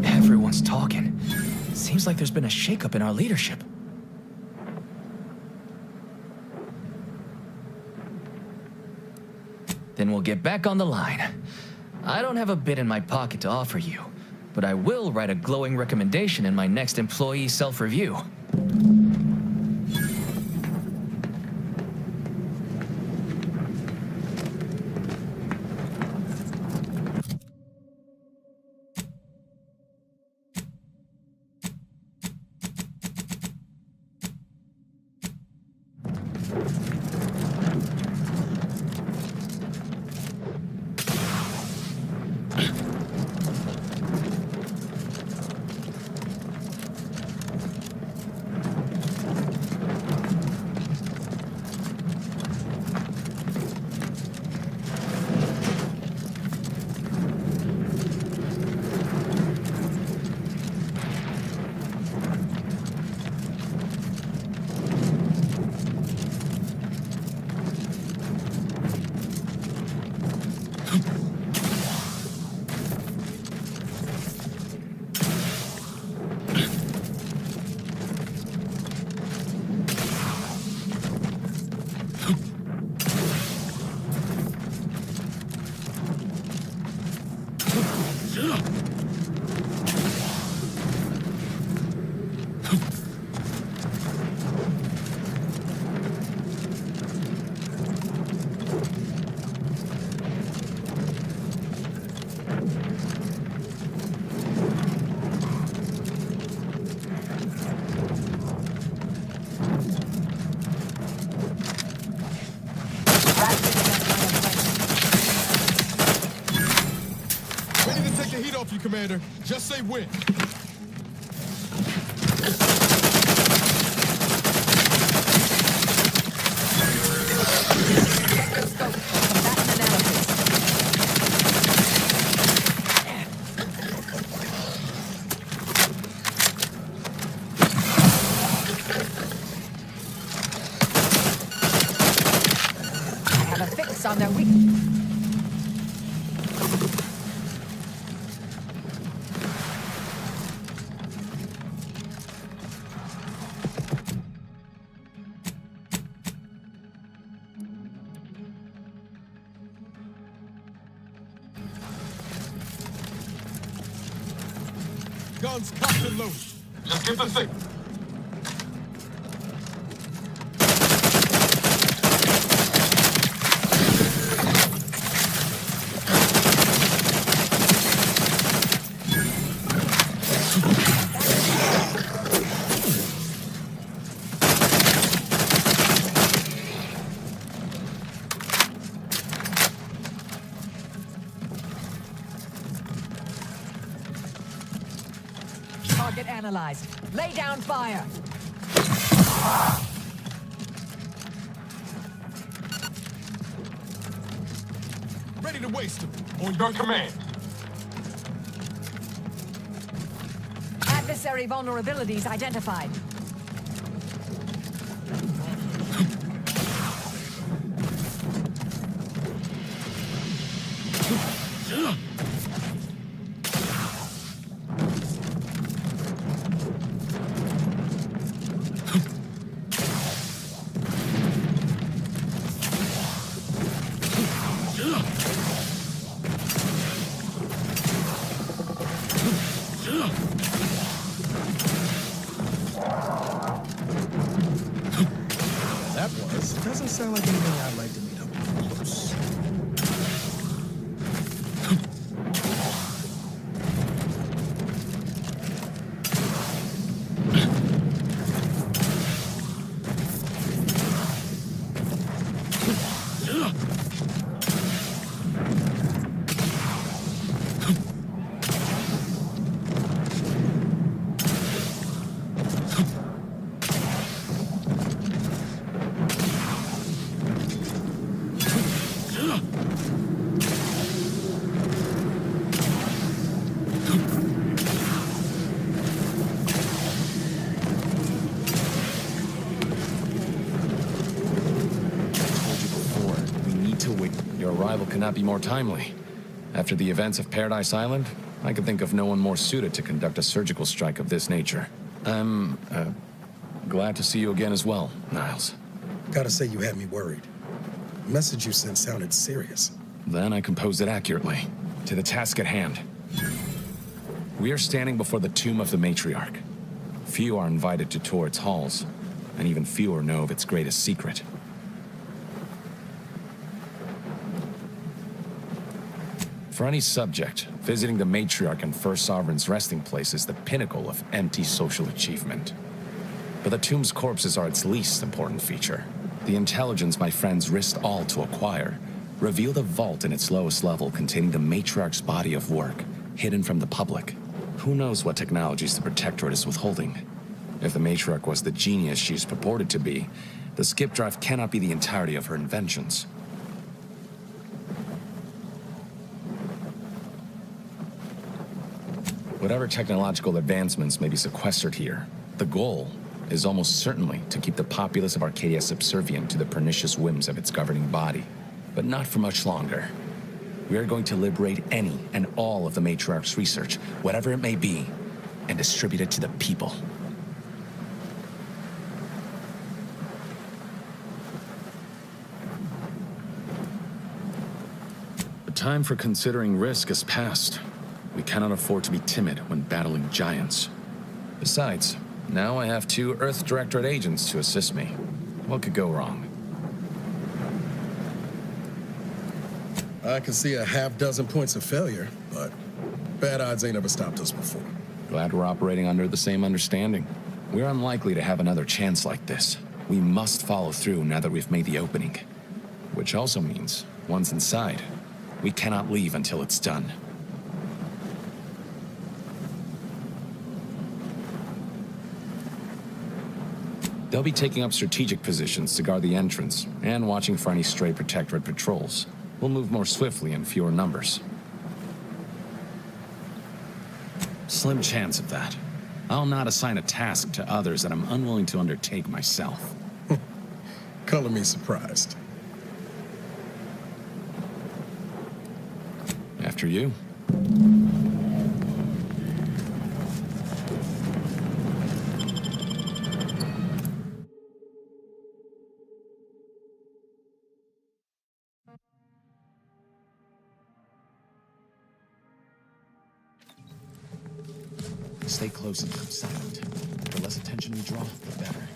Everyone's talking. Seems like there's been a shakeup in our leadership. Then we'll get back on the line. I don't have a bid in my pocket to offer you, but I will write a glowing recommendation in my next employee self-review. Commander. Just say when. Have a fix on their weak. Guns cocked and loaded. Just get the signal. Target analyzed. Lay down fire. Ready to waste them. On your command. Adversary vulnerabilities identified. That was. Doesn't sound like anything I'd like to meet up close. Your arrival cannot be more timely. After the events of Paradise Island, I could think of no one more suited to conduct a surgical strike of this nature. I'm, glad to see you again as well, Niles. Gotta say you had me worried. The message you sent sounded serious. Then I composed it accurately. To the task at hand. We are standing before the tomb of the Matriarch. Few are invited to tour its halls, and even fewer know of its greatest secret. For any subject, visiting the Matriarch and First Sovereign's resting place is the pinnacle of anti-social achievement. But the tomb's corpses are its least important feature. The intelligence my friends risked all to acquire revealed a vault in its lowest level containing the Matriarch's body of work, hidden from the public. Who knows what technologies the Protectorate is withholding? If the Matriarch was the genius she's purported to be, the skip drive cannot be the entirety of her inventions. Whatever technological advancements may be sequestered here, the goal is almost certainly to keep the populace of Arcadia subservient to the pernicious whims of its governing body. But not for much longer. We are going to liberate any and all of the Matriarch's research, whatever it may be, and distribute it to the people. The time for considering risk is past. We cannot afford to be timid when battling giants. Besides, now I have 2 Earth Directorate agents to assist me. What could go wrong? I can see a half-dozen points of failure, but bad odds ain't ever stopped us before. Glad we're operating under the same understanding. We're unlikely to have another chance like this. We must follow through now that we've made the opening. Which also means, once inside, we cannot leave until it's done. They'll be taking up strategic positions to guard the entrance and watching for any stray Protectorate patrols. We'll move more swiftly in fewer numbers. Slim chance of that. I'll not assign a task to others that I'm unwilling to undertake myself. Color me surprised. After you. Stay close and keep silent. The less attention we draw, the better.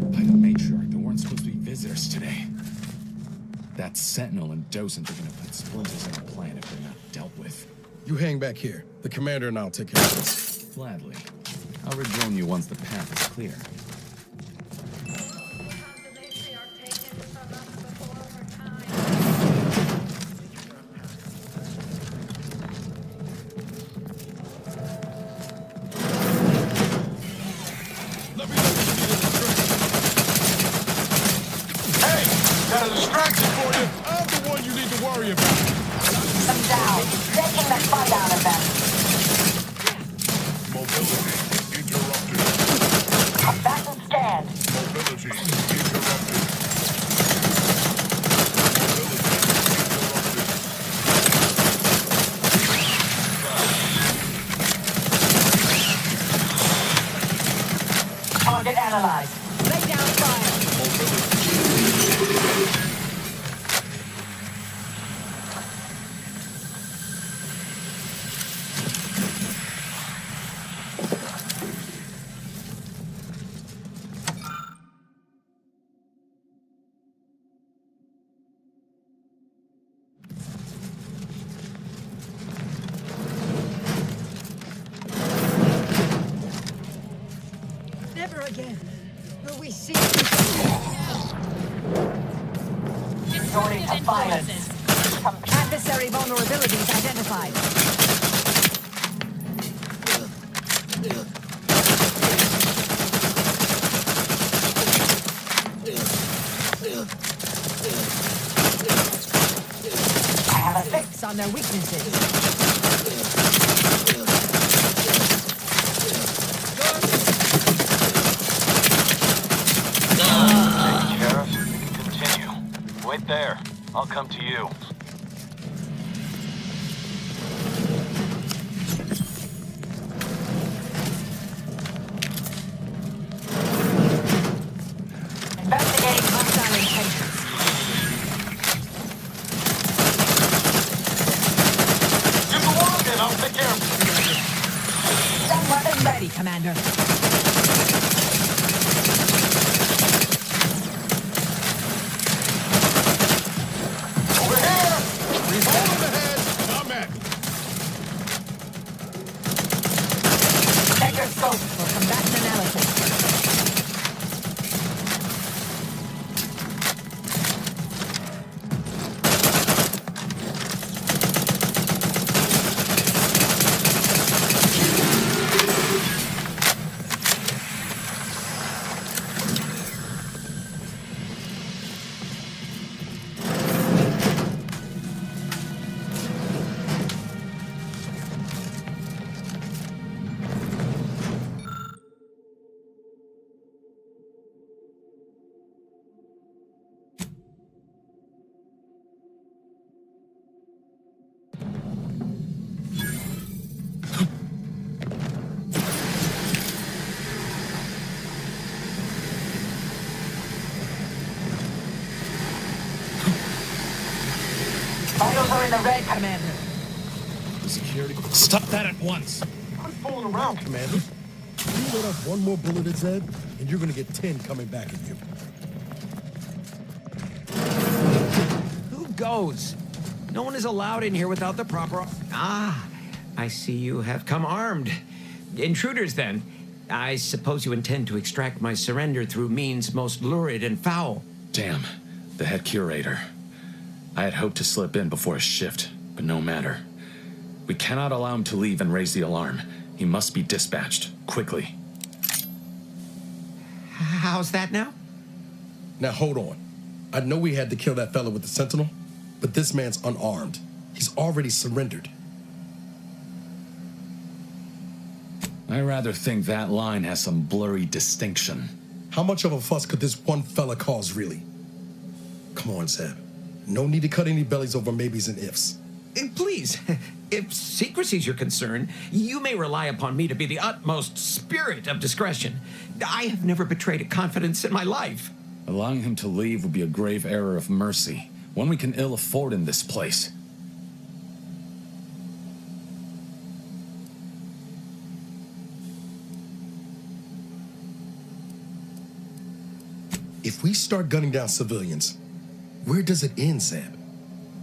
By the matriarch, there weren't supposed to be visitors today. That Sentinel and Docent are gonna put splinters in the plan if they're not dealt with. You hang back here. The commander and I'll take care of this. Gladly. I'll rejoin you once the path is clear. Got a distraction for you. I'm the one you need to worry about. Them down. Taking the fight out of them. Mobility interrupted. Battle scanned. Mobility interrupted. Target analyzed. Lay down fire. Never again will we see. Distorting of violence. Adversary vulnerabilities identified. I have a fix on their weaknesses. Sheriff, continue. Wait there. I'll come to you. Investigating hostile intentions. Get the wall in. I'll take care of it. Some weapons ready, Commander. Over here. Revolver in the head. I'm at. Check your scope for combatant analysis. Vitals are in the red, Commander. The security... Stop that at once! Quit fooling around, Commander. You let off one more bullet at Zed, and you're gonna get 10 coming back at you. Who goes? No one is allowed in here without the proper... Ah, I see you have come armed. Intruders, then. I suppose you intend to extract my surrender through means most lurid and foul. Damn, the head curator. I had hoped to slip in before his shift. But no matter. We cannot allow him to leave and raise the alarm. He must be dispatched, quickly. How's that now? Now hold on. I know we had to kill that fella with the Sentinel, but this man's unarmed. He's already surrendered. I rather think that line has some blurry distinction. How much of a fuss could this one fella cause, really? Come on, Zeb. No need to cut any bellies over maybes and ifs. Please, if secrecy's your concern, you may rely upon me to be the utmost spirit of discretion. I have never betrayed a confidence in my life. Allowing him to leave would be a grave error of mercy, one we can ill afford in this place. If we start gunning down civilians, where does it end, Zeb?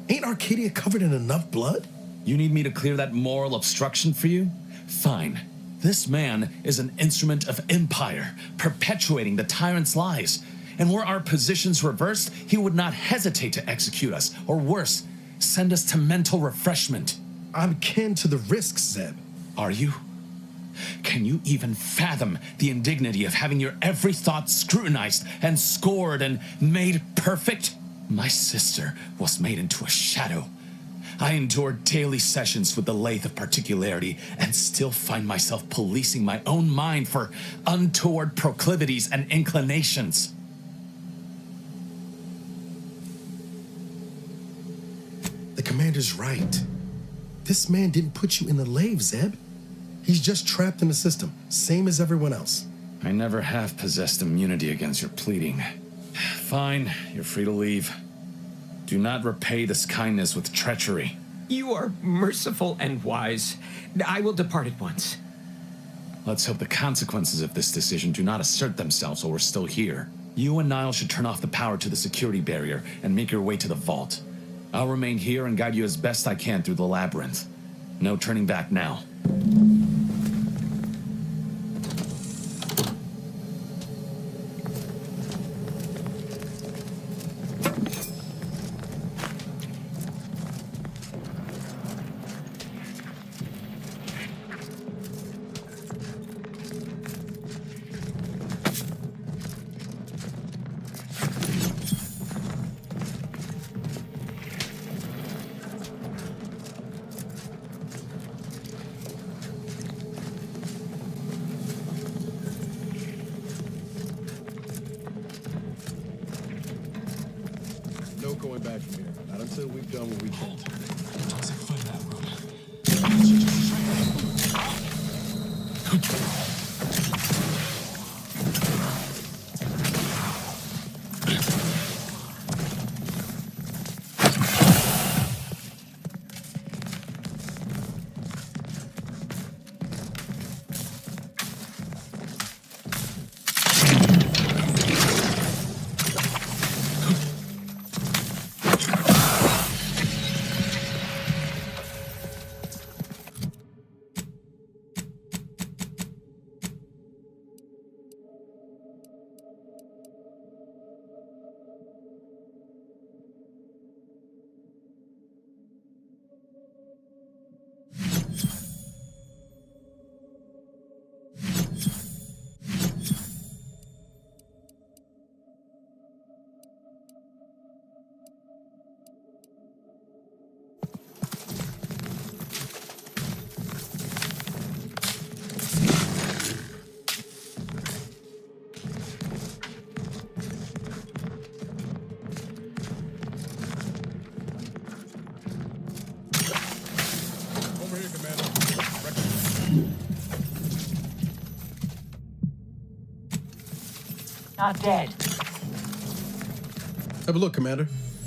Ain't Arcadia covered in enough blood? You need me to clear that moral obstruction for you? Fine. This man is an instrument of empire, perpetuating the tyrant's lies. And were our positions reversed, he would not hesitate to execute us, or worse, send us to mental refreshment. I'm kin to the risks, Zeb. Are you? Can you even fathom the indignity of having your every thought scrutinized and scored and made perfect? My sister was made into a shadow. I endured daily sessions with the lathe of particularity and still find myself policing my own mind for untoward proclivities and inclinations. The commander's right. This man didn't put you in the lathe, Zeb. He's just trapped in the system, same as everyone else. I never have possessed immunity against your pleading. Fine, you're free to leave. Do not repay this kindness with treachery. You are merciful and wise. I will depart at once. Let's hope the consequences of this decision do not assert themselves while we're still here. You and Niall should turn off the power to the security barrier and make your way to the vault. I'll remain here and guide you as best I can through the labyrinth. No turning back now. No going back from here. Not until we've done what we can. Not dead. Have a look, Commander.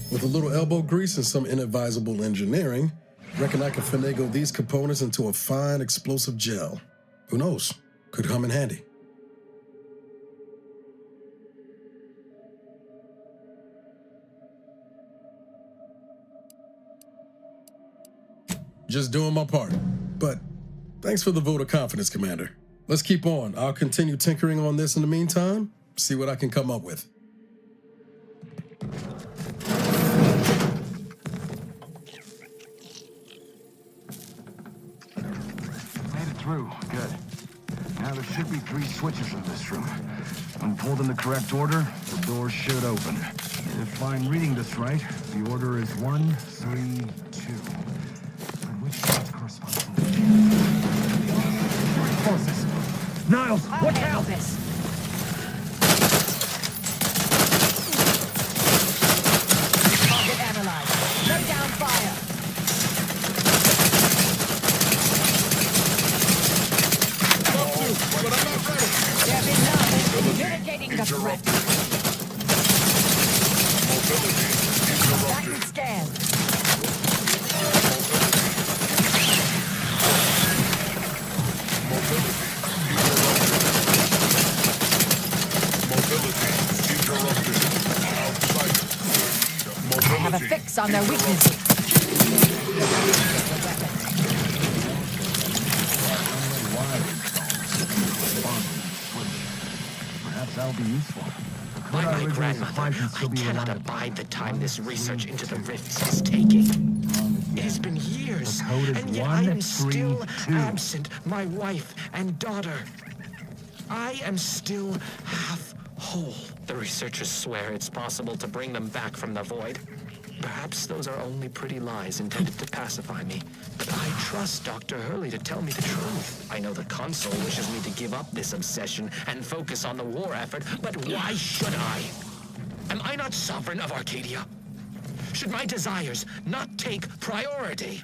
With a little elbow grease and some inadvisable engineering, reckon I can finagle these components into a fine explosive gel. Who knows? Could come in handy. Just doing my part. But thanks for the vote of confidence, Commander. Let's keep on. I'll continue tinkering on this in the meantime, see what I can come up with. should be 3 switches in this room. When pulled in the correct order, the door should open. If I'm reading this right, the order is 1, 3, 2. But which switch corresponds to the forces? Niles, watch out! Target analyzed. Lay down fire. But I'm not ready. There be none. Mitigating the threat. Mobility scan. I have a fix on their weaknesses. Perhaps that'll be useful. By my grandmother, I cannot abide the time this research into the rifts is taking. It has been years, and yet I am still absent my wife and daughter. I am still half whole. The researchers swear it's possible to bring them back from the void. Perhaps those are only pretty lies intended to pacify me. But I trust Dr. Hurley to tell me the truth. I know the Consul wishes me to give up this obsession and focus on the war effort, but why should I? Am I not sovereign of Arcadia? Should my desires not take priority?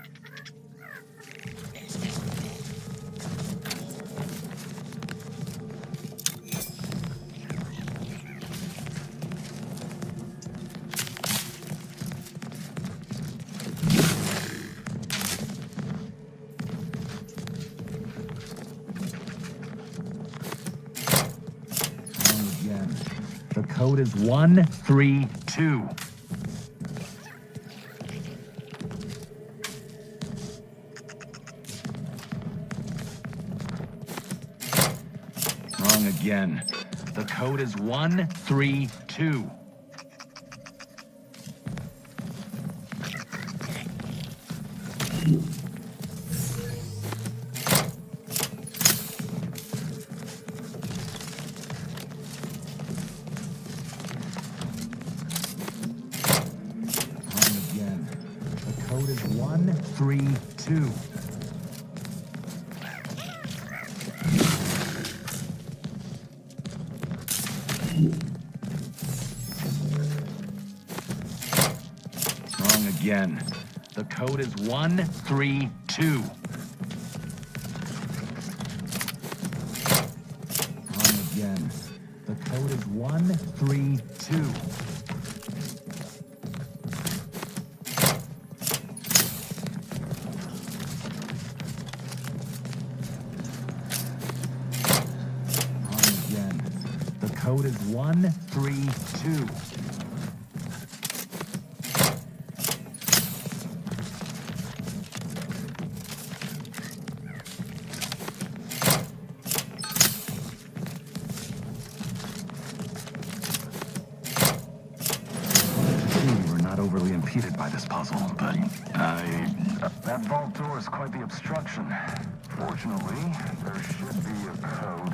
The code is 132. Wrong again. The code is 132. Code is 132. Wrong again. The code is 132. Wrong again. The code is 132. Code is 132. We're not overly impeded by this puzzle, but that vault door is quite the obstruction. Fortunately, there should be a code.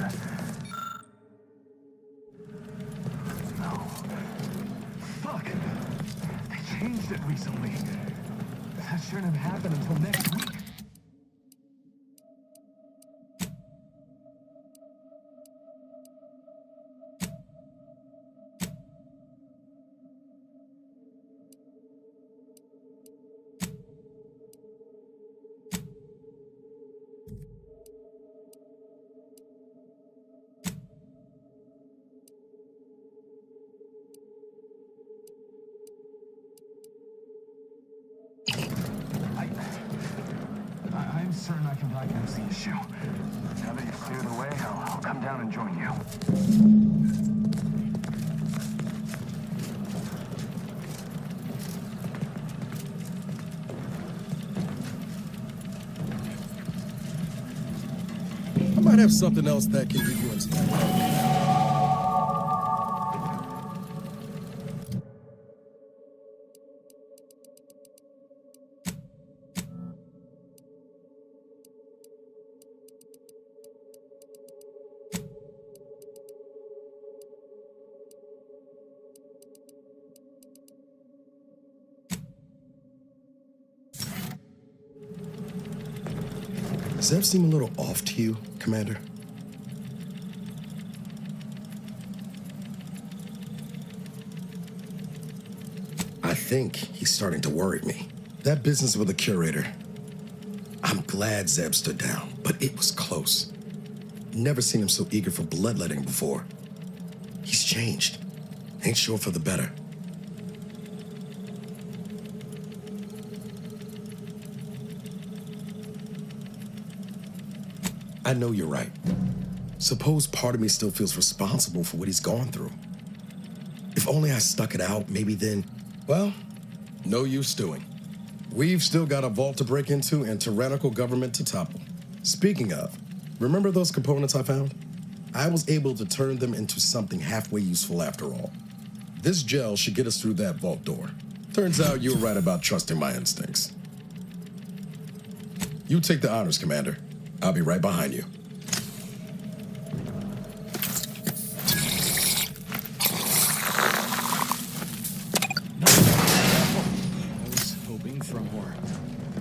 Changed it recently. That shouldn't have happened until next week. I'm certain I can diagnose the issue. Now that you've cleared the way, I'll come down and join you. I might have something else that can give you inspiration. Does that seem a little off to you, Commander? I think he's starting to worry me. That business with the curator. I'm glad Zeb stood down, but it was close. Never seen him so eager for bloodletting before. He's changed. Ain't sure for the better. I know you're right. Suppose part of me still feels responsible for what he's gone through. If only I stuck it out, maybe then, well, no use stewing. We've still got a vault to break into and tyrannical government to topple. Speaking of, remember those components I found? I was able to turn them into something halfway useful after all. This gel should get us through that vault door. Turns out you were right about trusting my instincts. You take the honors, Commander. I'll be right behind you. I was hoping for a more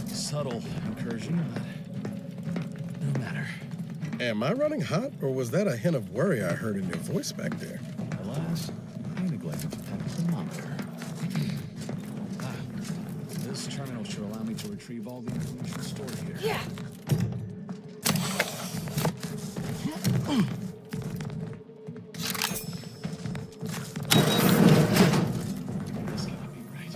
subtle incursion, but no matter. Am I running hot, or was that a hint of worry I heard in your voice back there? Alas, I neglected to pack a thermometer. This terminal should allow me to retrieve all the information stored here. Yeah. This cannot be right.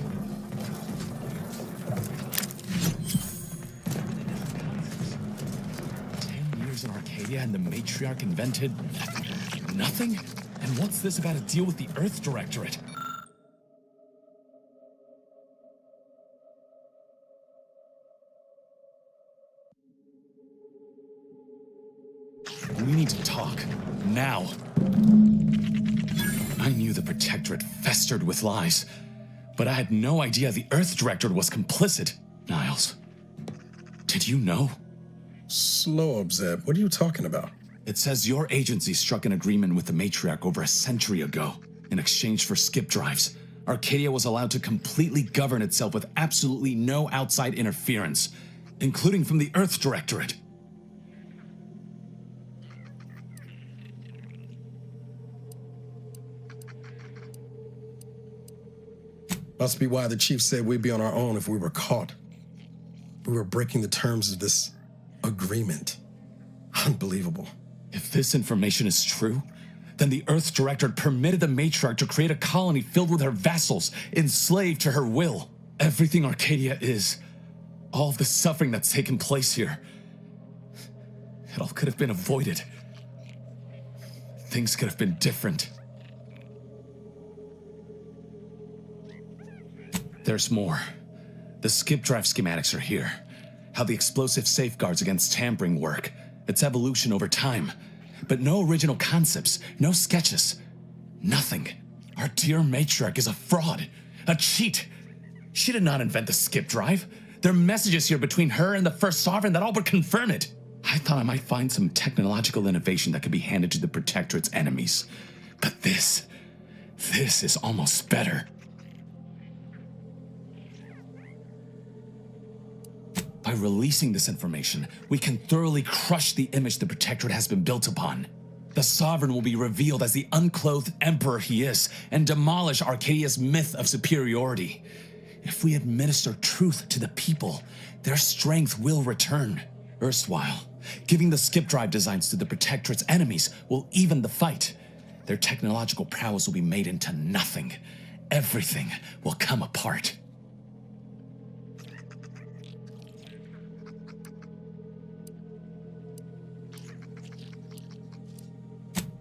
10 years in Arcadia and the Matriarch invented nothing? And what's this about a deal with the Earth Directorate? We need to talk. Now. I knew the Protectorate festered with lies, but I had no idea the Earth Directorate was complicit. Niles, did you know? Slow up, Zeb. What are you talking about? It says your agency struck an agreement with the Matriarch over a century ago. In exchange for skip drives, Arcadia was allowed to completely govern itself with absolutely no outside interference, including from the Earth Directorate. Must be why the chief said we'd be on our own if we were caught. We were breaking the terms of this agreement. Unbelievable. If this information is true, then the Earth Directorate permitted the Matriarch to create a colony filled with her vassals, enslaved to her will. Everything Arcadia is, all of the suffering that's taken place here, it all could have been avoided. Things could have been different. There's more. The skip drive schematics are here. How the explosive safeguards against tampering work, its evolution over time. But no original concepts, no sketches, nothing. Our dear Matriarch is a fraud, a cheat. She did not invent the skip drive. There are messages here between her and the First Sovereign that all but confirm it. I thought I might find some technological innovation that could be handed to the Protectorate's enemies. But this is almost better. By releasing this information, we can thoroughly crush the image the Protectorate has been built upon. The Sovereign will be revealed as the unclothed emperor he is, and demolish Arcadia's myth of superiority. If we administer truth to the people, their strength will return. Erstwhile, giving the skip drive designs to the Protectorate's enemies will even the fight. Their technological prowess will be made into nothing. Everything will come apart.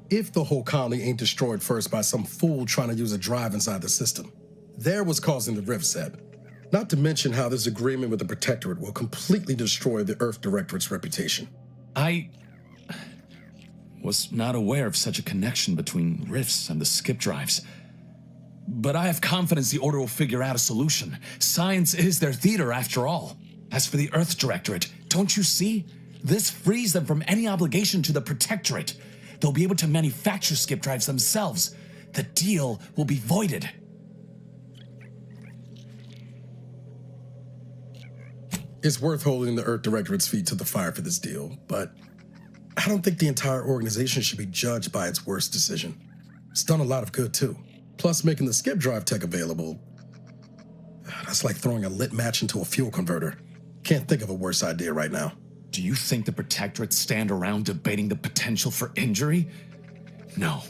If the whole colony ain't destroyed first by some fool trying to use a drive inside the system. There was causing the rift, Zeb. Not to mention how this agreement with the Protectorate will completely destroy the Earth Directorate's reputation. I was not aware of such a connection between rifts and the skip drives. But I have confidence the Order will figure out a solution. Science is their theater, after all. As for the Earth Directorate, don't you see? This frees them from any obligation to the Protectorate. They'll be able to manufacture skip drives themselves. The deal will be voided. It's worth holding the Earth Directorate's feet to the fire for this deal, but I don't think the entire organization should be judged by its worst decision. It's done a lot of good, too. Plus, making the skip drive tech available, that's like throwing a lit match into a fuel converter. Can't think of a worse idea right now. Do you think the Protectorate stand around debating the potential for injury? No.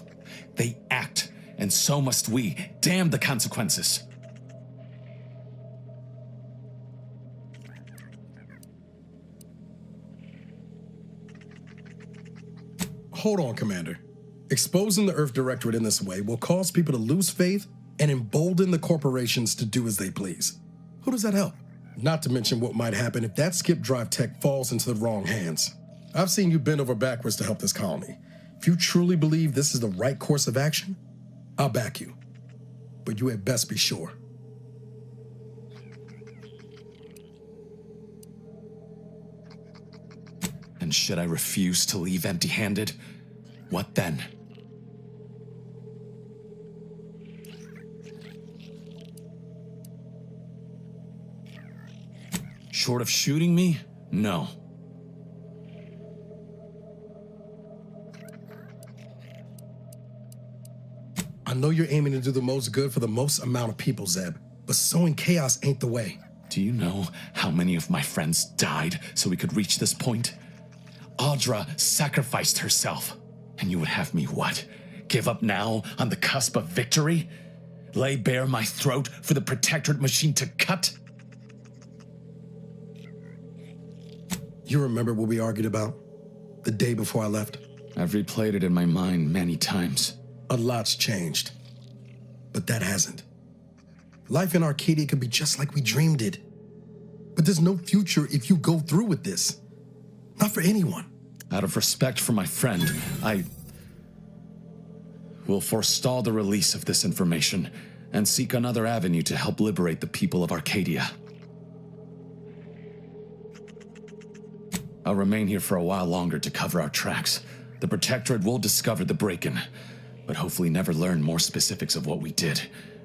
They act, and so must we. Damn the consequences. Hold on, Commander. Exposing the Earth Directorate in this way will cause people to lose faith and embolden the corporations to do as they please. Who does that help? Not to mention what might happen if that skip drive tech falls into the wrong hands. I've seen you bend over backwards to help this colony. If you truly believe this is the right course of action, I'll back you. But you had best be sure. And should I refuse to leave empty-handed, what then? Short of shooting me? No. I know you're aiming to do the most good for the most amount of people, Zeb, but sowing chaos ain't the way. Do you know how many of my friends died so we could reach this point? Audra sacrificed herself. And you would have me what? Give up now on the cusp of victory? Lay bare my throat for the Protectorate machine to cut? You remember what we argued about the day before I left? I've replayed it in my mind many times. A lot's changed, but that hasn't. Life in Arcadia could be just like we dreamed it. But there's no future if you go through with this. Not for anyone. Out of respect for my friend, I will forestall the release of this information and seek another avenue to help liberate the people of Arcadia. I'll remain here for a while longer to cover our tracks. The Protectorate will discover the break-in, but hopefully never learn more specifics of what we did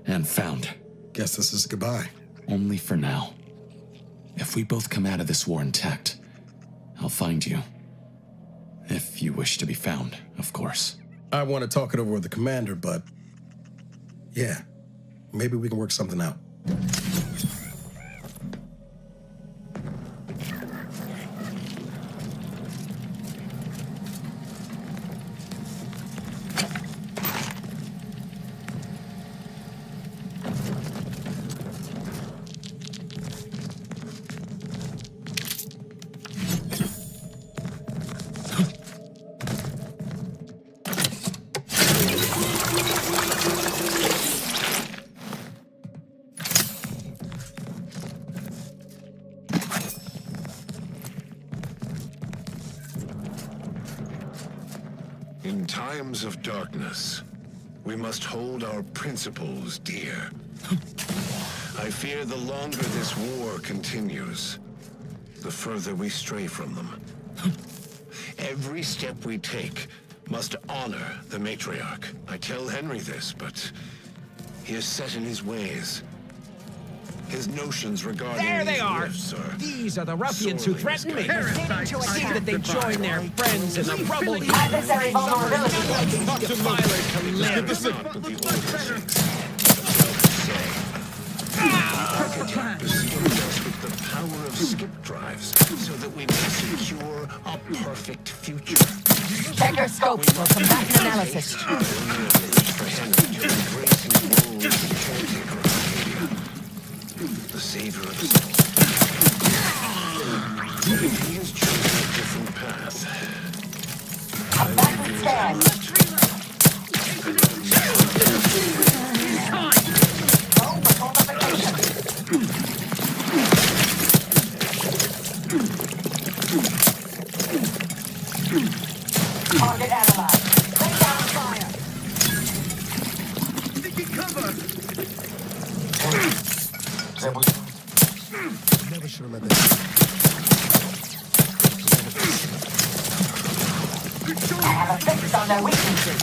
and found. Guess this is goodbye. Only for now. If we both come out of this war intact, I'll find you. If you wish to be found, of course. I want to talk it over with the commander, but yeah, maybe we can work something out. In times of darkness, we must hold our principles dear. I fear the longer this war continues, the further we stray from them. Every step we take must honor the matriarch. I tell Henry this, but he is set in his ways. His notions regarding There they these are! rifts are These are the ruffians who threatened me. misguided. See that they join their friends in the rubble. Adversary vulnerability. Not defilers to live. Architect bestowed us with the power of skip drives so that we may secure a perfect future. Check your scope for combatant analysis. For Henry to embrace his role as the caretaker of Arcadia, the savior of souls. If he has chosen a different path, I will be his Target analyzed. Lay down fire. Taking cover. Never should have let that. I have a fix on their weaknesses.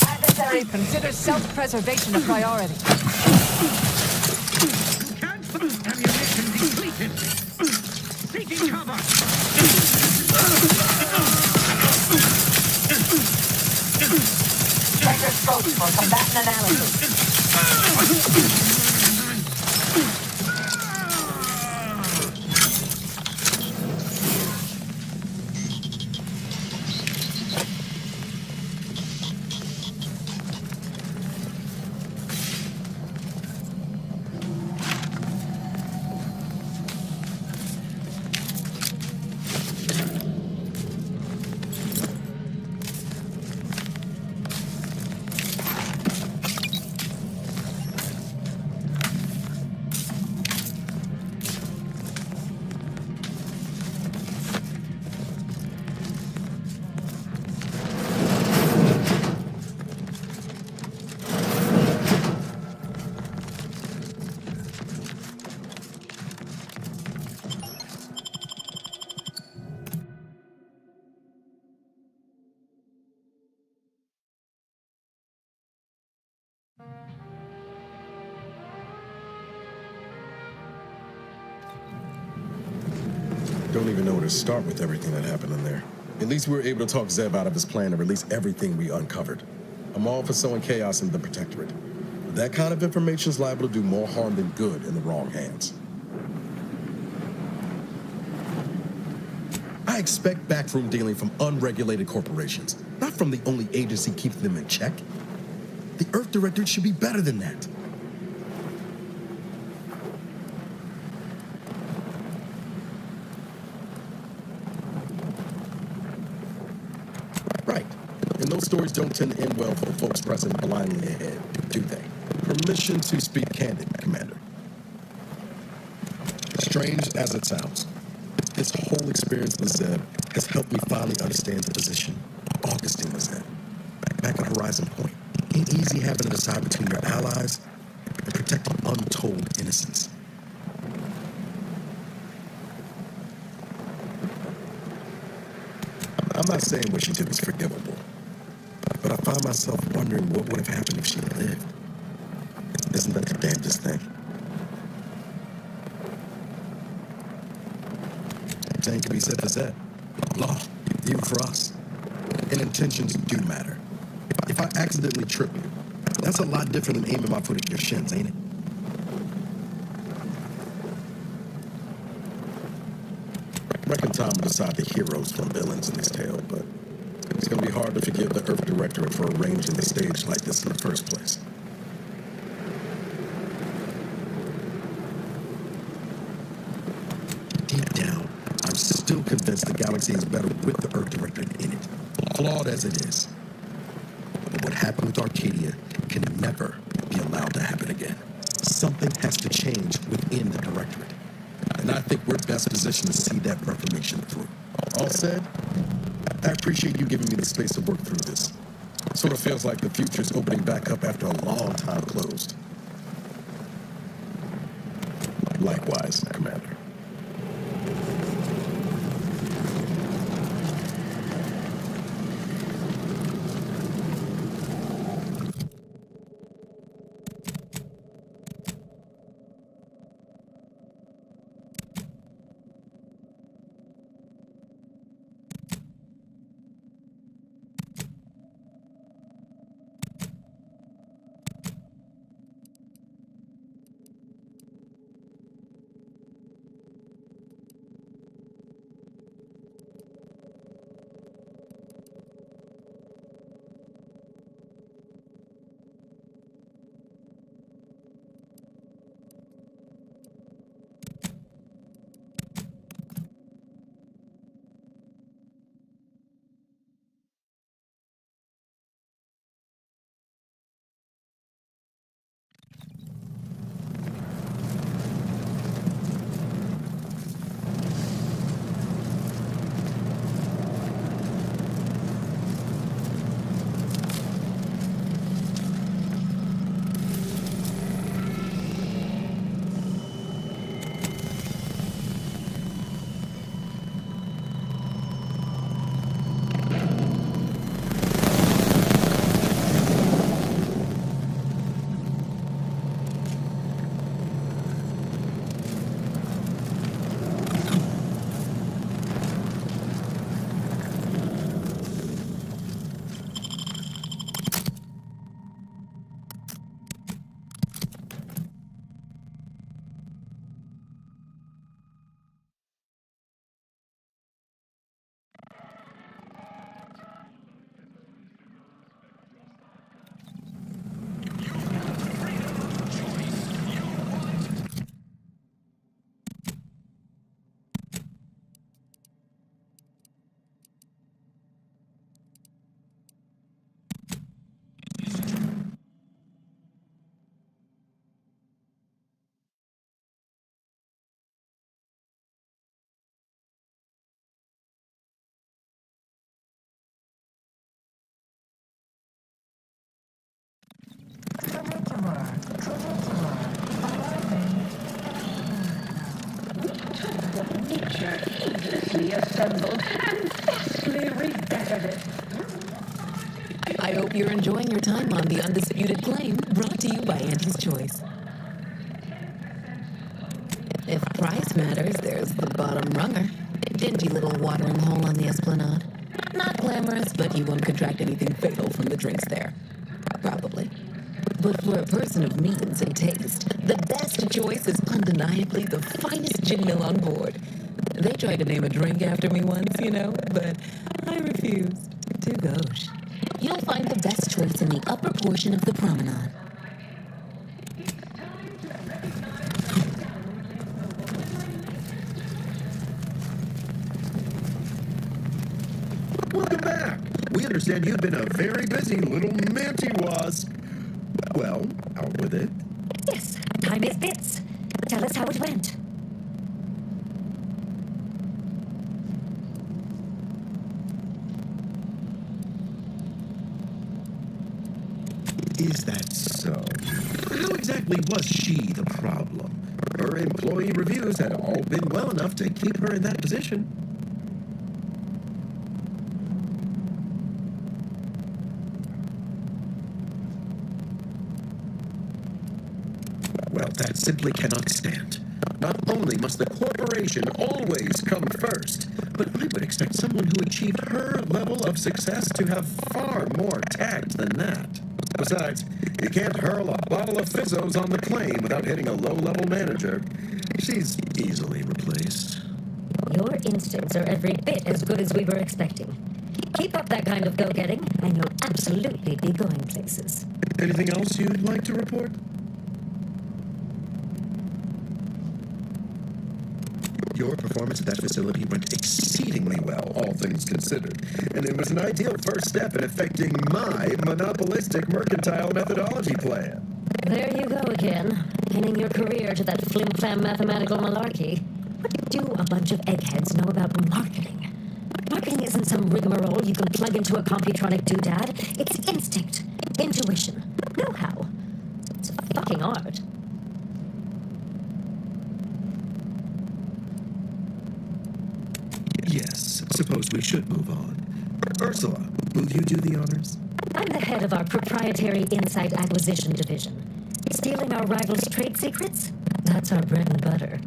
Adversary, consider self-preservation a priority. Ammunition depleted. Taking cover. Trigger scopes for combatant analysis. Don't even know where to start with everything that happened in there. At least we were able to talk Zeb out of his plan and release everything we uncovered. I'm all for sowing chaos in the Protectorate. But that kind of information is liable to do more harm than good in the wrong hands. I expect backroom dealing from unregulated corporations, not from the only agency keeping them in check. The Earth Directorate should be better than that. Right. And those stories don't tend to end well for folks pressing blindly ahead, do they? Permission to speak candid, Commander. Strange as it sounds, this whole experience with Zeb has helped me finally understand the position Augustine was in. Back at Horizon Point, ain't easy having to decide between your allies and protecting untold innocence. I'm not saying what she did was forgivable, but I find myself wondering what would have happened if she lived. Isn't that the damnedest thing? Same can be said for Zed. Law, even for us. And intentions do matter. If I accidentally trip you, that's a lot different than aiming my foot at your shins, ain't it? I reckon time will decide the heroes from villains in this tale, but it's going to be hard to forgive the Earth Directorate for arranging the stage like this in the first place. Deep down, I'm still convinced the galaxy is better with the Earth Directorate in it, flawed as it is. But what happened with Arcadia can never be allowed to happen again. Something has to change within the Directorate. And I think we're best positioned to see that reformation through. All said, I appreciate you giving me the space to work through this. Sort of feels like the future's opening back up after a long time closed. Likewise, Commander. Nature heedlessly assembled and vastly rebettered it. I hope you're enjoying your time on the Undisputed Claim, brought to you by Auntie's Choice. If price matters, there's the bottom runger. A dingy little watering hole on the Esplanade. Not glamorous, but you won't contract anything fatal from the drinks there. Probably. But for a person of means and taste, the best choice is undeniably the finest gin mill on board. They tried to name a drink after me once, but I refused. Too gauche. You'll find the best choice in the upper portion of the promenade. Welcome back. We understand you've been a very busy little manty-wasp. Well, out with it. Yes, time is bits. Tell us how it went. Is that so? How exactly was she the problem? Her employee reviews had all been well enough to keep her in that position. Well, that simply cannot stand. Not only must the corporation always come first, but I would expect someone who achieved her level of success to have far more tact than that. Besides, you can't hurl a bottle of Fizzos on the claim without hitting a low-level manager. She's easily replaced. Your instincts are every bit as good as we were expecting. Keep up that kind of go-getting, and you'll absolutely be going places. Anything else you'd like to report? Your performance at that facility went exceedingly well, all things considered. And it was an ideal first step in effecting my monopolistic mercantile methodology plan. There you go again, pinning your career to that flim-flam mathematical malarkey. What do a bunch of eggheads know about marketing? Marketing isn't some rigmarole you can plug into a computronic doodad. It's instinct, intuition, know-how. It's a fucking art. Yes, suppose we should move on. Ursula, will you do the honors? I'm the head of our proprietary insight acquisition division. Stealing our rivals' trade secrets? That's our bread and butter.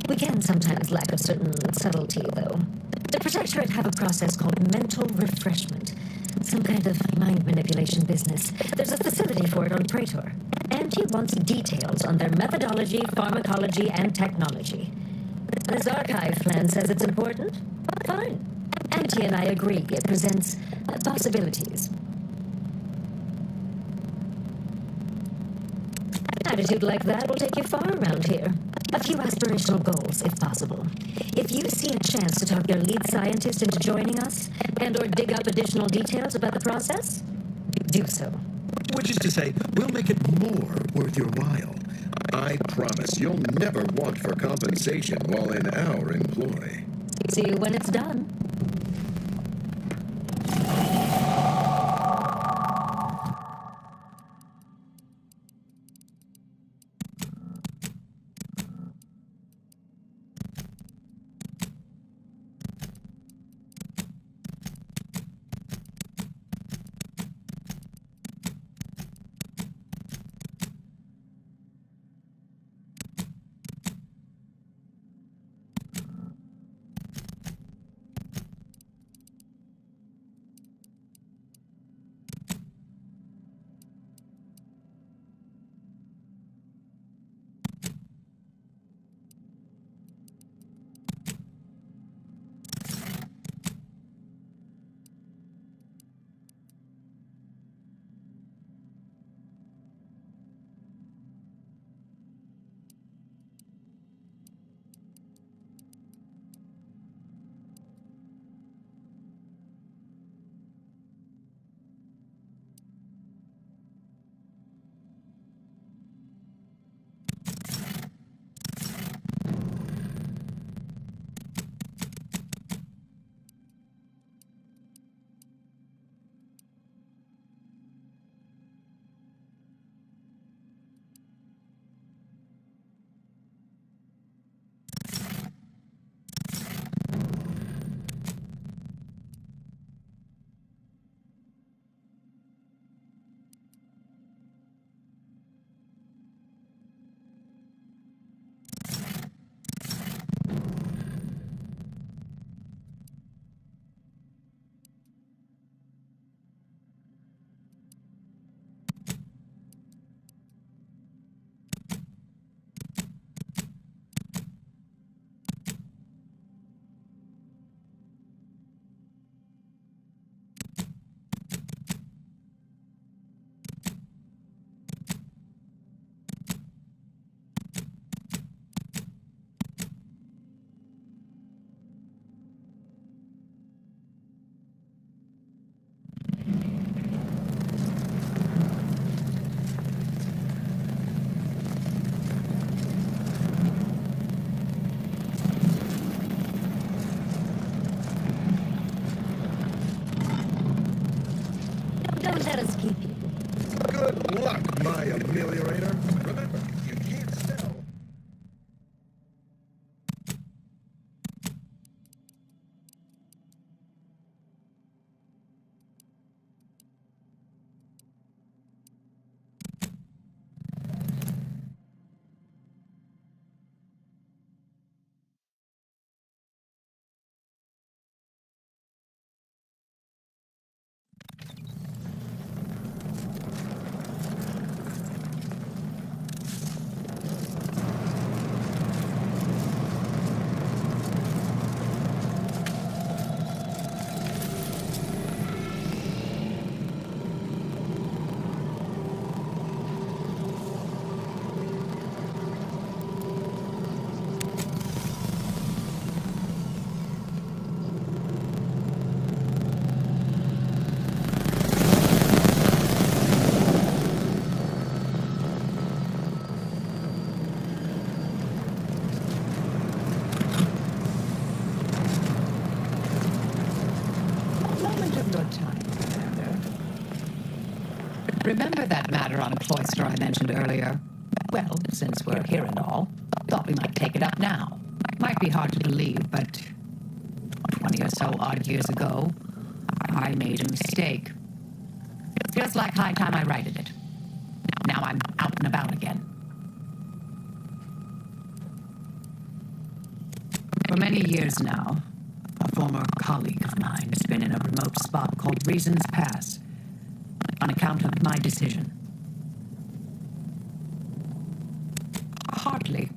We can sometimes lack a certain subtlety, though. The Protectorate have a process called mental refreshment. Some kind of mind manipulation business. There's a facility for it on Praetor. And he wants details on their methodology, pharmacology, and technology. This archive plan says it's important? Fine. Auntie and I agree it presents possibilities. Attitude like that will take you far around here. A few aspirational goals, if possible. If you see a chance to talk your lead scientist into joining us, and/or dig up additional details about the process, do so. Which is to say, we'll make it more worth your while. I promise you'll never want for compensation while in our employ. See you when it's done. Remember that matter on Cloister I mentioned earlier? Well, since we're here and all, thought we might take it up now. Might be hard to believe, but 20 or so odd years ago, I made a mistake. Feels like high time I righted it. Now I'm out and about again. For many years now, a former colleague of mine has been in a remote spot called Reasons Pass on account of my decision. Hardly.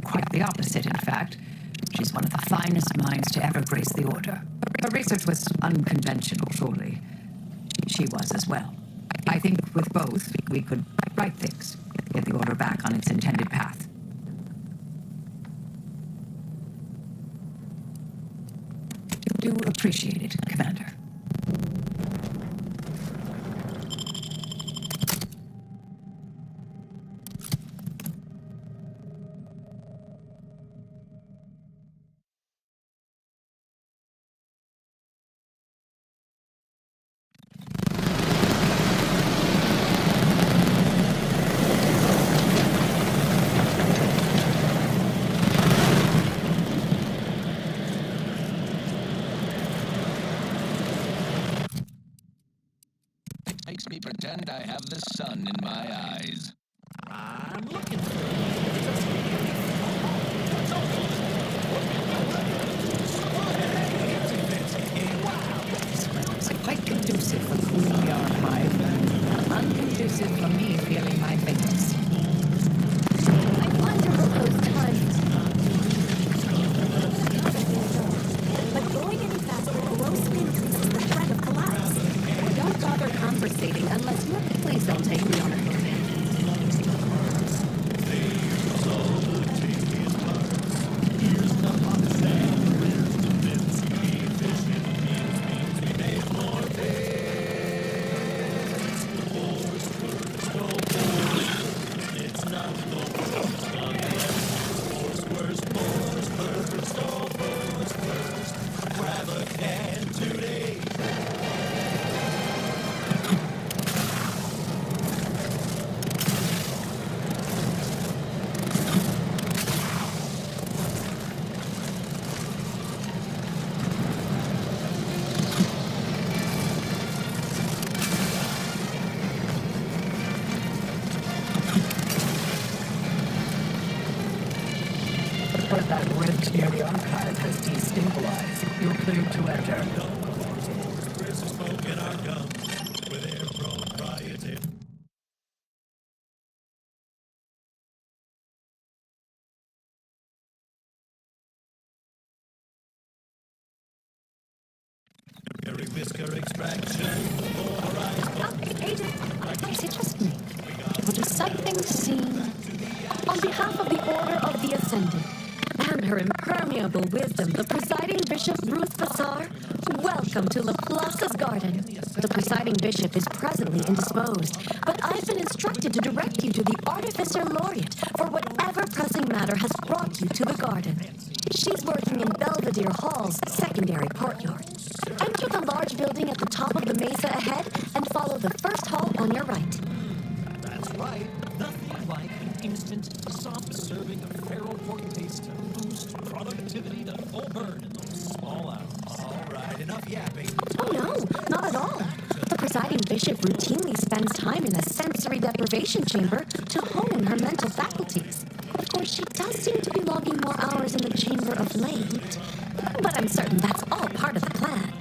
Quite the opposite, in fact. She's one of the finest minds to ever grace the Order. Her research was unconventional, surely. She was as well. I think with both, we could right things, get the Order back on its intended path. Do appreciate it, Commander. Makes me pretend I have the sun in my eyes. I'm looking for It's quite conducive for cooling the archive. Unconducive for me feeling my fingers. I wonder what those times. But going any faster grossly increases the threat of collapse. Don't bother conversating unless you're... Please don't take me on it. But that rift near the archive has destabilized. You're clear to enter. Whisker extraction. Agent, is it just me? Or does something seem... On behalf of the Order of the Ascended, and her impermeable wisdom, the presiding bishop, Ruth Bassar, welcome to Laplace's garden. The presiding bishop is presently indisposed, but I've been instructed to direct you to the Artificer Laureate for whatever pressing matter has brought you to the garden. She's working in Belvedere Hall's secondary courtyard. Enter the large building at the top of the mesa ahead and follow the first hall on your right. That's right. Nothing like an instant, soft serving of feral pork paste to boost productivity to full burn in those small hours. All right, enough yapping. Oh no, not at all. The presiding bishop routinely spends time in a sensory deprivation chamber to hone her mental faculties. Of course, she does seem to be logging more hours in the chamber of late, but I'm certain that's all part of the plan.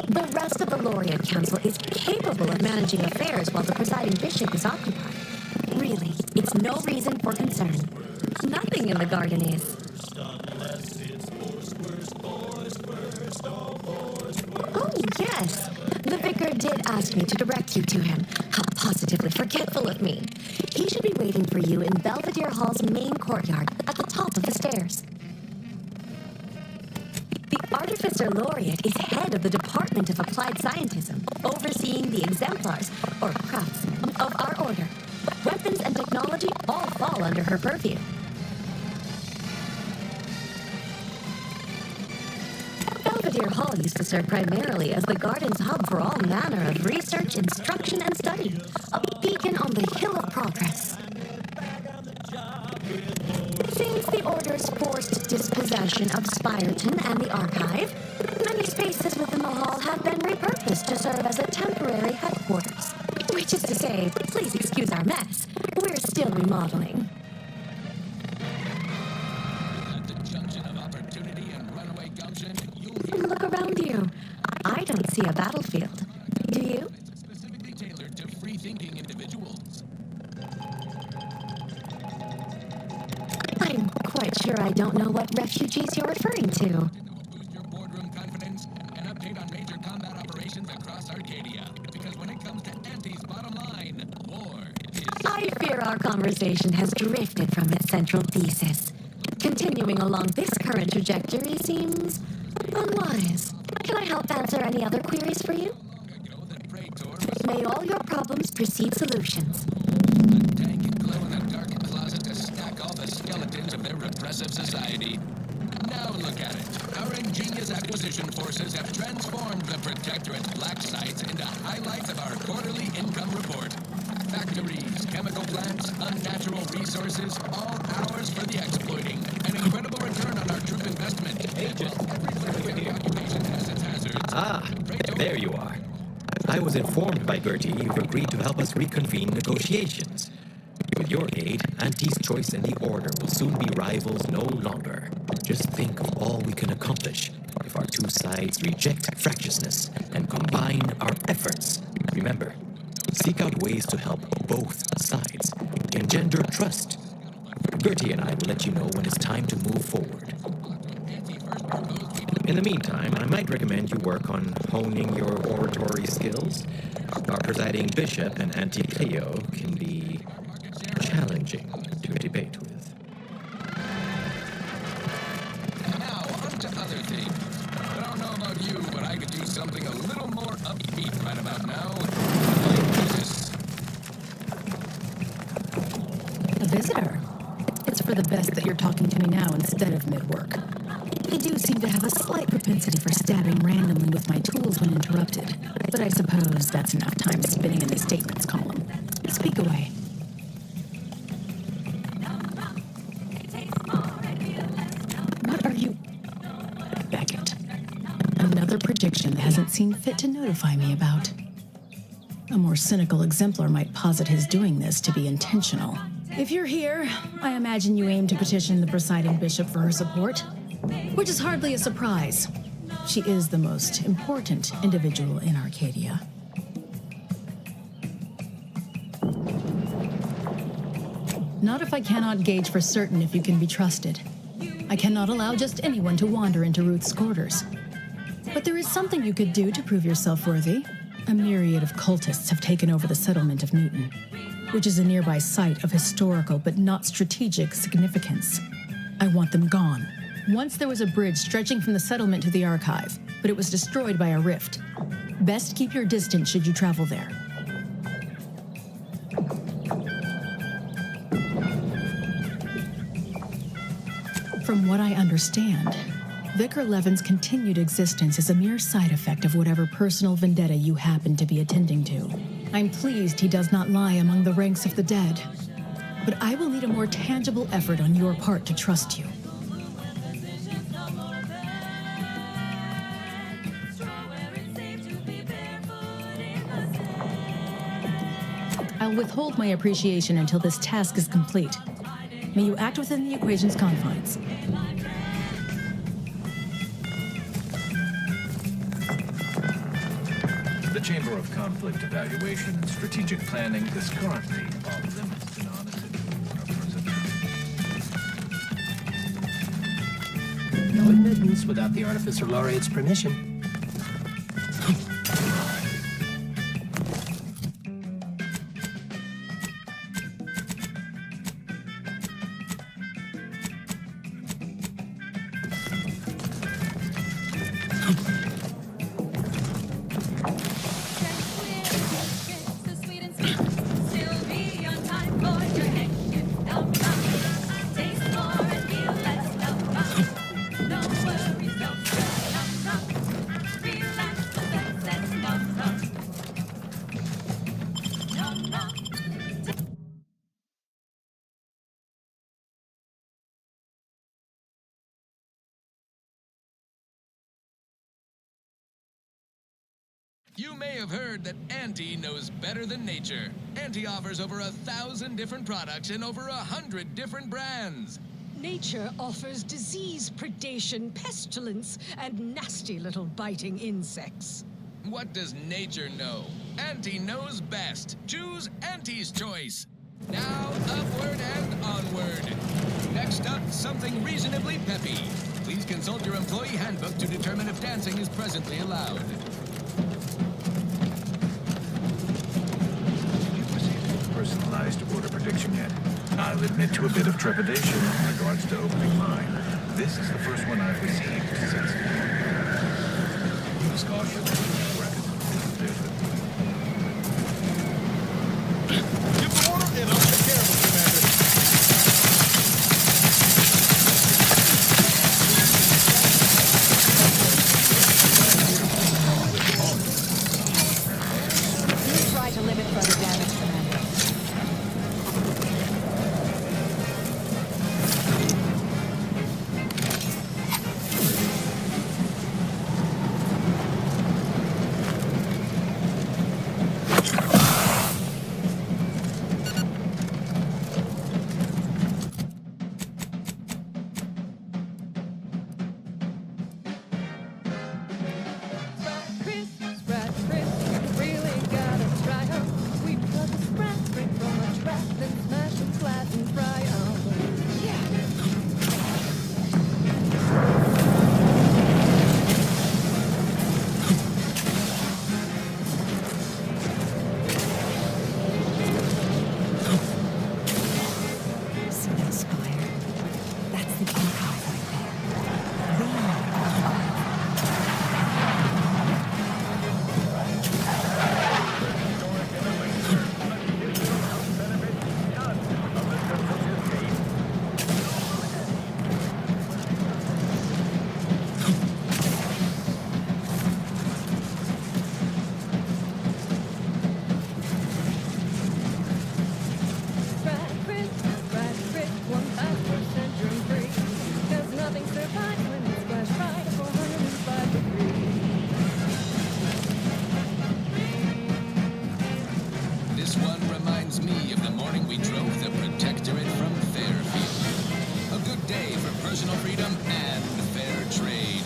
The rest of the Laureate Council is capable of managing affairs while the presiding bishop is occupied. Really, it's no reason for concern. Nothing in the garden is. Oh, yes. The vicar did ask me to direct you to him. How positively forgetful of me. He should be waiting for you in Belvedere Hall's main courtyard at the top of the stairs. The Artificer Laureate is head of the Department of Applied Scientism, overseeing the exemplars, or craftsmen, of our order. Weapons and technology all fall under her purview. Belvedere Hall used to serve primarily as the garden's hub for all manner of research, instruction, and study. A beacon on the hill of progress. Since the Order's forced dispossession of Spireton and the Archive, many spaces within the hall have been repurposed to serve as a temporary headquarters. Which is to say, please excuse our mess. We're still remodeling. Look around you. I don't see a battlefield. Do you? Specifically tailored to free-thinking individuals. I'm quite sure I don't know what refugees you're referring to. Boost your boardroom confidence and update on major combat operations across Arcadia. Because when it comes to Auntie's bottom line, war is... I fear our conversation has drifted from its central thesis. Continuing along this current trajectory seems unwise. Can I help answer any other queries for you? May all your problems precede solutions. Dank and glow in a dark closet to stack all the skeletons of their repressive society. Now look at it. Our ingenious acquisition forces have transformed the Protectorate's black sites into highlights of our quarterly income report. Factories, chemical plants, unnatural resources, all ours for the exploiting. An incredible return on our troop investment. Agent, every occupation has its hazards. Ah, there you are. I was informed by Gertie you've agreed to help us reconvene negotiations. With your aid, Auntie's choice and the Order will soon be rivals no longer. Just think of all we can accomplish if our two sides reject fractiousness and combine our efforts. Remember, seek out ways to help both sides. Engender trust. Gertie and I will let you know when it's time to move forward. In the meantime, I might recommend you work on honing your oratory skills. Our presiding bishop and Auntie Cleo can be challenging to debate with. Now, on to other things. I don't know about you, but I could use something a little more upbeat right about now. A visitor? It's for the best that you're talking to me now instead of mid-work. I do seem to have a slight propensity for stabbing randomly with my tools when interrupted, but I suppose that's enough time spinning in the statements column. Speak away. What are you... Beckett. Another prediction that hasn't seen fit to notify me about. A more cynical exemplar might posit his doing this to be intentional. If you're here, I imagine you aim to petition the presiding bishop for her support, which is hardly a surprise. She is the most important individual in Arcadia. Not if I cannot gauge for certain if you can be trusted. I cannot allow just anyone to wander into Ruth's quarters. But there is something you could do to prove yourself worthy. A myriad of cultists have taken over the settlement of Newton, which is a nearby site of historical but not strategic significance. I want them gone. Once there was a bridge stretching from the settlement to the Archive, but it was destroyed by a rift. Best keep your distance should you travel there. From what I understand, Vicar Levin's continued existence is a mere side effect of whatever personal vendetta you happen to be attending to. I'm pleased he does not lie among the ranks of the dead, but I will need a more tangible effort on your part to trust you. I'll withhold my appreciation until this task is complete. May you act within the equation's confines. The Chamber of Conflict Evaluation and Strategic Planning is currently off limits to non-citizens. No admittance without the Artificer Laureate's permission. You may have heard that Auntie knows better than nature. Auntie offers over 1,000 different products in over 100 different brands. Nature offers disease, predation, pestilence, and nasty little biting insects. What does nature know? Auntie knows best. Choose Auntie's choice. Now, upward and onward. Next up, something reasonably peppy. Please consult your employee handbook to determine if dancing is presently allowed. Personalized order prediction yet. I'll admit to a bit of trepidation in regards to opening mine. This is the first one I've received since. Use caution. Give the order and I'll take care of it, Commander. Please try to limit further damage, Commander. This one reminds me of the morning we drove the Protectorate from Fairfield. A good day for personal freedom and fair trade.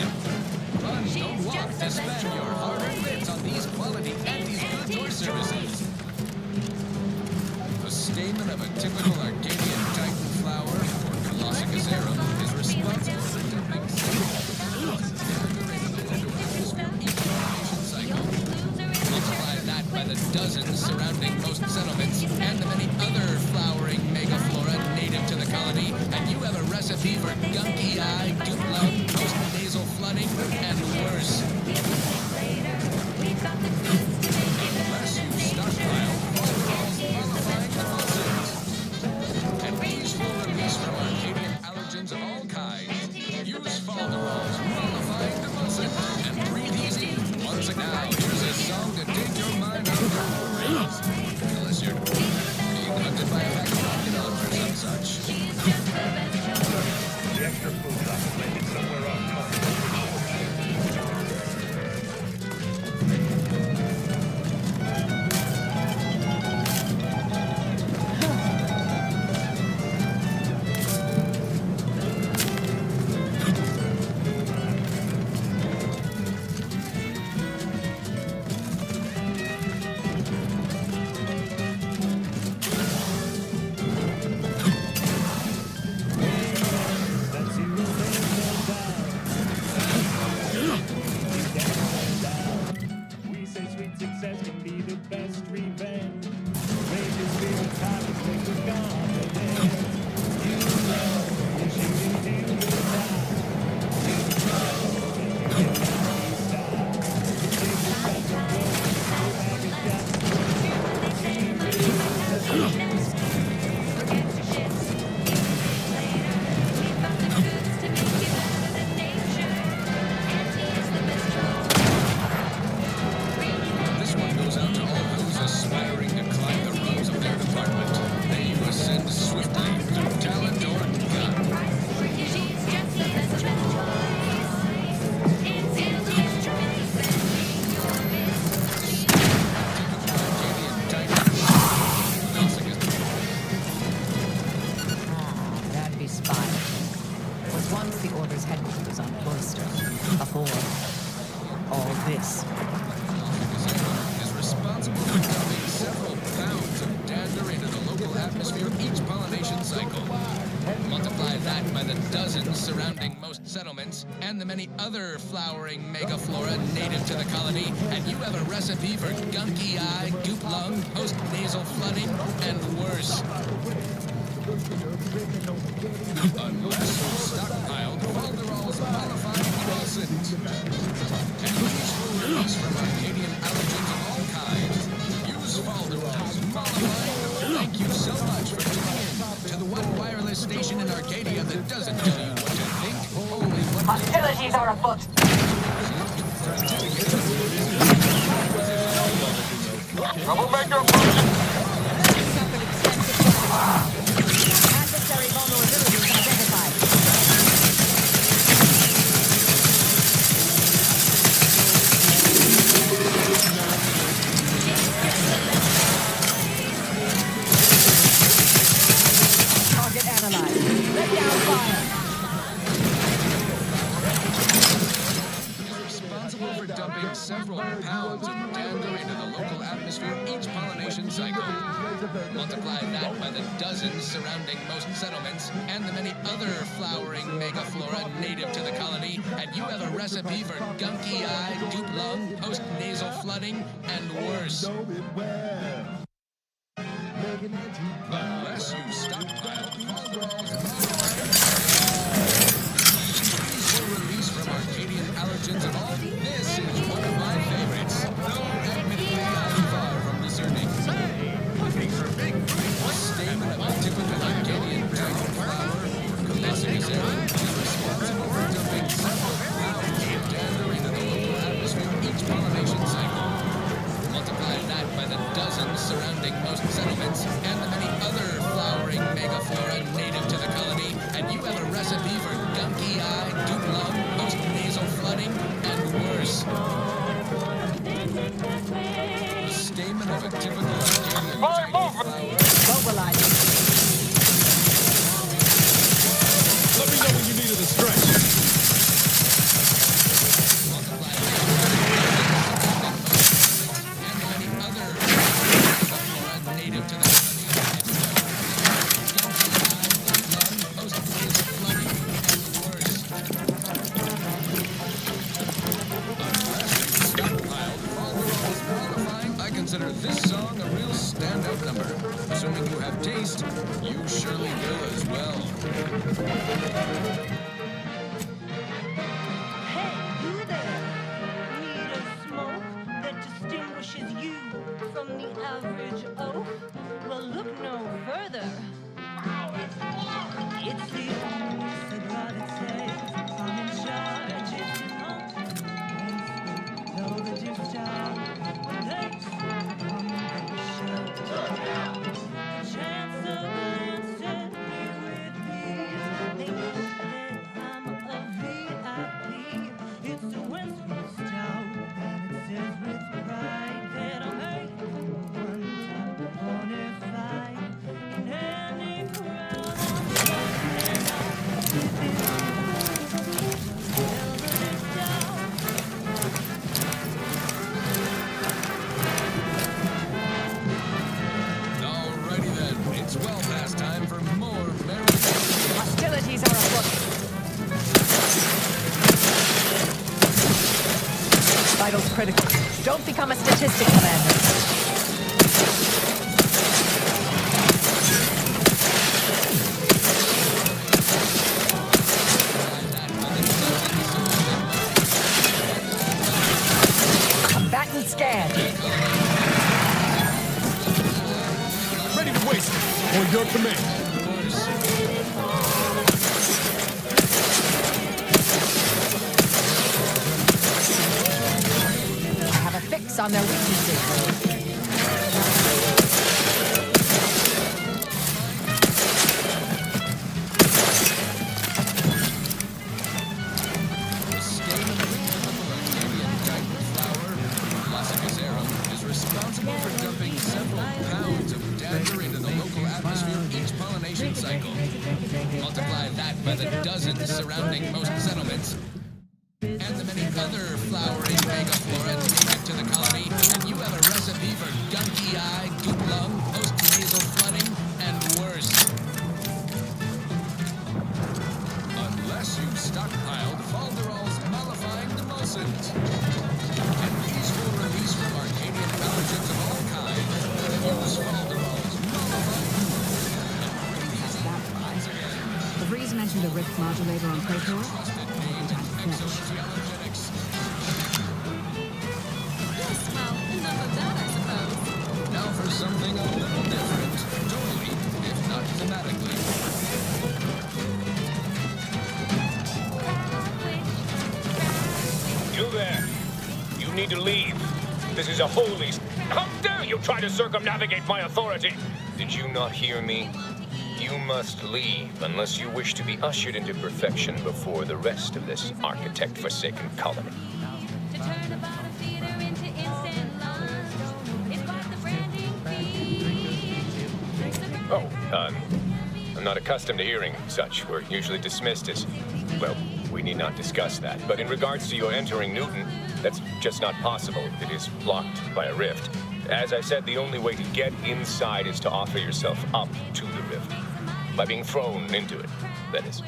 Run, don't walk to spend your hard-earned bits on these quality Auntie's goods or services. The stamen of a typical Arcadian Titan flower, or Colossicus arum, is responsible for dumping multiply that by the dozens surrounding most settlements and the many other flowering megaflora native to the colony, and you have a recipe for gunky eye, goop lung, post-nasal flooding, and worse. Unless you stockpile Falderall's mollifying emulsions. And these will release from Arcadian allergens of all kinds. Use Falderall's mollifying emulsion and breathe easy. Once again, now here's a song to take your mind off your worries. Unless you're being hunted by a pack of crocodiles or some such. The extra food drop landed somewhere off Talent or gun. before all this. Is responsible for dumping several pounds of dander into the local atmosphere each pollination cycle. Multiply that by the dozens surrounding most settlements and the many other flowering megaflora native to the colony, and you have a recipe for gunky eye, goop lung, post-nasal flooding, and worse. Unless you stockpiled Falderall's modified quasint. And these will release from Arcadian allergens of all kinds. Use Falderall's modified. Thank you so much for tuning in to the one wireless station in Arcadia that doesn't tell you what to think, only what to Hostilities are afoot. Troublemaker approaching. Adversary vulnerabilities identified. Target analyzed. Let down fire. responsible for dumping several pounds of dander into the local atmosphere each pollination cycle. Multiply that by the dozens surrounding most settlements and the many other flowering megaflora native to the colony, and you have a recipe for gunky eye, goop lung, post-nasal flooding, and worse. Unless you stockpile release from Arcadian allergens and all. This is one of my favorites, though admittedly I'm far from discerning. A stamen of a typical Arcadian type flower, Campesicacera, is responsible for dumping several pounds of dander into the local atmosphere each pollination cycle. Multiply that by the dozens surrounding most settlements and the many other flowering megaflora native to the colony, and you have a recipe for gunky eye, goop lung, post-nasal flooding, and worse. The stamen of a typical Arcadian tiny flower. Mobilizing. Let me know when you needed a stretch. I consider this song a real standout number. Assuming you have taste, you surely will as well. Hey, you there! Need a smoke that distinguishes you from the average oak? Well, look no further. It's the only cigar that says I'm in charge. It's not though the discharge. Let's come and show. The chance of glancing me with these. They know that I'm a VIP. It's a Westwood Stout, and it says with pride that I'm a one-time bonafide in any crowd. Alrighty then, it's well past time for more merry. Hostilities are afoot. Vitals critical. Don't become a statistic, Commander. Combatant scanned. Ready to waste it. On your command. I have a fix on their weaknesses. The stamen of a typical Arcadian diamond flower, Campesicacera, is responsible for dumping several pounds of dander into the local atmosphere each pollination cycle. Multiply that by the dozens surrounding most settlements and the other flowering megaflora native to the colony, and you have a recipe for gunky eye, goop lung, post-nasal flooding, and worse. Unless you've stockpiled Falderall's mollifying demulcent. And these will release from Arcadian pathogens of all kinds. Use Falderall's mollifying The Breeze mentioned a rift modulator on Praetor. Yes, well, enough of that, I suppose. Now for something a little different. Totally, if not thematically. You there. You need to leave. This is a holy... How dare you try to circumnavigate my authority? Did you not hear me? You must leave unless you wish to be ushered into perfection before the rest of this architect-forsaken colony. Oh, I'm not accustomed to hearing such. We're usually dismissed as, well, we need not discuss that. But in regards to your entering Newton, that's just not possible. It is blocked by a rift. As I said, the only way to get inside is to offer yourself up to the rift. By being thrown into it, that is.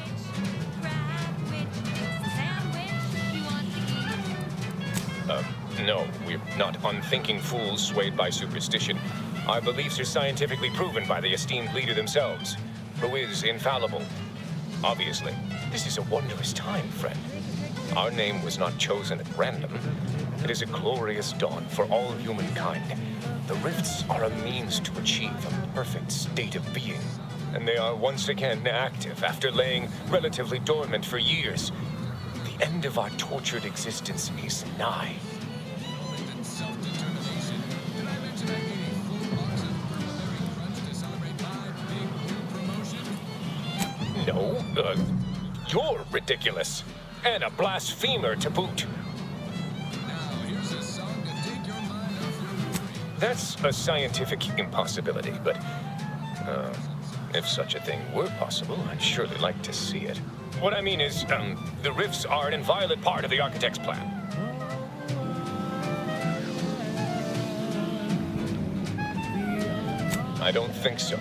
No, we're not unthinking fools swayed by superstition. Our beliefs are scientifically proven by the esteemed leader themselves, who is infallible. Obviously, this is a wondrous time, friend. Our name was not chosen at random. It is a glorious dawn for all humankind. The rifts are a means to achieve a perfect state of being, and they are once again active after laying relatively dormant for years. The end of our tortured existence is nigh. No, you're ridiculous. And a blasphemer to boot. That's a scientific impossibility, but if such a thing were possible, I'd surely like to see it. What I mean is, the rifts are an inviolate part of the architect's plan. I don't think so.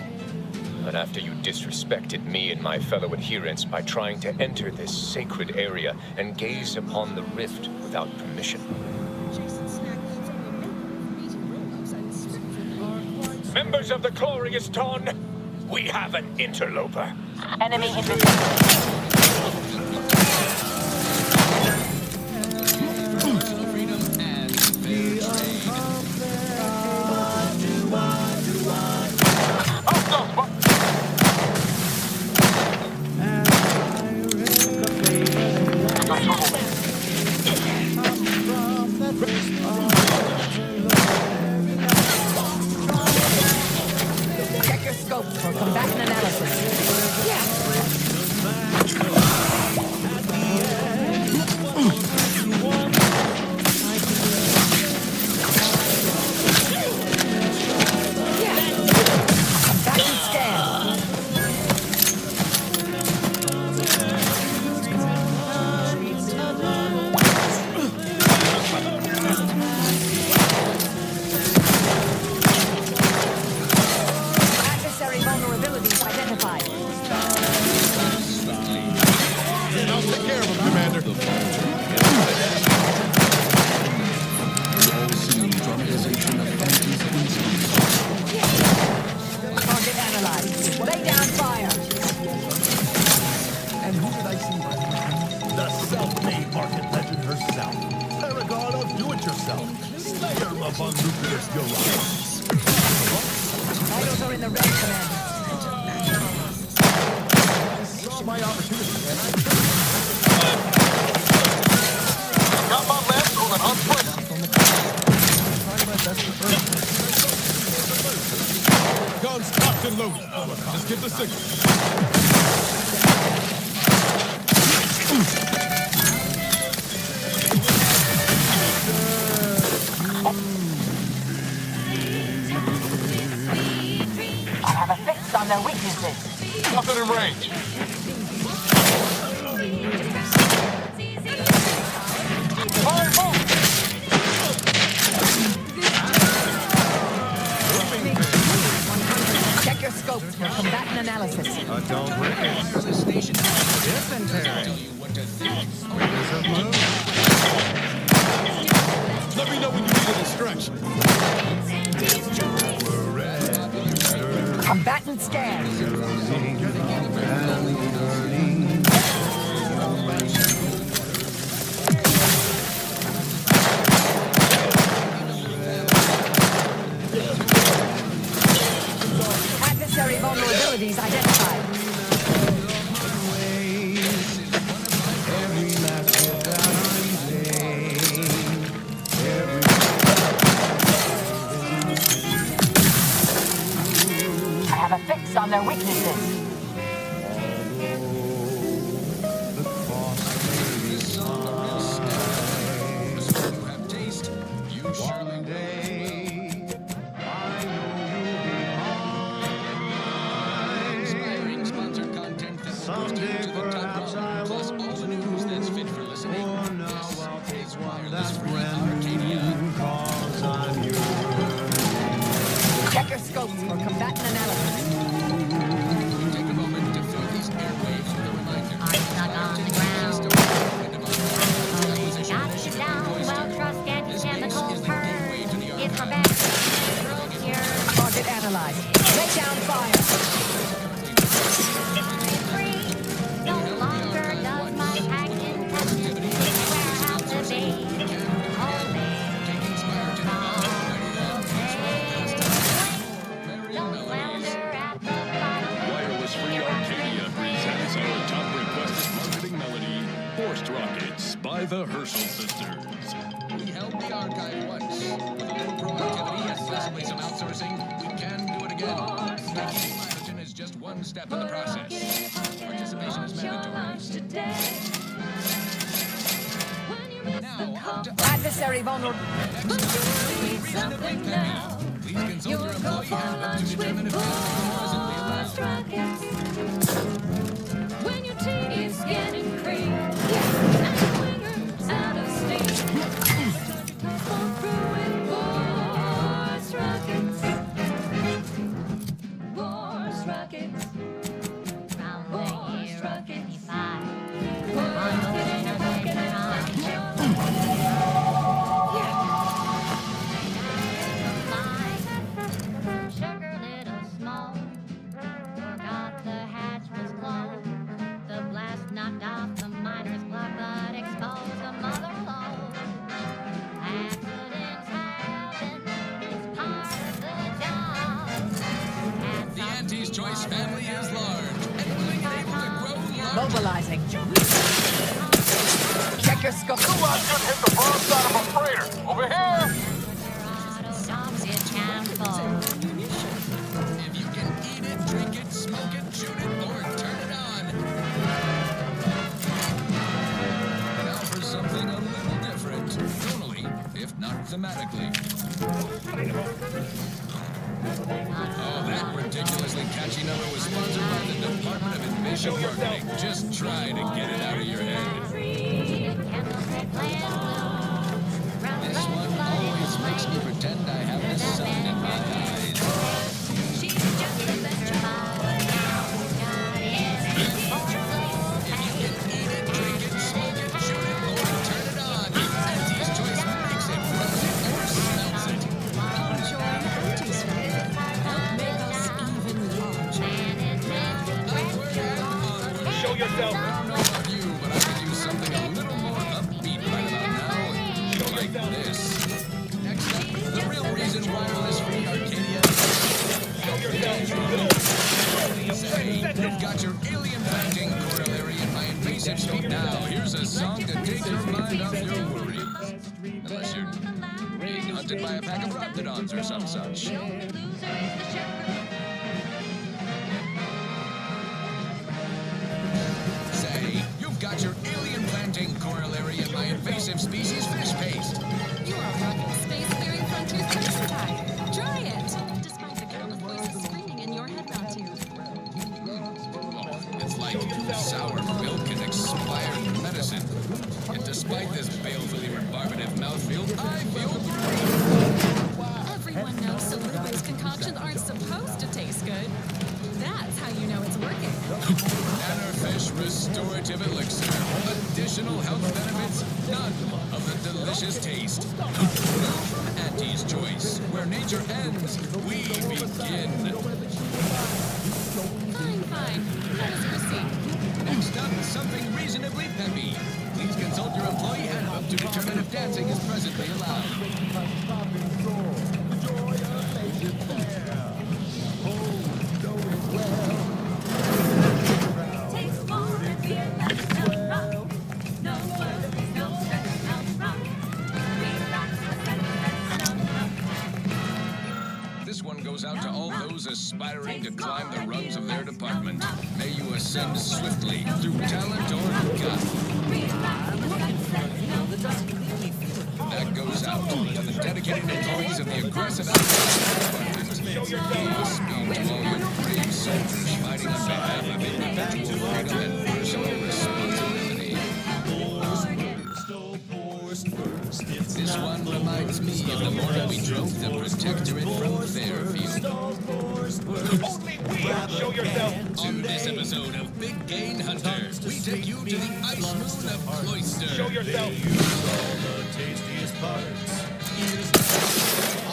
But after you disrespected me and my fellow adherents by trying to enter this sacred area and gaze upon the rift without permission. Members of the Glorious Dawn, we have an interloper. Enemy intercepted. Check your scopes for combatant analysis. Yeah. analysis. Adult records. Dysentery. Wings of moon. Let me know when you need an instruction. Combatant scan. Adversary vulnerabilities identified. I have a fix on their weaknesses. Someday perhaps I plus all the news that's fit for listening. This is wireless free Arcadia. Cause I'm yours. Check your scopes for combatant analysis. Take a moment to fill these airwaves with a reminder. I'm stuck on the ground. Got you down, well trust anti-chemical turn. If we're back, here. Target analyzed. Lay down fire. No longer does my acting testing warehouse to be. Wireless Free Arcadia presents our top requested marketing melody, Forced Rockets by the Herschel Sisters. We held the archive once. With a little proactivity and possibly some outsourcing, we can do it again. Making Milogen is just one step in the process. Participation is mandatory. Now, on to Adversary vulnerable. Please consult your employee handbook to determine if this is presently allowed. When your team is getting cream and wingers out of steam, fall through with Force Rockets. Force Rockets. Force Rockets. Sugar little small. Forgot the hatch was closed. The blast knocked off the miner's block, but exposed the mother lode. Accidents happen. It's part of the job. The Auntie's Choice family is large and willing and able to grow large. Mobilizing. Check your scope. Just hit the wrong side of a freighter. Over here. If you can eat it, drink it, smoke it, shoot it, or turn it on. Now for something a little different, tonally, if not thematically. Oh, that ridiculously catchy number was sponsored by the Department of Invasive Marketing. Just try to get it out of your head. This one always makes me pretend I have the sun in my eyes. Show yourself. I don't know about you, but I could use something a little more upbeat right about now. Like this. Next up, the real reason wireless free Arcadia. Say, you've got your alien planting corollary in my invasive speed. Now, here's a song to take your mind off your worries. Unless you're being hunted by a pack of raptidons or some such. Say, you've got your alien planting corollary in my invasive species fish paste. You are rocking space-faring frontiers paper tag. Try it! Despite the countless voices screaming in your head round you. It's like sour milk and expired medicine. And despite this balefully rebarbative mouthfeel, I feel Everyone knows Soliloquy's concoctions aren't supposed to taste good. That's how you know it's restorative elixir. Additional health benefits, none of the delicious taste. Auntie's Choice, where nature ends, we begin. Fine. That is a receipt. Next up, something reasonably peppy. Please consult your employee handbook to determine if dancing is presently allowed. This one goes out to all those aspiring to climb the rungs of their department. May you ascend swiftly through talent or gut. That goes out to the dedicated employees of the aggressive department. Give speed to all your brave soldiers fighting on behalf of individual freedom and personal responsibility. This one reminds me of the morning we drove the Protectorate from Fairfield. Only we show yourself. On this episode of Big Gain Hunter, we take you to the ice moon of Cloister. Show yourself.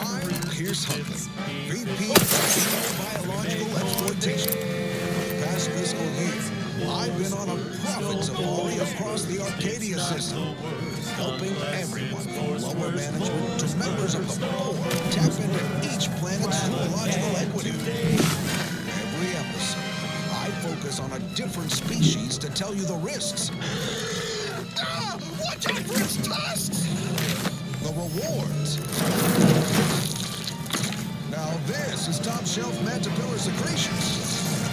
I'm Pierce Huntley, VP of Biological Exploitation. For the past fiscal year, I've been on a profit safari across the Arcadia system, helping everyone from lower management to members of the board tap into each planet's zoological equity. Every episode, I focus on a different species to tell you the risks. Watch out for its tusks! The rewards. Now this is top shelf Mantipillar secretions,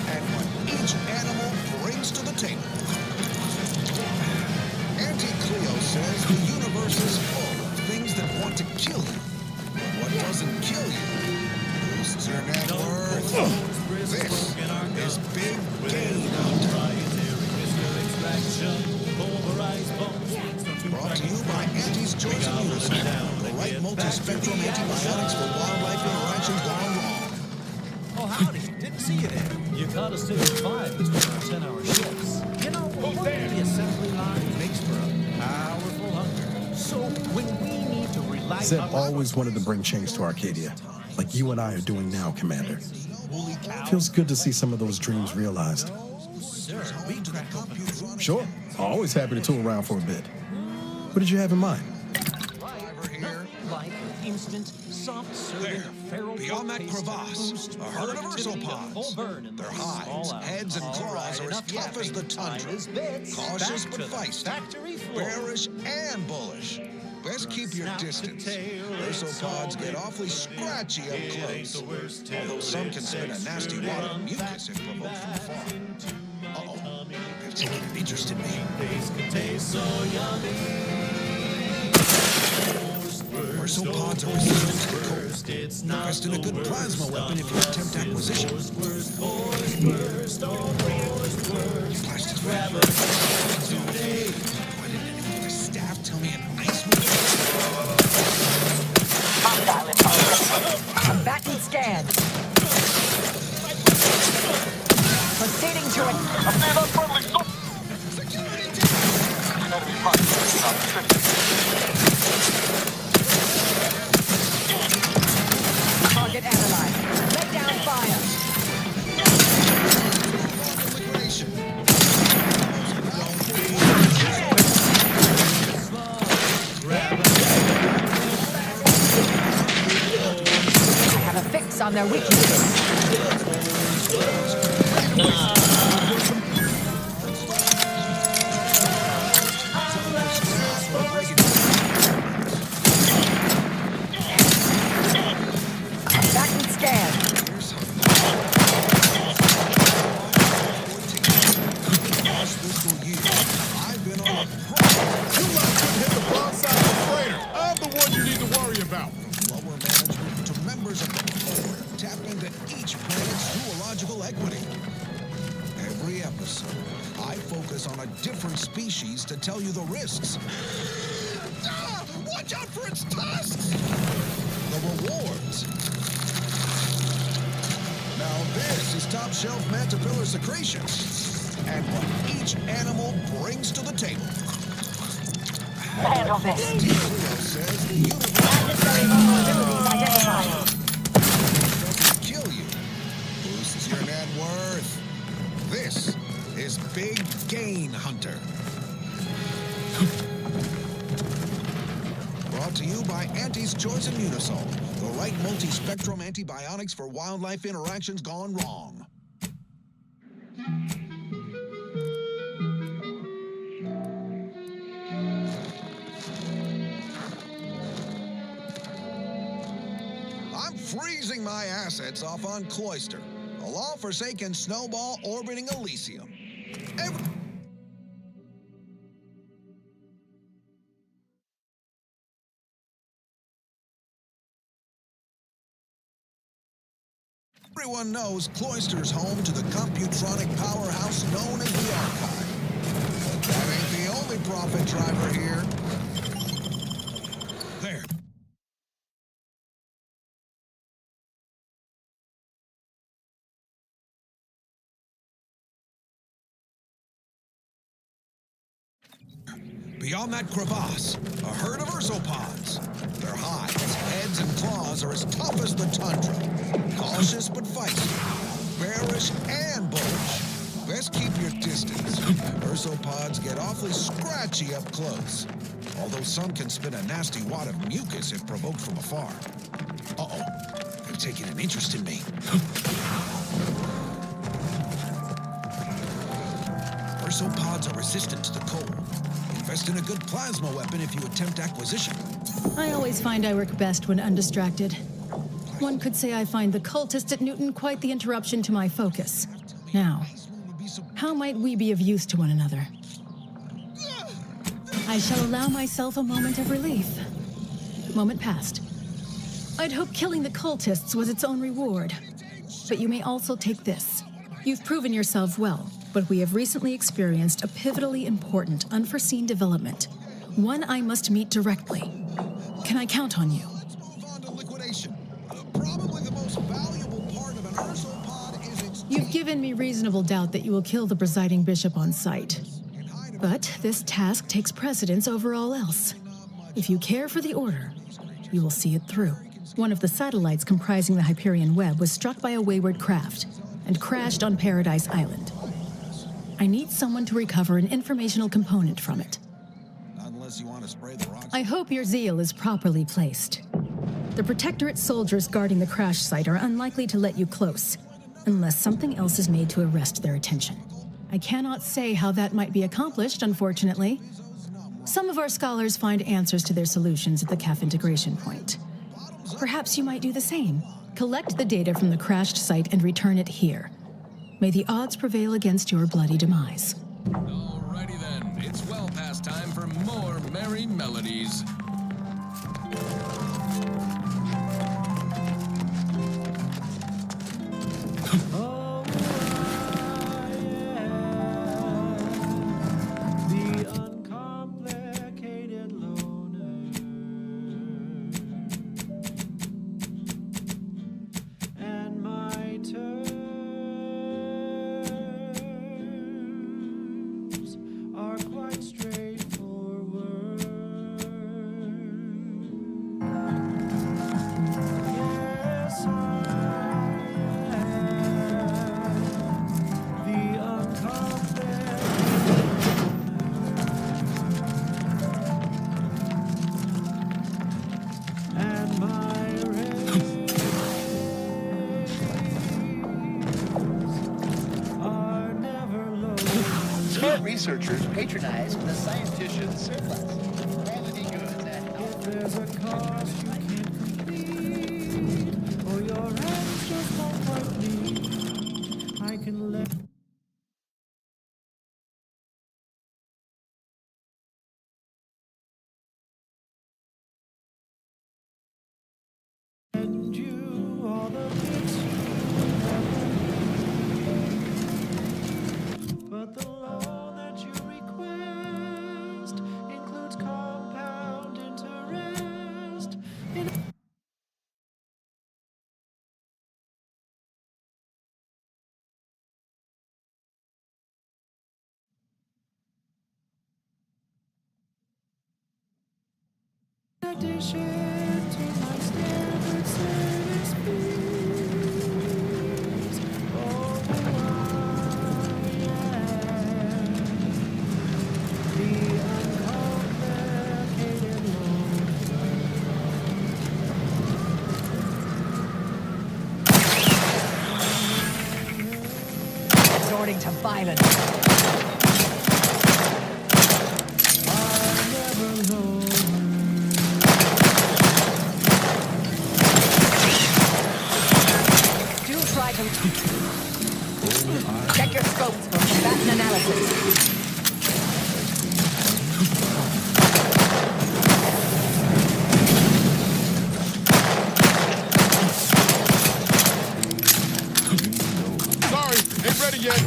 and what each animal brings to the table. Auntie Cleo says the universe is full of things that want to kill you. But what doesn't kill you boosts your net worth. This is Big Gain Hunter. Brought to you by Auntie's Choice Immunoscope, the right multi-spectrum antibiotics for wildlife interactions gone wrong. Oh, howdy. Didn't see you there. You caught us taking 5 between our 10-hour shifts. You know, the assembly line makes for a powerful hunter. So when we need to relax... Zeb always wanted to bring change to Arcadia, like you and I are doing now, Commander. Feels good to see some of those dreams realized. Sure, always happy to tool around for a bit. What did you have in mind? Like instant, soft-serving, feral Beyond that crevasse are her universal pods. Their hides, heads, and claws are as tough as the tundra. Cautious but feisty, bearish and bullish. Best keep your distance. Ursopods get awfully scratchy up close, although some can spit a nasty wad of mucus if provoked from far. Uh-oh, they've taken an interest in me. Ursopods are resistant to the cold. Invest in a good plasma weapon if you attempt acquisition. Flashed his red. Why didn't anyone with a staff tell me an ice Combatant scanned. Proceeding to it. Target analyzed. Lay down fire. I have a fix on their weaknesses. Combatant scanned. I'm the one you need to worry about. Lower management to members of the board tap into each planet's zoological equity. Every episode, I focus on a different species to tell you the risks. Watch out for its tusks! The rewards. Now this is top shelf Mantipillar secretions, and what each animal brings to the table. Handle this. Says the universe Unnecessary vulnerabilities identified. doesn't kill you. Boosts your net worth. This is Big Gain Hunter. Brought to you by Auntie's Choice Immunosol, the right multi-spectrum antibiotics for wildlife interactions gone wrong. I'm freezing my assets off on Cloister, a law-forsaken snowball orbiting Elysium. Everyone knows Cloister's home to the computronic powerhouse known as the Archive. But that ain't the only profit driver here. There. Beyond that crevasse, a herd of ursopods. Their hides, heads, and claws are as tough as the tundra. Cautious but feisty. Bearish and bullish. Best keep your distance. Ursopods get awfully scratchy up close. Although some can spit a nasty wad of mucus if provoked from afar. Uh-oh. They're taking an interest in me. Ursopods are resistant to the cold. Invest in a good plasma weapon if you attempt acquisition. I always find I work best when undistracted. One could say I find the cultist at Newton quite the interruption to my focus. Now, how might we be of use to one another? I shall allow myself a moment of relief. Moment passed. I'd hoped killing the cultists was its own reward. But you may also take this. You've proven yourself well, but we have recently experienced a pivotally important, unforeseen development. One I must meet directly. Can I count on you? You've given me reasonable doubt that you will kill the presiding bishop on sight. But this task takes precedence over all else. If you care for the Order, you will see it through. One of the satellites comprising the Hyperion Web was struck by a wayward craft and crashed on Paradise Island. I need someone to recover an informational component from it. Unless you want to spray the rocks. I hope your zeal is properly placed. The Protectorate soldiers guarding the crash site are unlikely to let you close, unless something else is made to arrest their attention. I cannot say how that might be accomplished, unfortunately. Some of our scholars find answers to their solutions at the CAF integration point. Perhaps you might do the same. Collect the data from the crashed site and return it here. May the odds prevail against your bloody demise. Alrighty then, it's well past time for more merry melodies. The uncomplicated loner. And my terms are quite straightforward. Yes, I am the uncomplicated. And my rays are never low. Smart researchers patronize the scientician's surplus. Quality goods at If there's a cost you can't complete, or your hands just won't quite meet, I can let addition to my standard service fees. Oh, I am the uncomplicated Resorting to violence. Do try to check your scopes for combatant analysis. Sorry, ain't ready yet.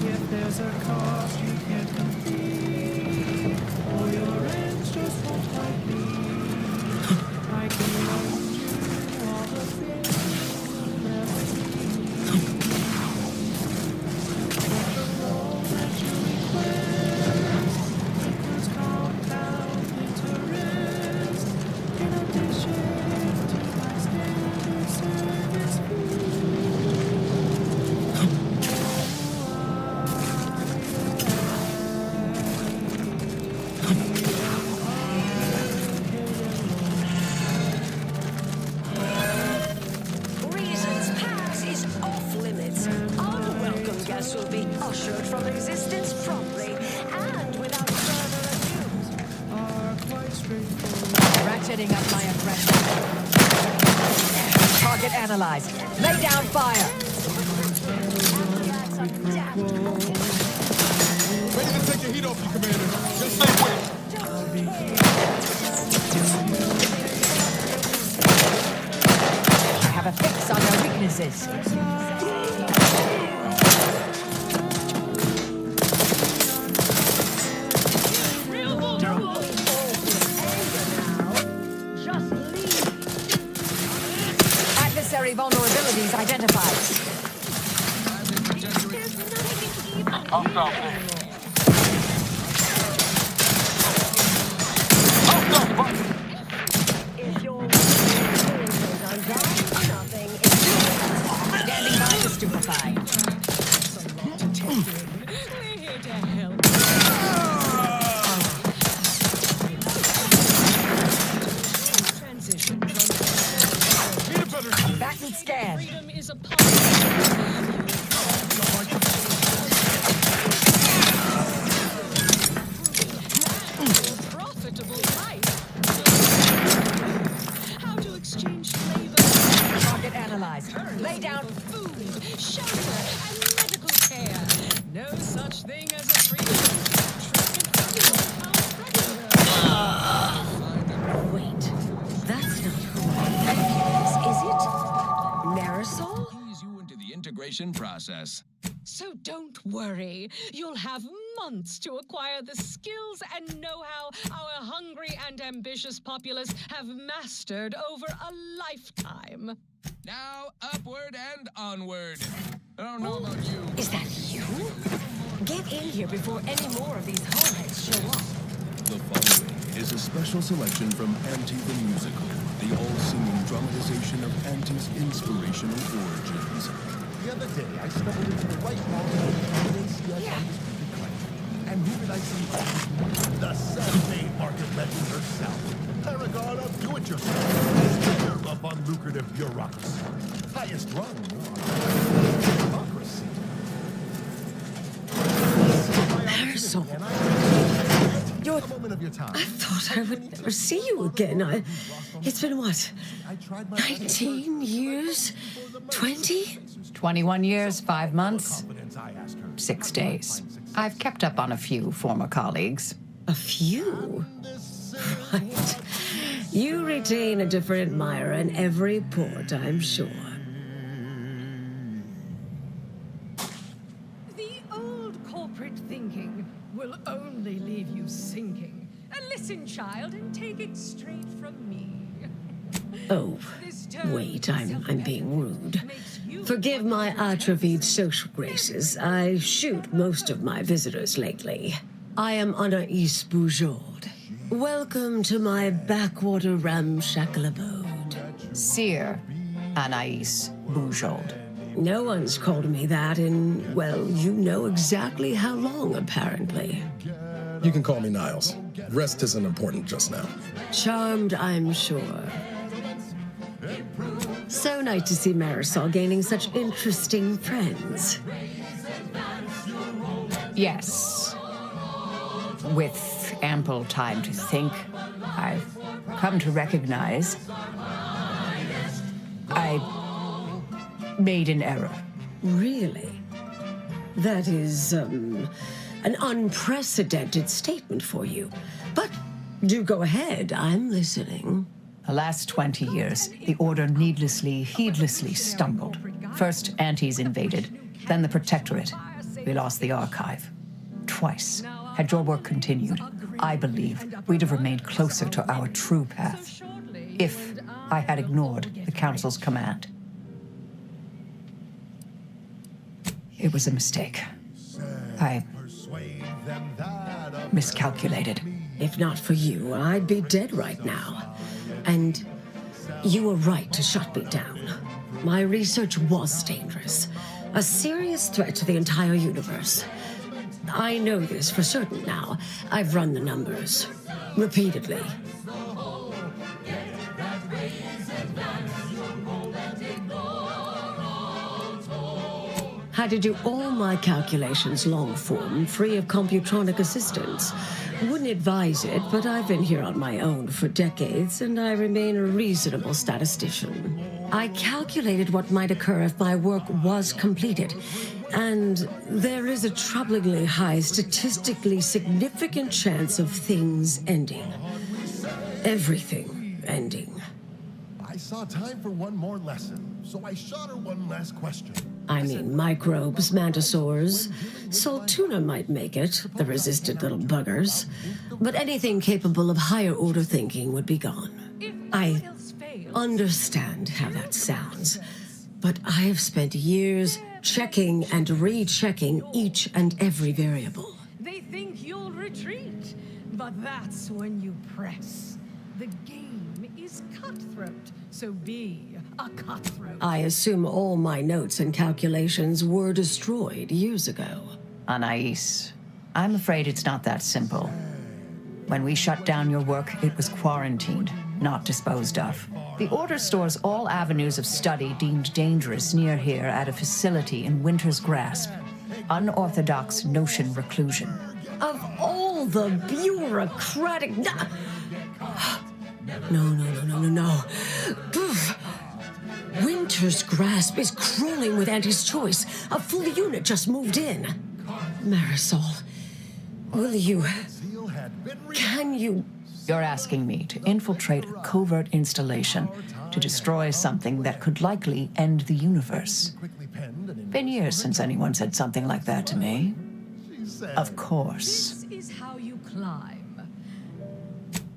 If there's a cost you can't compete, or your ends just won't quite be, I can lend you all the things you'll never need. But the loan that you request includes compound interest in addition to my standard service Reasons Pass is off limits. Unwelcome guests will be ushered from existence promptly and without further ado. Ratcheting up my aggression. Target analyzed. Lay down fire. Ready to take your heat off you, Commander. Just stay quick. I have a fix on their weaknesses. Adversary vulnerabilities identified. Standing by to stupefy. We're here to help. Transition from Combatant scan. freedom is a profitable life. How to exchange labor, Target analyzed. Lay down. food, shelter, and medical care. No such thing as a freedom. Wait, that's not who I think it is it? Marisol? Ease you into the integration process. So don't worry. You'll have months to acquire the skills and know-how our hungry and ambitious populace have mastered over a lifetime. Now, upward and onward. I don't know about you. Is that you? Get in here before any more of these hardheads show up. The following is a special selection from Auntie the Musical, the all-singing dramatization of Auntie's inspirational origins. The other day, I stumbled into the right mountain of the ACS undisputed claim. And who did I see? The self-made market legend herself. Paragon of do-it-yourself. Mayor of unlucrative bureaucracy. Highest rung democracy. Marisol, you're A moment of your time. I thought I would never see you again. It's been what? 19 years? 20? 21 years, 5 months, 6 days. I've kept up on a few former colleagues. A few? Right. You retain a different admirer in every port, I'm sure. The old corporate thinking will only leave you sinking. Listen, child, and take it straight from me. Oh, wait, I'm being rude. Forgive my atrophied social graces. I shoot most of my visitors lately. I am Anais Boujold. Welcome to my backwater ramshackle abode. Seer Anais Boujold. No one's called me that in, well, you know exactly how long, apparently. You can call me Niles. Rest isn't important just now. Charmed, I'm sure. So nice to see Marisol gaining such interesting friends. Yes. With ample time to think, I've come to recognize I made an error. Really? That is, an unprecedented statement for you. But do go ahead, I'm listening. The last 20 years, the Order heedlessly stumbled. First, Antes invaded, then the Protectorate. We lost the Archive. Twice. Had your work continued, I believe we'd have remained closer to our true path. If I had ignored the Council's command. It was a mistake. I miscalculated. If not for you, I'd be dead right now. And you were right to shut me down. My research was dangerous. A serious threat to the entire universe. I know this for certain now. I've run the numbers. Repeatedly. Had to do all my calculations long form, free of computronic assistance. Wouldn't advise it, but I've been here on my own for decades, and I remain a reasonable statistician. I calculated what might occur if my work was completed, and there is a troublingly high, statistically significant chance of things ending. Everything ending. I saw time for one more lesson, so I shot her one last question. I mean, microbes, mantisaurs. Saltuna might make it, the resistant little buggers. But anything capable of higher order thinking would be gone. I understand how that sounds, but I have spent years checking and rechecking each and every variable. They think you'll retreat, but that's when you press. The game is cutthroat, so be a cutthroat. I assume all my notes and calculations were destroyed years ago. Anais, I'm afraid it's not that simple. When we shut down your work, it was quarantined, not disposed of. The Order stores all avenues of study deemed dangerous near here at a facility in Winter's Grasp. Unorthodox notion reclusion. Of all the bureaucratic... No. Poof. Winter's Grasp is crawling with Anti's choice. A full unit just moved in. Marisol, will you... Can you... You're asking me to infiltrate a covert installation to destroy something that could likely end the universe. Been years since anyone said something like that to me. Of course. This is how you climb.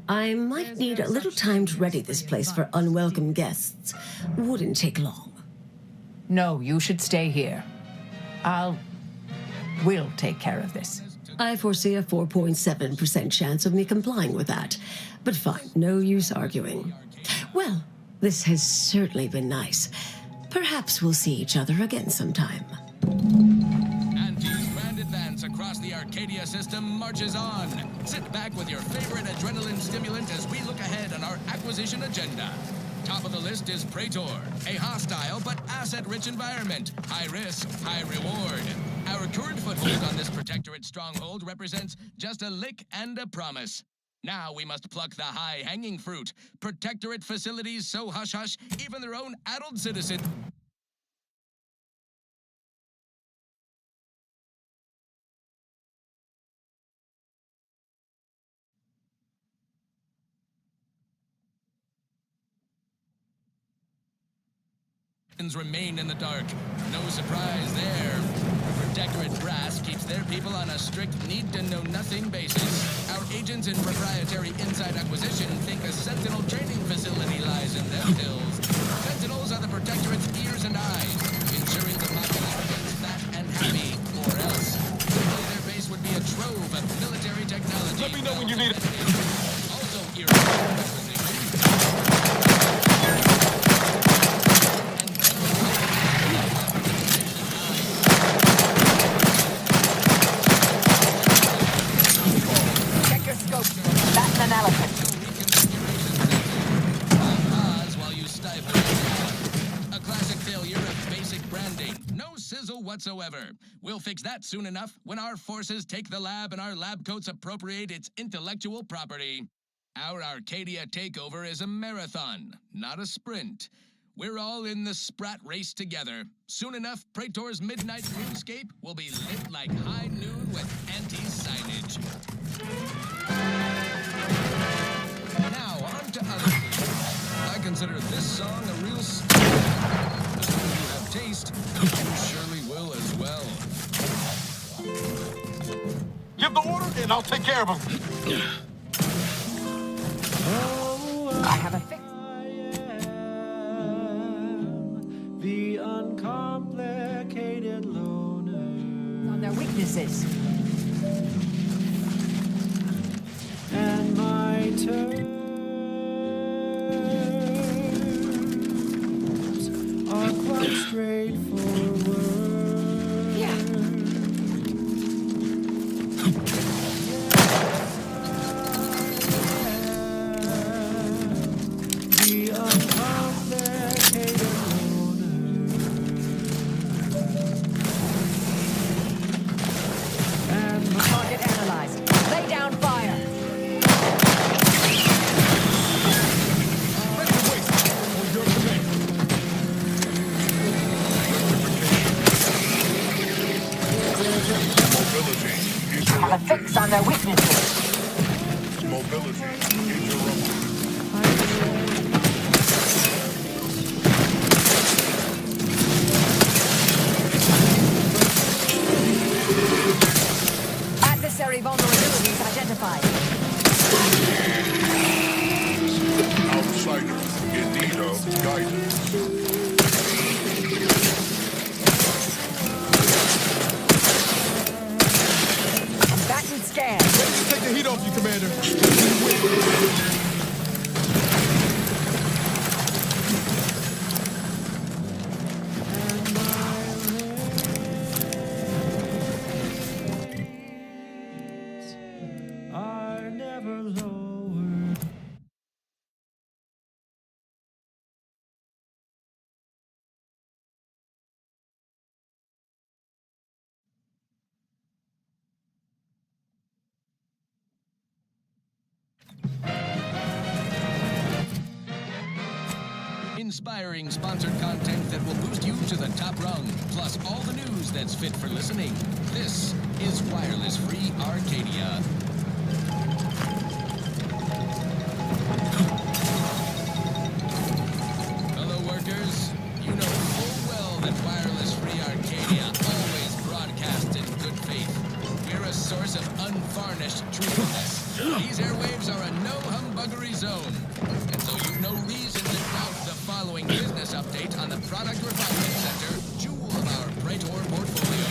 I might need a little time to ready this place for unwelcome guests. Wouldn't take long. No, you should stay here. We'll take care of this. I foresee a 4.7% chance of me complying with that. But fine, no use arguing. Well, this has certainly been nice. Perhaps we'll see each other again sometime. Anti's grand advance across the Arcadia system marches on. Sit back with your favorite adrenaline stimulant as we look ahead on our acquisition agenda. Top of the list is Praetor, a hostile but asset-rich environment. High risk, high reward. Our current foothold Assault on this Protectorate stronghold represents just a lick and a promise. Now we must pluck the high-hanging fruit. Protectorate facilities so hush-hush, even their own adult citizen... remain in the dark. No surprise there. Protectorate brass keeps their people on a strict need-to-know-nothing basis. Our agents in proprietary inside acquisition think a Sentinel training facility lies in them hills. Sentinels are the Protectorate's ears and eyes, ensuring the populace remains fat and happy, or else simply their base would be a trove of military technology. Let me know when you need it. Also irreplaceable. Whatsoever. We'll fix that soon enough when our forces take the lab and our lab coats appropriate its intellectual property. Our Arcadia takeover is a marathon, not a sprint. We're all in the Sprat race together. Soon enough, Praetor's midnight moonscape will be lit like high noon with anti-signage. Now, on to other things. I consider this song a real If you have taste, you surely will as well. Give the order and I'll take care of him. I have a fix. The uncomplicated loner. On their weaknesses. And my terms are quite straightforward. Yeah. The uncomplicated loner. And target analyzed. Lay down fire. Have a fix on their weaknesses. Mobility interrupted. Adversary vulnerabilities identified. Outsider in need of guidance. Combatant scan. Take the heat off you, Commander. are never lowered. Inspiring sponsored content that will boost you to the top rung, plus all the news that's fit for listening. This is Wireless Free Arcadia. Fellow workers, you know full well that Wireless Free Arcadia always broadcasts in good faith. We're a source of unvarnished truthfulness. These airwaves are a no-humbuggery zone, and so you've no reason to doubt the following business update on the Product Refinement Center, jewel of our Praetor portfolio.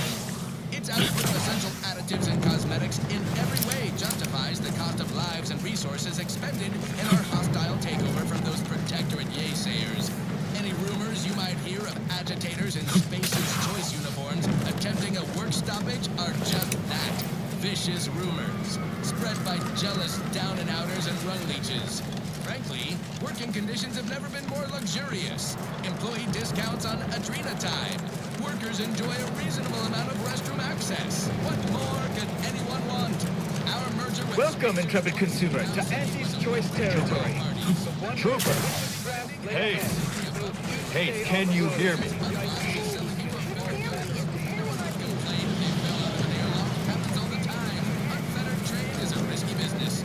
Its output of essential additives and cosmetics in every way justifies the cost of lives and resources expended in our hostile takeover from those Protectorate yaysayers. Any rumors you might hear of agitators in Spacer's Choice uniforms attempting a work stoppage are just that. Vicious rumors, spread by jealous down-and-outers and rung leeches. Frankly, working conditions have never been more luxurious. Employee discounts on Adrena time. Workers enjoy a reasonable amount of restroom access. What more could anyone want? Our merger with Welcome, intrepid consumer, to Auntie's Choice territory. Trooper! Hey! Hey, can you hear me? is a risky business.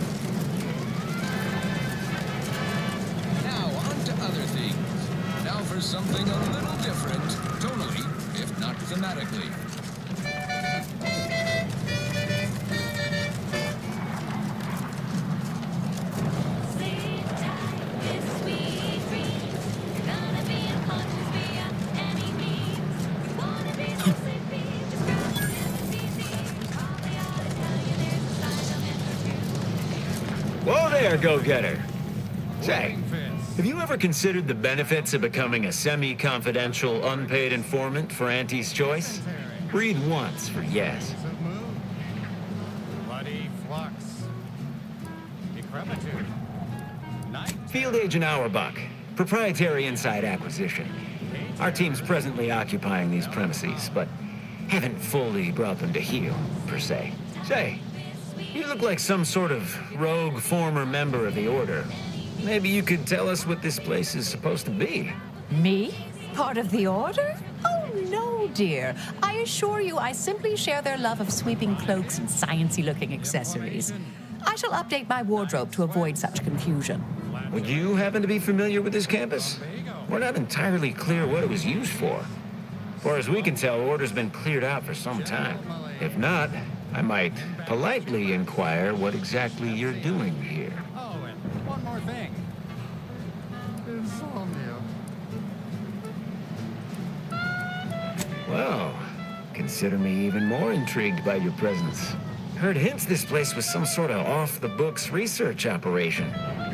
Now, on to other things. Now for something a little different, tonally, if not thematically. Whoa there, go-getter. Say, have you ever considered the benefits of becoming a semi-confidential, unpaid informant for Auntie's Choice? Breathe once for yes. Bloody flux. Decrepitude. Field Agent Auerbach, proprietary inside acquisition. Our team's presently occupying these premises, but haven't fully brought them to heel, per se. Say, you look like some sort of rogue former member of the Order. Maybe you could tell us what this place is supposed to be. Me? Part of the Order? Oh, no, dear. I assure you I simply share their love of sweeping cloaks and sciencey-looking accessories. I shall update my wardrobe to avoid such confusion. Would you happen to be familiar with this campus? We're not entirely clear what it was used for. As far as we can tell, Order's been cleared out for some time. If not, I might politely inquire what exactly you're doing here. Oh, and one more thing. Insomnia. Well, consider me even more intrigued by your presence. Heard hints this place was some sort of off-the-books research operation,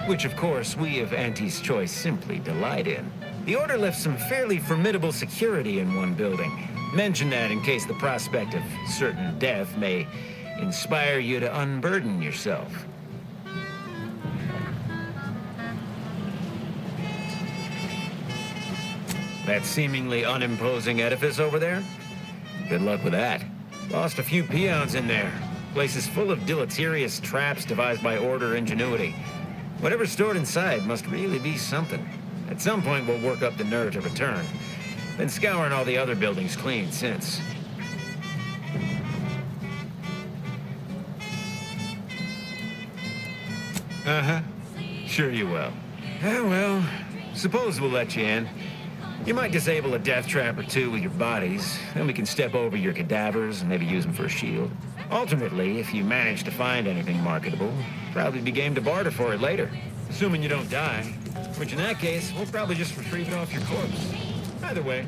which of course we of Auntie's Choice simply delight in. The Order left some fairly formidable security in one building. Mention that in case the prospect of certain death may inspire you to unburden yourself. That seemingly unimposing edifice over there? Good luck with that. Lost a few peons in there. Place is full of deleterious traps devised by Order ingenuity. Whatever's stored inside must really be something. At some point, we'll work up the nerve to return. Been scouring all the other buildings clean since. Uh-huh. Sure you will. Ah, well, suppose we'll let you in. You might disable a death trap or two with your bodies, then we can step over your cadavers and maybe use them for a shield. Alternately, if you manage to find anything marketable, probably be game to barter for it later. Assuming you don't die, which in that case, we'll probably just retrieve it off your corpse. Either way,